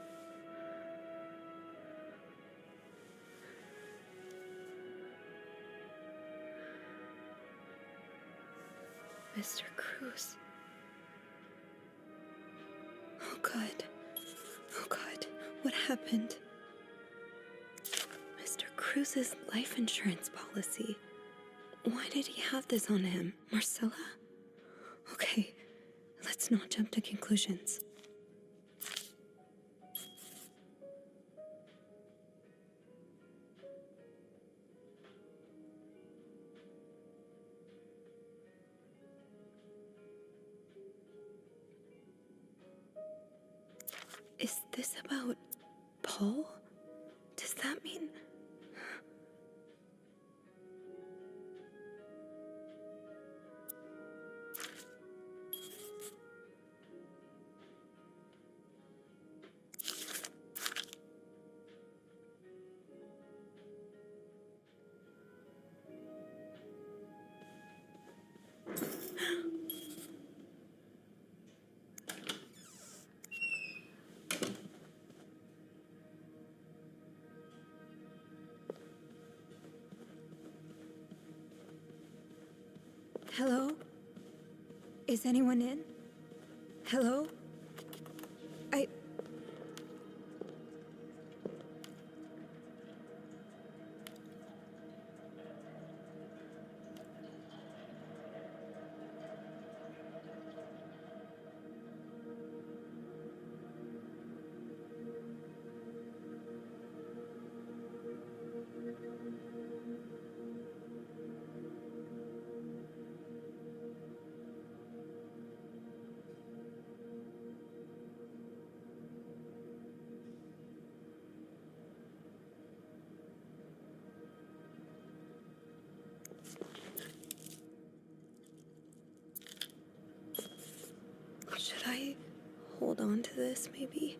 E: Mr. Cruz.
C: Oh, God. Oh, God. What happened? Mr. Cruz's life insurance policy. Why did he have this on him? Marcella? Okay, let's not jump to conclusions. Is this about Paul? Does that mean... Hello? Is anyone in? Hello? Should I hold on to this, maybe?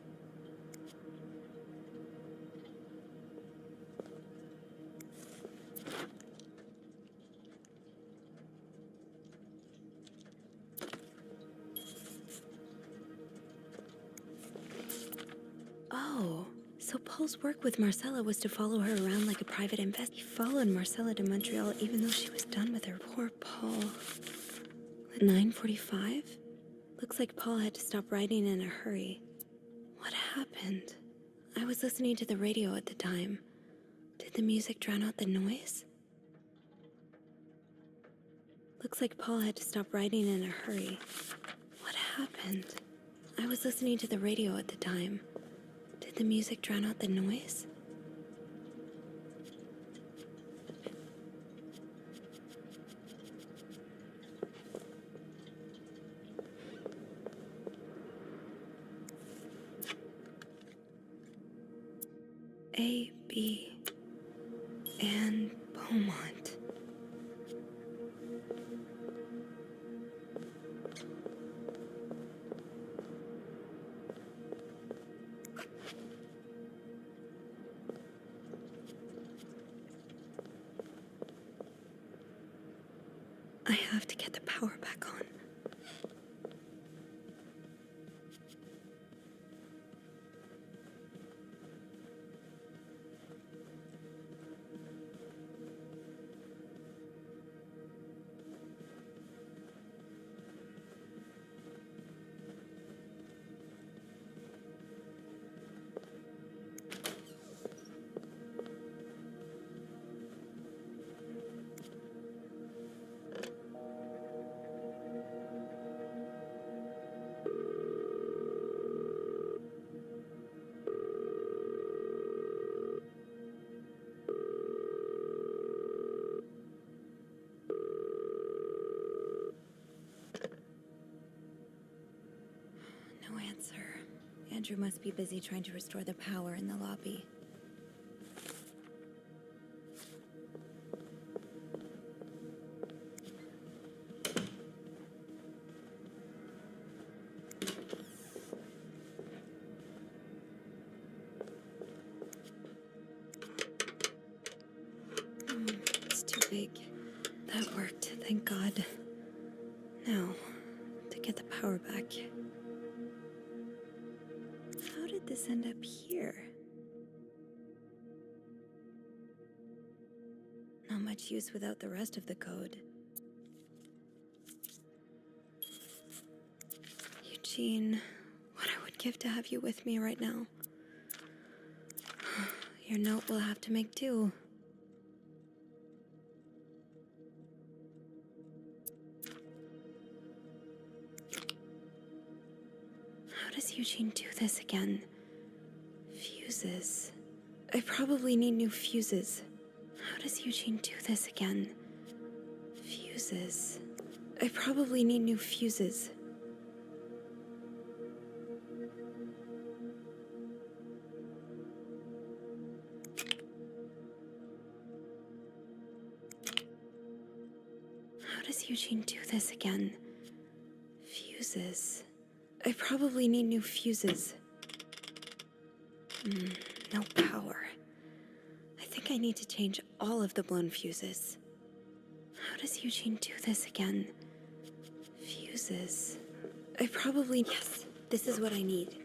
C: Oh, so Paul's work with Marcella was to follow her around like a private investigator. He followed Marcella to Montreal even though she was done with her. Poor Paul. At 9:45? Looks like Paul had to stop writing in a hurry. What happened? I was listening to the radio at the time. Did the music drown out the noise? Looks like Paul had to stop writing in a hurry. What happened? I was listening to the radio at the time. Did the music drown out the noise? A, B, and Beaumont. I have to get the power back on. No answer. Andrew must be busy trying to restore the power in the lobby. It's too big. That worked, thank God. Now, to get the power back. How did this end up here? Not much use without the rest of the code. Eugene, what I would give to have you with me right now. Your note will have to make do. How does Eugene do this again? Fuses. I probably need new fuses. How does Eugene do this again? Fuses. I probably need new fuses. How does Eugene do this again? Fuses. I probably need new fuses. No power. I think I need to change all of the blown fuses. How does Eugene do this again? Fuses. I probably... Yes, this is what I need.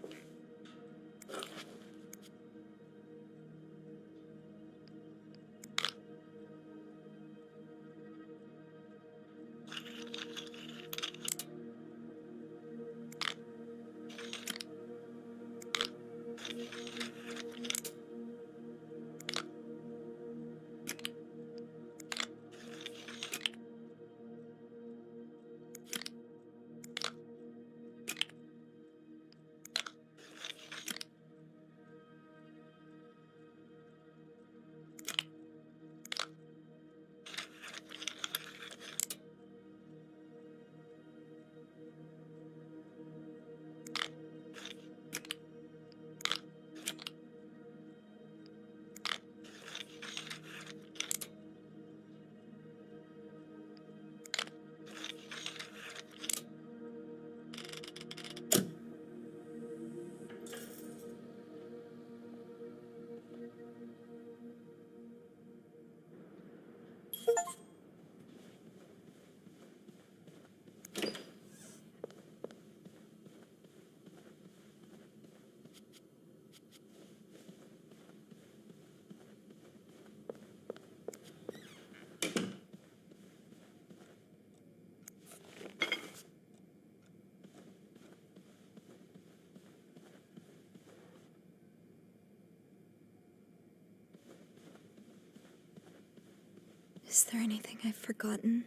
C: Is there anything I've forgotten?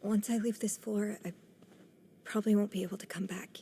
C: Once I leave this floor, I probably won't be able to come back.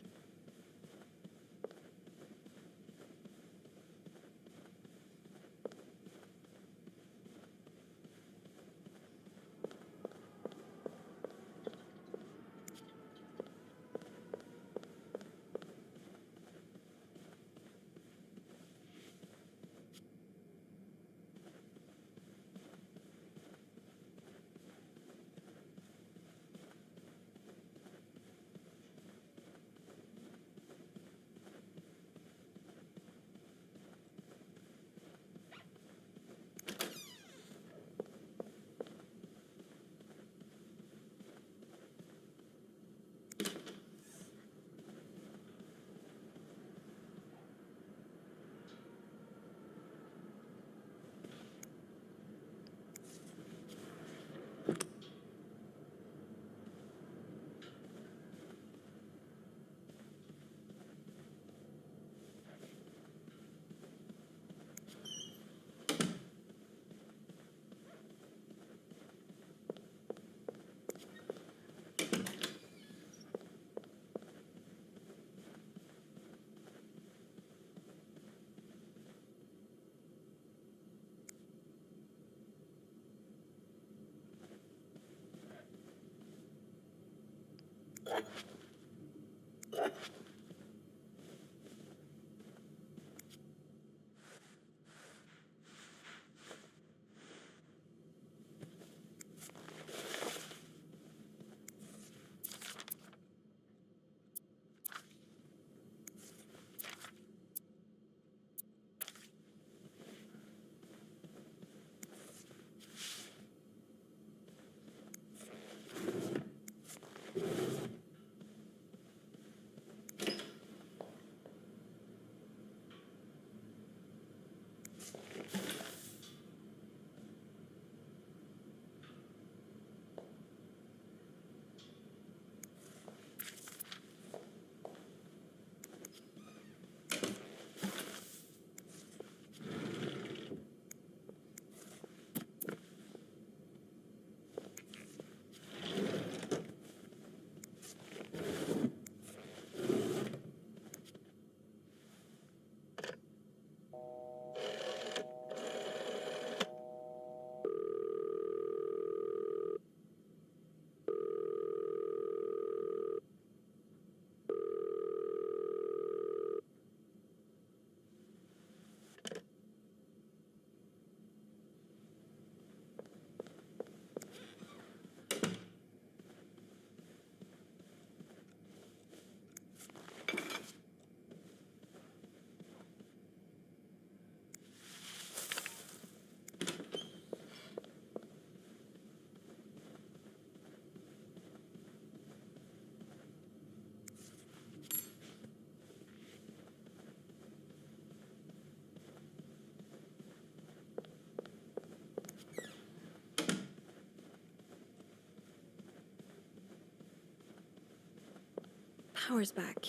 C: Power's back.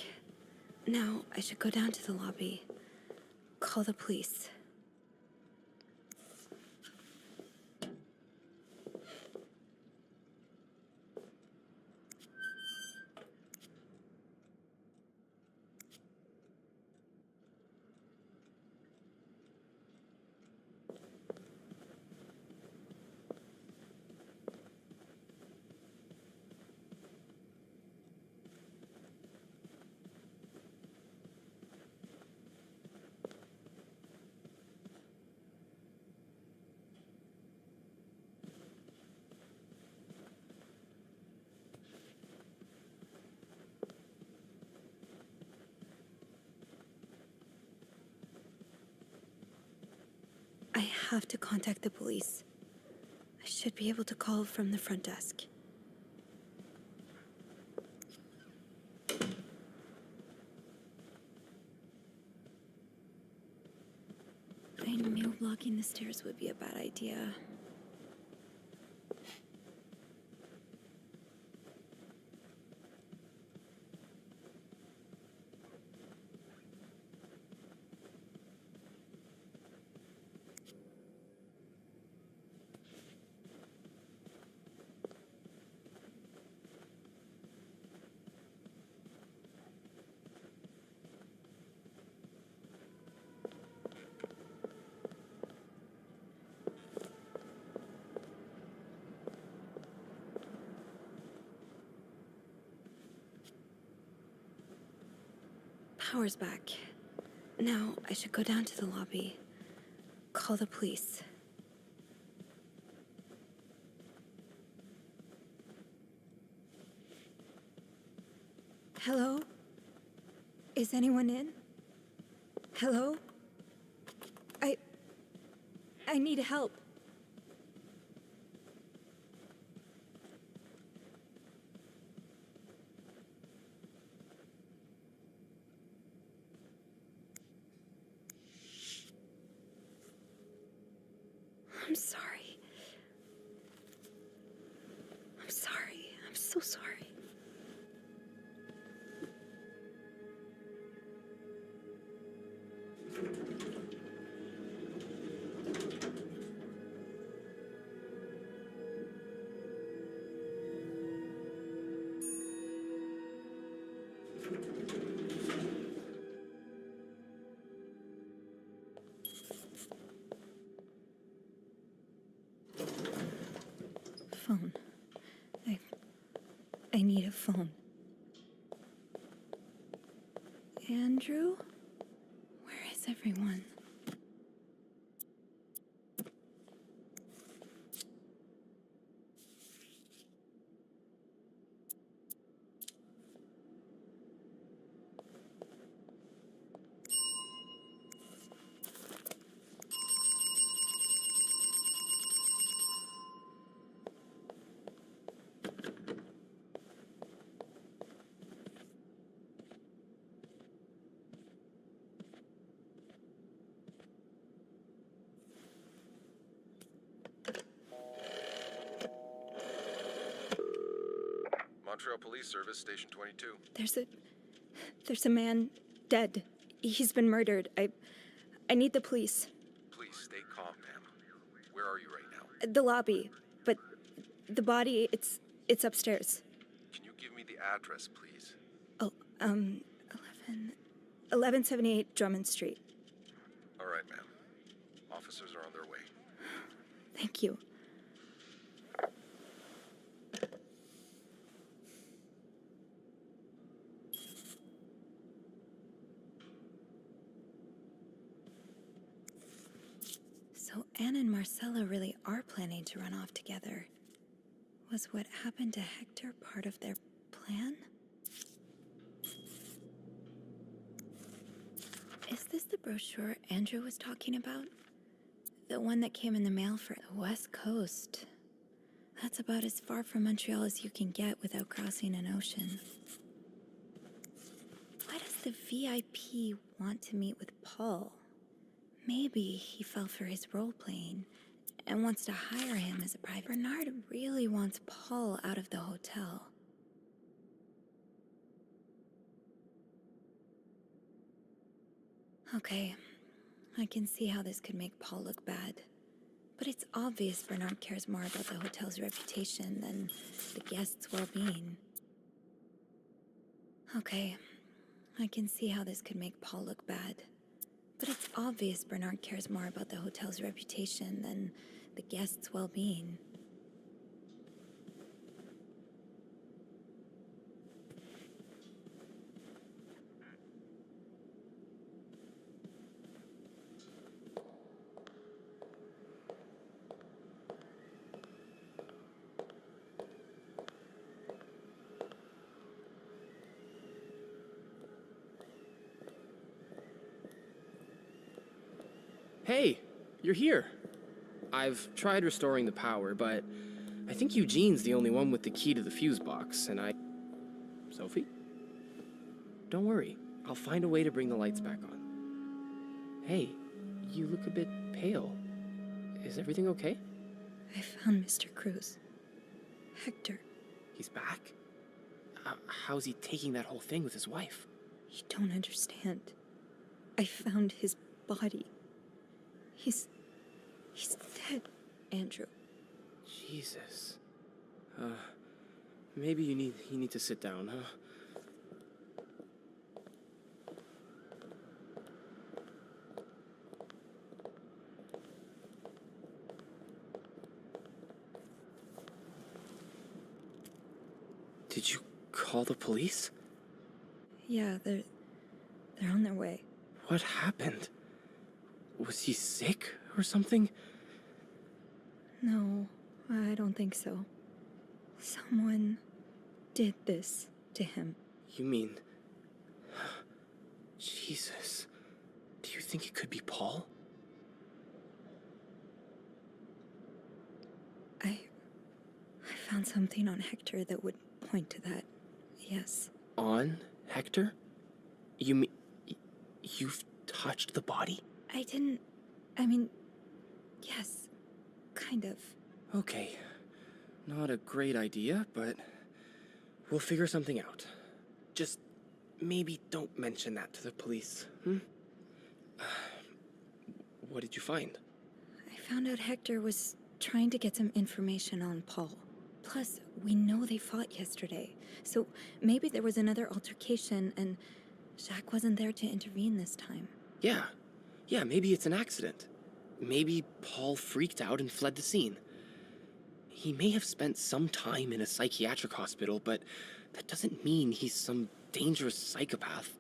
C: Now I should go down to the lobby. Call the police. I have to contact the police. I should be able to call from the front desk. I knew blocking the stairs would be a bad idea. power's back. Now I should go down to the lobby. Call the police. Hello? Is anyone in? Hello? I need help. I'm sorry. I'm sorry. I'm so sorry. Phone. I need a phone. Andrew? Where is everyone?
A: Montreal Police Service, Station 22.
C: There's a man dead. He's been murdered. I need the police.
A: Please stay calm, ma'am. Where are you right now?
C: The lobby, but the body, it's upstairs.
A: Can you give me the address, please?
C: Oh, 1178 Drummond Street.
A: All right, ma'am. Officers are on their way.
C: Thank you. So Anne and Marcella really are planning to run off together. Was what happened to Hector part of their plan? Is this the brochure Andrew was talking about? The one that came in the mail for the West Coast. That's about as far from Montreal as you can get without crossing an ocean. Why does the VIP want to meet with Paul? Maybe he fell for his role-playing and wants to hire him as a private. Bernard really wants Paul out of the hotel. Okay, I can see how this could make Paul look bad. But it's obvious Bernard cares more about the hotel's reputation than the guests' well-being. Okay, I can see how this could make Paul look bad. But it's obvious Bernard cares more about the hotel's reputation than the guests' well-being.
B: Hey, you're here. I've tried restoring the power, but I think Eugene's the only one with the key to the fuse box, and Sophie? Don't worry, I'll find a way to bring the lights back on. Hey, you look a bit pale. Is everything okay?
C: I found Mr. Cruz. Hector.
B: He's back? How's he taking that whole thing with his wife?
C: You don't understand. I found his body. He's dead, Andrew.
B: Jesus. Maybe you need to sit down, huh? Did you call the police?
C: Yeah, They're on their way.
B: What happened? Was he sick or something?
C: No, I don't think so. Someone did this to him.
B: You mean... Jesus. Do you think it could be Paul?
C: I found something on Hector that would point to that. Yes.
B: On Hector? You mean... You've touched the body?
C: I mean, yes. Kind of.
B: Okay. Not a great idea, but we'll figure something out. Just maybe don't mention that to the police, hmm? What did you find?
C: I found out Hector was trying to get some information on Paul. Plus, we know they fought yesterday, so maybe there was another altercation and Jacques wasn't there to intervene this time.
B: Yeah, maybe it's an accident. Maybe Paul freaked out and fled the scene. He may have spent some time in a psychiatric hospital, but that doesn't mean he's some dangerous psychopath.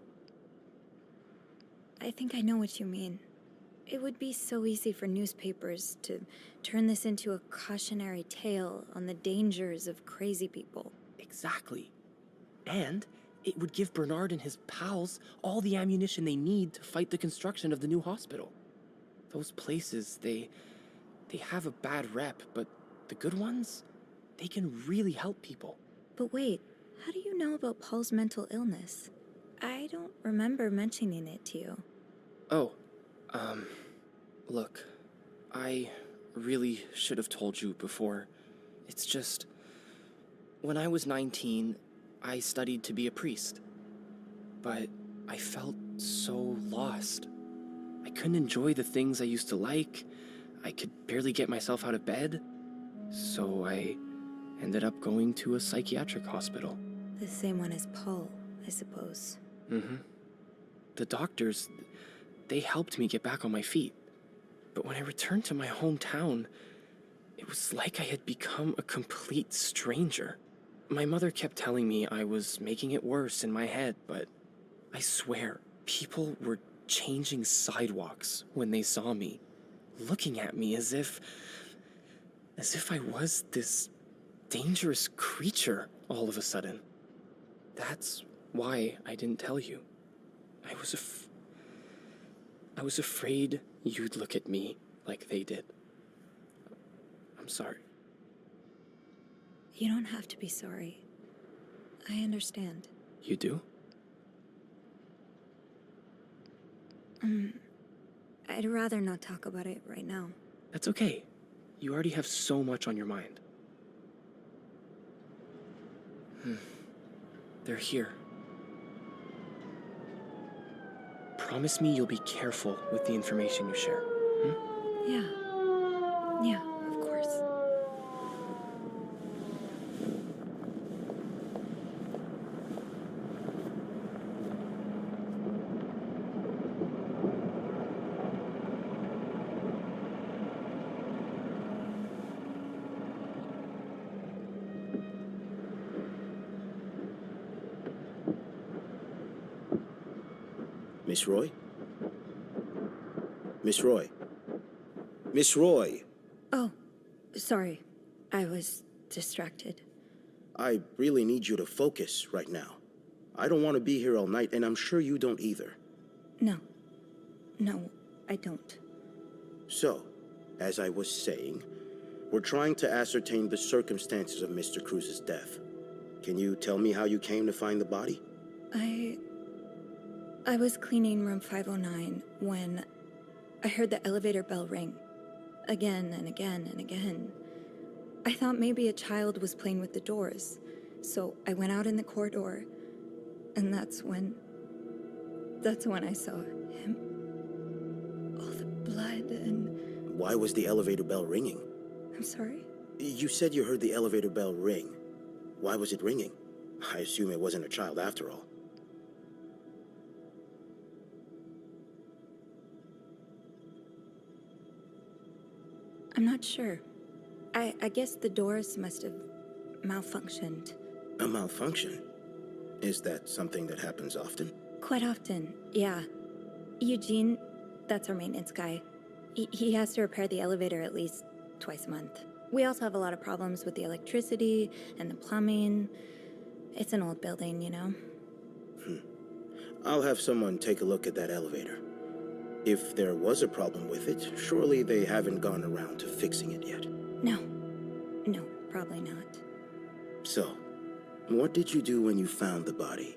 C: I think I know what you mean. It would be so easy for newspapers to turn this into a cautionary tale on the dangers of crazy people.
B: Exactly. And it would give Bernard and his pals all the ammunition they need to fight the construction of the new hospital. Those places, they have a bad rep, but the good ones, they can really help people.
C: But wait, how do you know about Paul's mental illness? I don't remember mentioning it to you.
B: Oh, look, I really should have told you before. It's just, when I was 19, I studied to be a priest. But I felt so lost. I couldn't enjoy the things I used to like. I could barely get myself out of bed. So I ended up going to a psychiatric hospital.
C: The same one as Paul, I suppose.
B: Mm-hmm. The doctors, they helped me get back on my feet. But when I returned to my hometown, it was like I had become a complete stranger. My mother kept telling me I was making it worse in my head, but I swear, people were changing sidewalks when they saw me, looking at me as if I was this dangerous creature all of a sudden. That's why I didn't tell you. I was afraid you'd look at me like they did. I'm sorry.
C: You don't have to be sorry. I understand.
B: You do?
C: I'd rather not talk about it right now.
B: That's okay. You already have so much on your mind. They're here. Promise me you'll be careful with the information you share.
C: Yeah, of course.
D: Miss Roy? Miss Roy? Miss Roy!
C: Oh, sorry. I was distracted.
D: I really need you to focus right now. I don't want to be here all night, and I'm sure you don't either.
C: No, I don't.
D: So, as I was saying, we're trying to ascertain the circumstances of Mr. Cruz's death. Can you tell me how you came to find the body?
C: I was cleaning room 509 when I heard the elevator bell ring. Again and again and again. I thought maybe a child was playing with the doors, so I went out in the corridor, and that's when I saw him. All the blood and...
D: Why was the elevator bell ringing?
C: I'm sorry?
D: You said you heard the elevator bell ring. Why was it ringing? I assume it wasn't a child after all.
C: I'm not sure. I guess the doors must have malfunctioned.
D: A malfunction? Is that something that happens often?
C: Quite often, yeah. Eugene, that's our maintenance guy. He has to repair the elevator at least twice a month. We also have a lot of problems with the electricity and the plumbing. It's an old building, you know?
D: I'll have someone take a look at that elevator. If there was a problem with it, surely they haven't gone around to fixing it yet.
C: No, probably not.
D: So, what did you do when you found the body?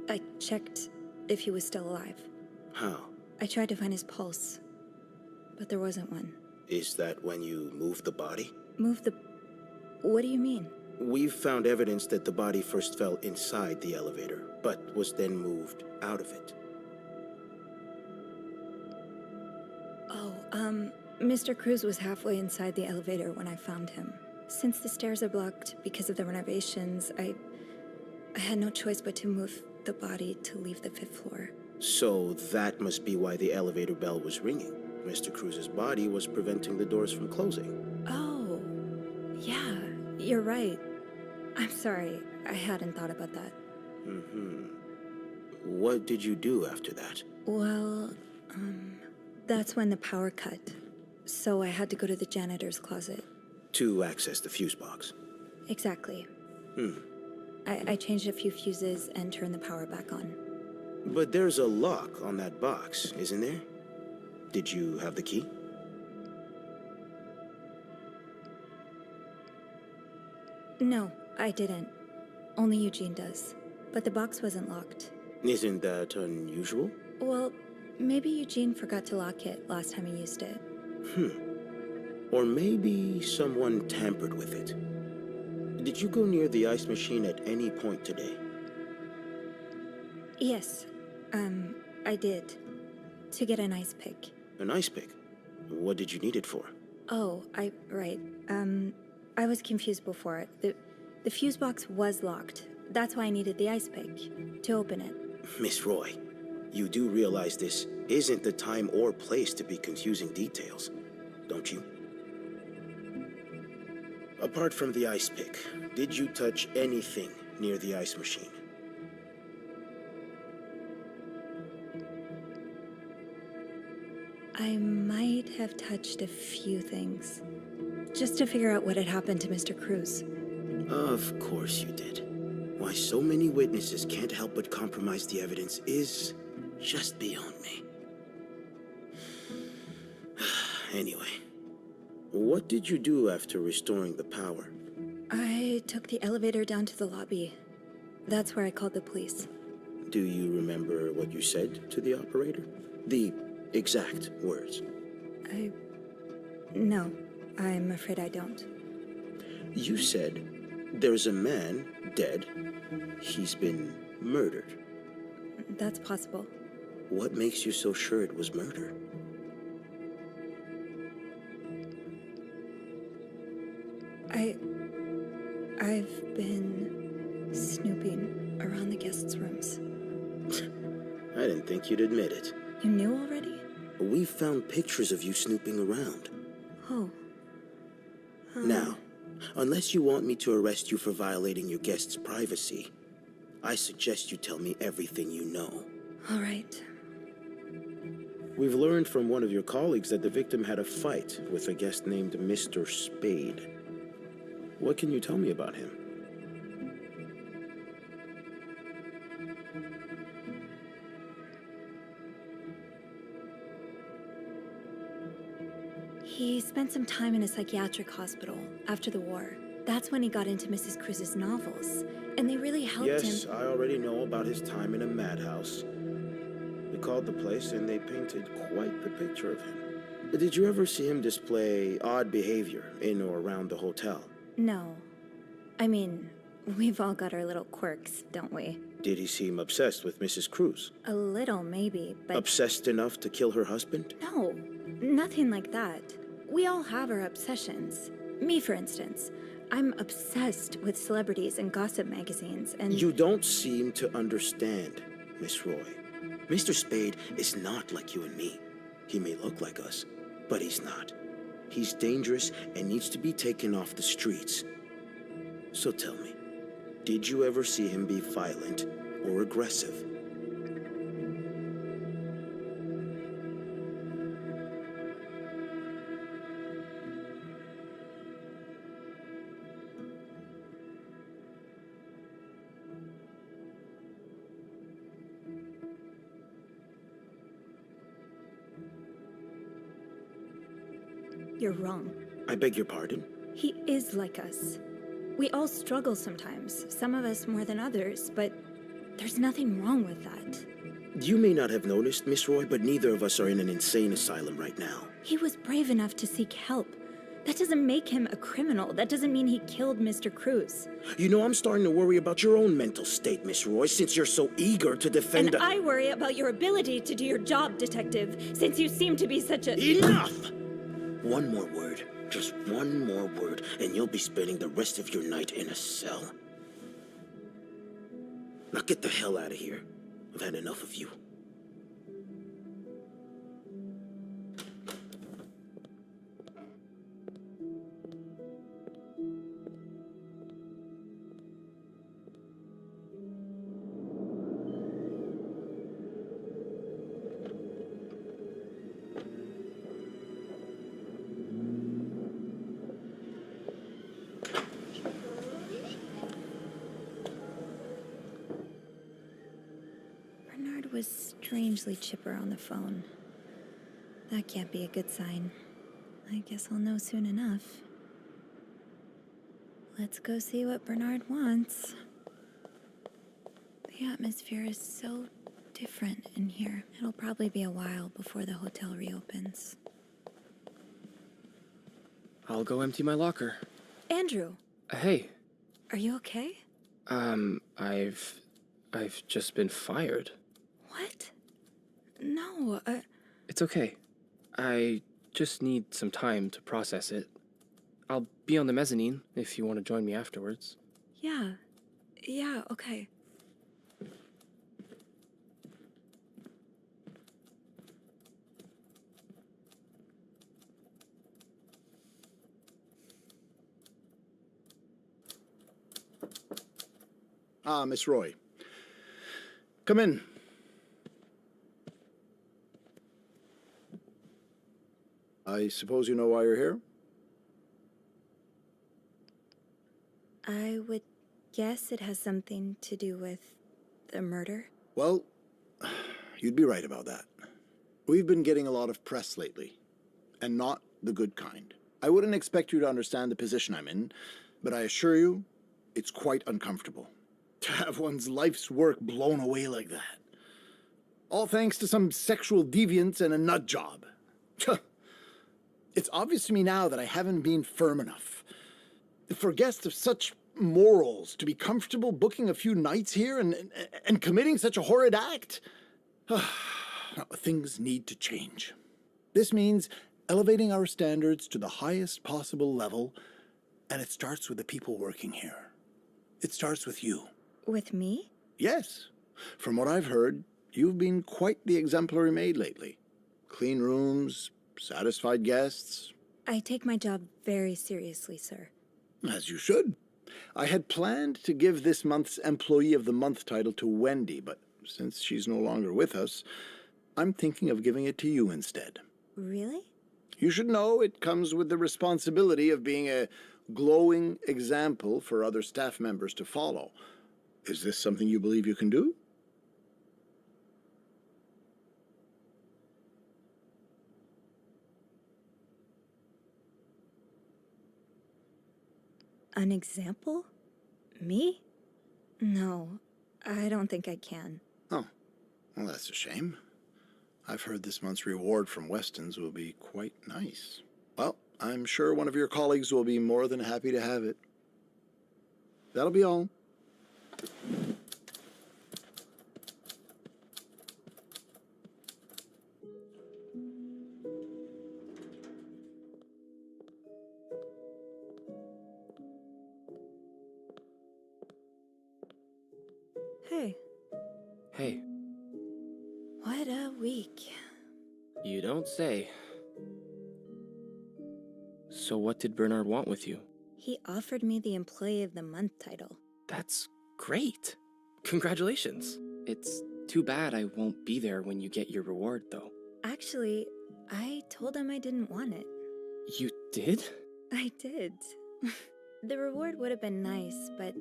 C: I checked if he was still alive.
D: How?
C: I tried to find his pulse, but there wasn't one.
D: Is that when you moved the body?
C: What do you mean?
D: We've found evidence that the body first fell inside the elevator, but was then moved out of it.
C: Mr. Cruz was halfway inside the elevator when I found him. Since the stairs are blocked because of the renovations, I had no choice but to move the body to leave the 5th floor.
D: So that must be why the elevator bell was ringing. Mr. Cruz's body was preventing the doors from closing.
C: Oh, yeah, you're right. I'm sorry, I hadn't thought about that.
D: What did you do after that?
C: Well, that's when the power cut. So I had to go to the janitor's closet.
D: To access the fuse box.
C: Exactly. I changed a few fuses and turned the power back on.
D: But there's a lock on that box, isn't there? Did you have the key?
C: No, I didn't. Only Eugene does. But the box wasn't locked.
D: Isn't that unusual?
C: Well, maybe Eugene forgot to lock it last time he used it.
D: Or maybe someone tampered with it. Did you go near the ice machine at any point today?
C: Yes, I did. To get an ice pick.
D: An ice pick? What did you need it for?
C: Oh, right. I was confused before. The fuse box was locked. That's why I needed the ice pick, to open it.
D: Miss Roy, you do realize this isn't the time or place to be confusing details, don't you? Apart from the ice pick, did you touch anything near the ice machine?
C: I might have touched a few things. Just to figure out what had happened to Mr. Cruz.
D: Of course you did. Why so many witnesses can't help but compromise the evidence is just beyond me. Anyway, what did you do after restoring the power?
C: I took the elevator down to the lobby. That's where I called the police.
D: Do you remember what you said to the operator? The exact words.
C: No, I'm afraid I don't.
D: You said, there's a man dead. He's been murdered.
C: That's possible.
D: What makes you so sure it was murder?
C: I've been snooping around the guests' rooms.
D: I didn't think you'd admit it.
C: You knew already?
D: We found pictures of you snooping around.
C: Oh.
D: Now, unless you want me to arrest you for violating your guest's privacy, I suggest you tell me everything you know.
C: All right.
D: We've learned from one of your colleagues that the victim had a fight with a guest named Mr. Spade. What can you tell me about him?
C: He spent some time in a psychiatric hospital after the war. That's when he got into Mrs. Cruz's novels, and they really helped him.
D: Yes, I already know about his time in a madhouse. They called the place and they painted quite the picture of him. Did you ever see him display odd behavior in or around the hotel?
C: No. I mean, we've all got our little quirks, don't we?
D: Did he seem obsessed with Mrs. Cruz?
C: A little, maybe, but...
D: Obsessed enough to kill her husband?
C: No, nothing like that. We all have our obsessions. Me, for instance. I'm obsessed with celebrities and gossip magazines, and...
D: You don't seem to understand, Miss Roy. Mr. Spade is not like you and me. He may look like us, but he's not. He's dangerous and needs to be taken off the streets. So tell me, did you ever see him be violent or aggressive?
E: You're wrong.
D: I beg your pardon?
E: He is like us. We all struggle sometimes, some of us more than others, but there's nothing wrong with that.
D: You may not have noticed, Miss Roy, but neither of us are in an insane asylum right now.
E: He was brave enough to seek help. That doesn't make him a criminal. That doesn't mean he killed Mr. Cruz.
D: You know, I'm starting to worry about your own mental state, Miss Roy, since you're so eager to defend—
E: And I worry about your ability to do your job, Detective, since you seem to be such a—
D: Enough! One more word, just one more word, and you'll be spending the rest of your night in a cell. Now get the hell out of here. I've had enough of you.
E: Bernard was strangely chipper on the phone. That can't be a good sign. I guess I'll know soon enough. Let's go see what Bernard wants. The atmosphere is so different in here. It'll probably be a while before the hotel reopens.
B: I'll go empty my locker.
E: Andrew,
B: Hey,
E: are you okay?
B: I've just been fired.
E: What? No,
B: It's okay. I just need some time to process it. I'll be on the mezzanine if you want to join me afterwards.
E: yeah. Yeah, okay.
K: Ah, Miss Roy. Come in. I suppose you know why you're here?
E: I would guess it has something to do with the murder.
K: Well, you'd be right about that. We've been getting a lot of press lately, and not the good kind. I wouldn't expect you to understand the position I'm in, but I assure you, it's quite uncomfortable. To have one's life's work blown away like that. All thanks to some sexual deviance and a nut job. It's obvious to me now that I haven't been firm enough. For guests of such morals to be comfortable booking a few nights here and committing such a horrid act? Things need to change. This means elevating our standards to the highest possible level, and it starts with the people working here. It starts with you.
E: With me?
K: Yes. From what I've heard, you've been quite the exemplary maid lately. Clean rooms, satisfied guests.
E: I take my job very seriously, sir.
K: As you should. I had planned to give this month's Employee of the Month title to Wendy, but since she's no longer with us, I'm thinking of giving it to you instead.
E: Really?
K: You should know it comes with the responsibility of being a glowing example for other staff members to follow. Is this something you believe you can do?
E: An example? Me? No, I don't think I can.
K: Oh, well, that's a shame. I've heard this month's reward from Weston's will be quite nice. Well, I'm sure one of your colleagues will be more than happy to have it. That'll be all.
E: Hey,
B: Hey,
E: what a week.
B: you don't say. So what did Bernard want with you?
E: He offered me the Employee of the Month title.
B: That's great. Congratulations. It's too bad I won't be there when you get your reward, though.
E: Actually, I told him I didn't want it.
B: You did?
E: I did. The reward would have been nice, but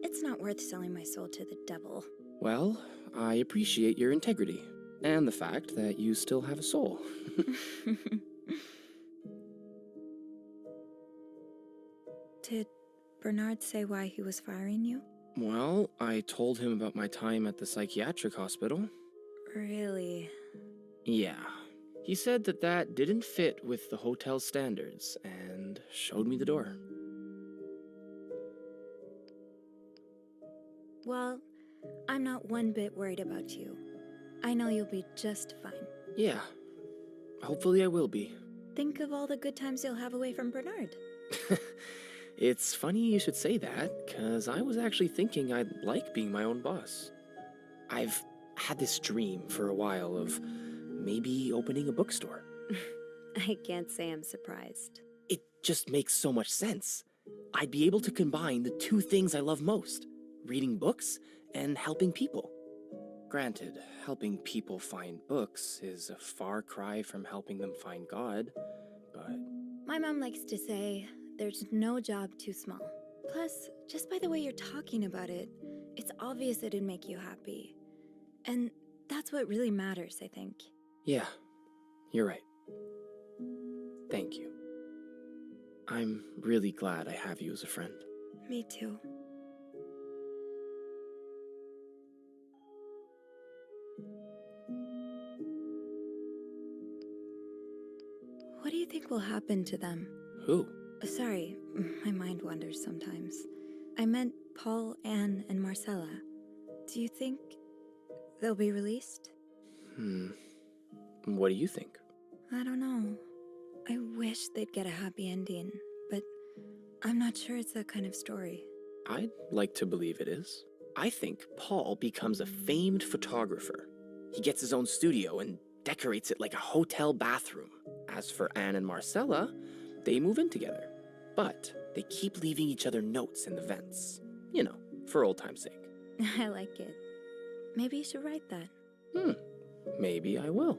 E: it's not worth selling my soul to the devil.
B: Well, I appreciate your integrity, and the fact that you still have a soul.
C: Did Bernard say why he was firing you?
B: Well, I told him about my time at the psychiatric hospital.
C: Really?
B: Yeah. He said that that didn't fit with the hotel's standards and showed me the door.
E: Well, I'm not one bit worried about you. I know you'll be just fine.
B: Yeah. Hopefully I will be.
E: Think of all the good times you'll have away from Bernard.
B: It's funny you should say that, because I was actually thinking I'd like being my own boss. I've had this dream for a while of maybe opening a bookstore.
C: I can't say I'm surprised.
B: It just makes so much sense. I'd be able to combine the two things I love most, reading books and helping people. Granted, helping people find books is a far cry from helping them find God, but...
E: My mom likes to say, there's no job too small. Plus, just by the way you're talking about it, it's obvious it'd make you happy. And that's what really matters, I think.
B: Yeah, you're right. Thank you. I'm really glad I have you as a friend.
C: Me too. What do you think will happen to them?
B: Who?
C: Sorry, my mind wanders sometimes. I meant Paul, Anne, and Marcella. Do you think they'll be released?
B: What do you think?
C: I don't know. I wish they'd get a happy ending, but I'm not sure it's that kind of story.
B: I'd like to believe it is. I think Paul becomes a famed photographer. He gets his own studio and decorates it like a hotel bathroom. As for Anne and Marcella, they move in together. But they keep leaving each other notes in the vents. You know, for old time's sake.
C: I like it. Maybe you should write that.
B: Maybe I will.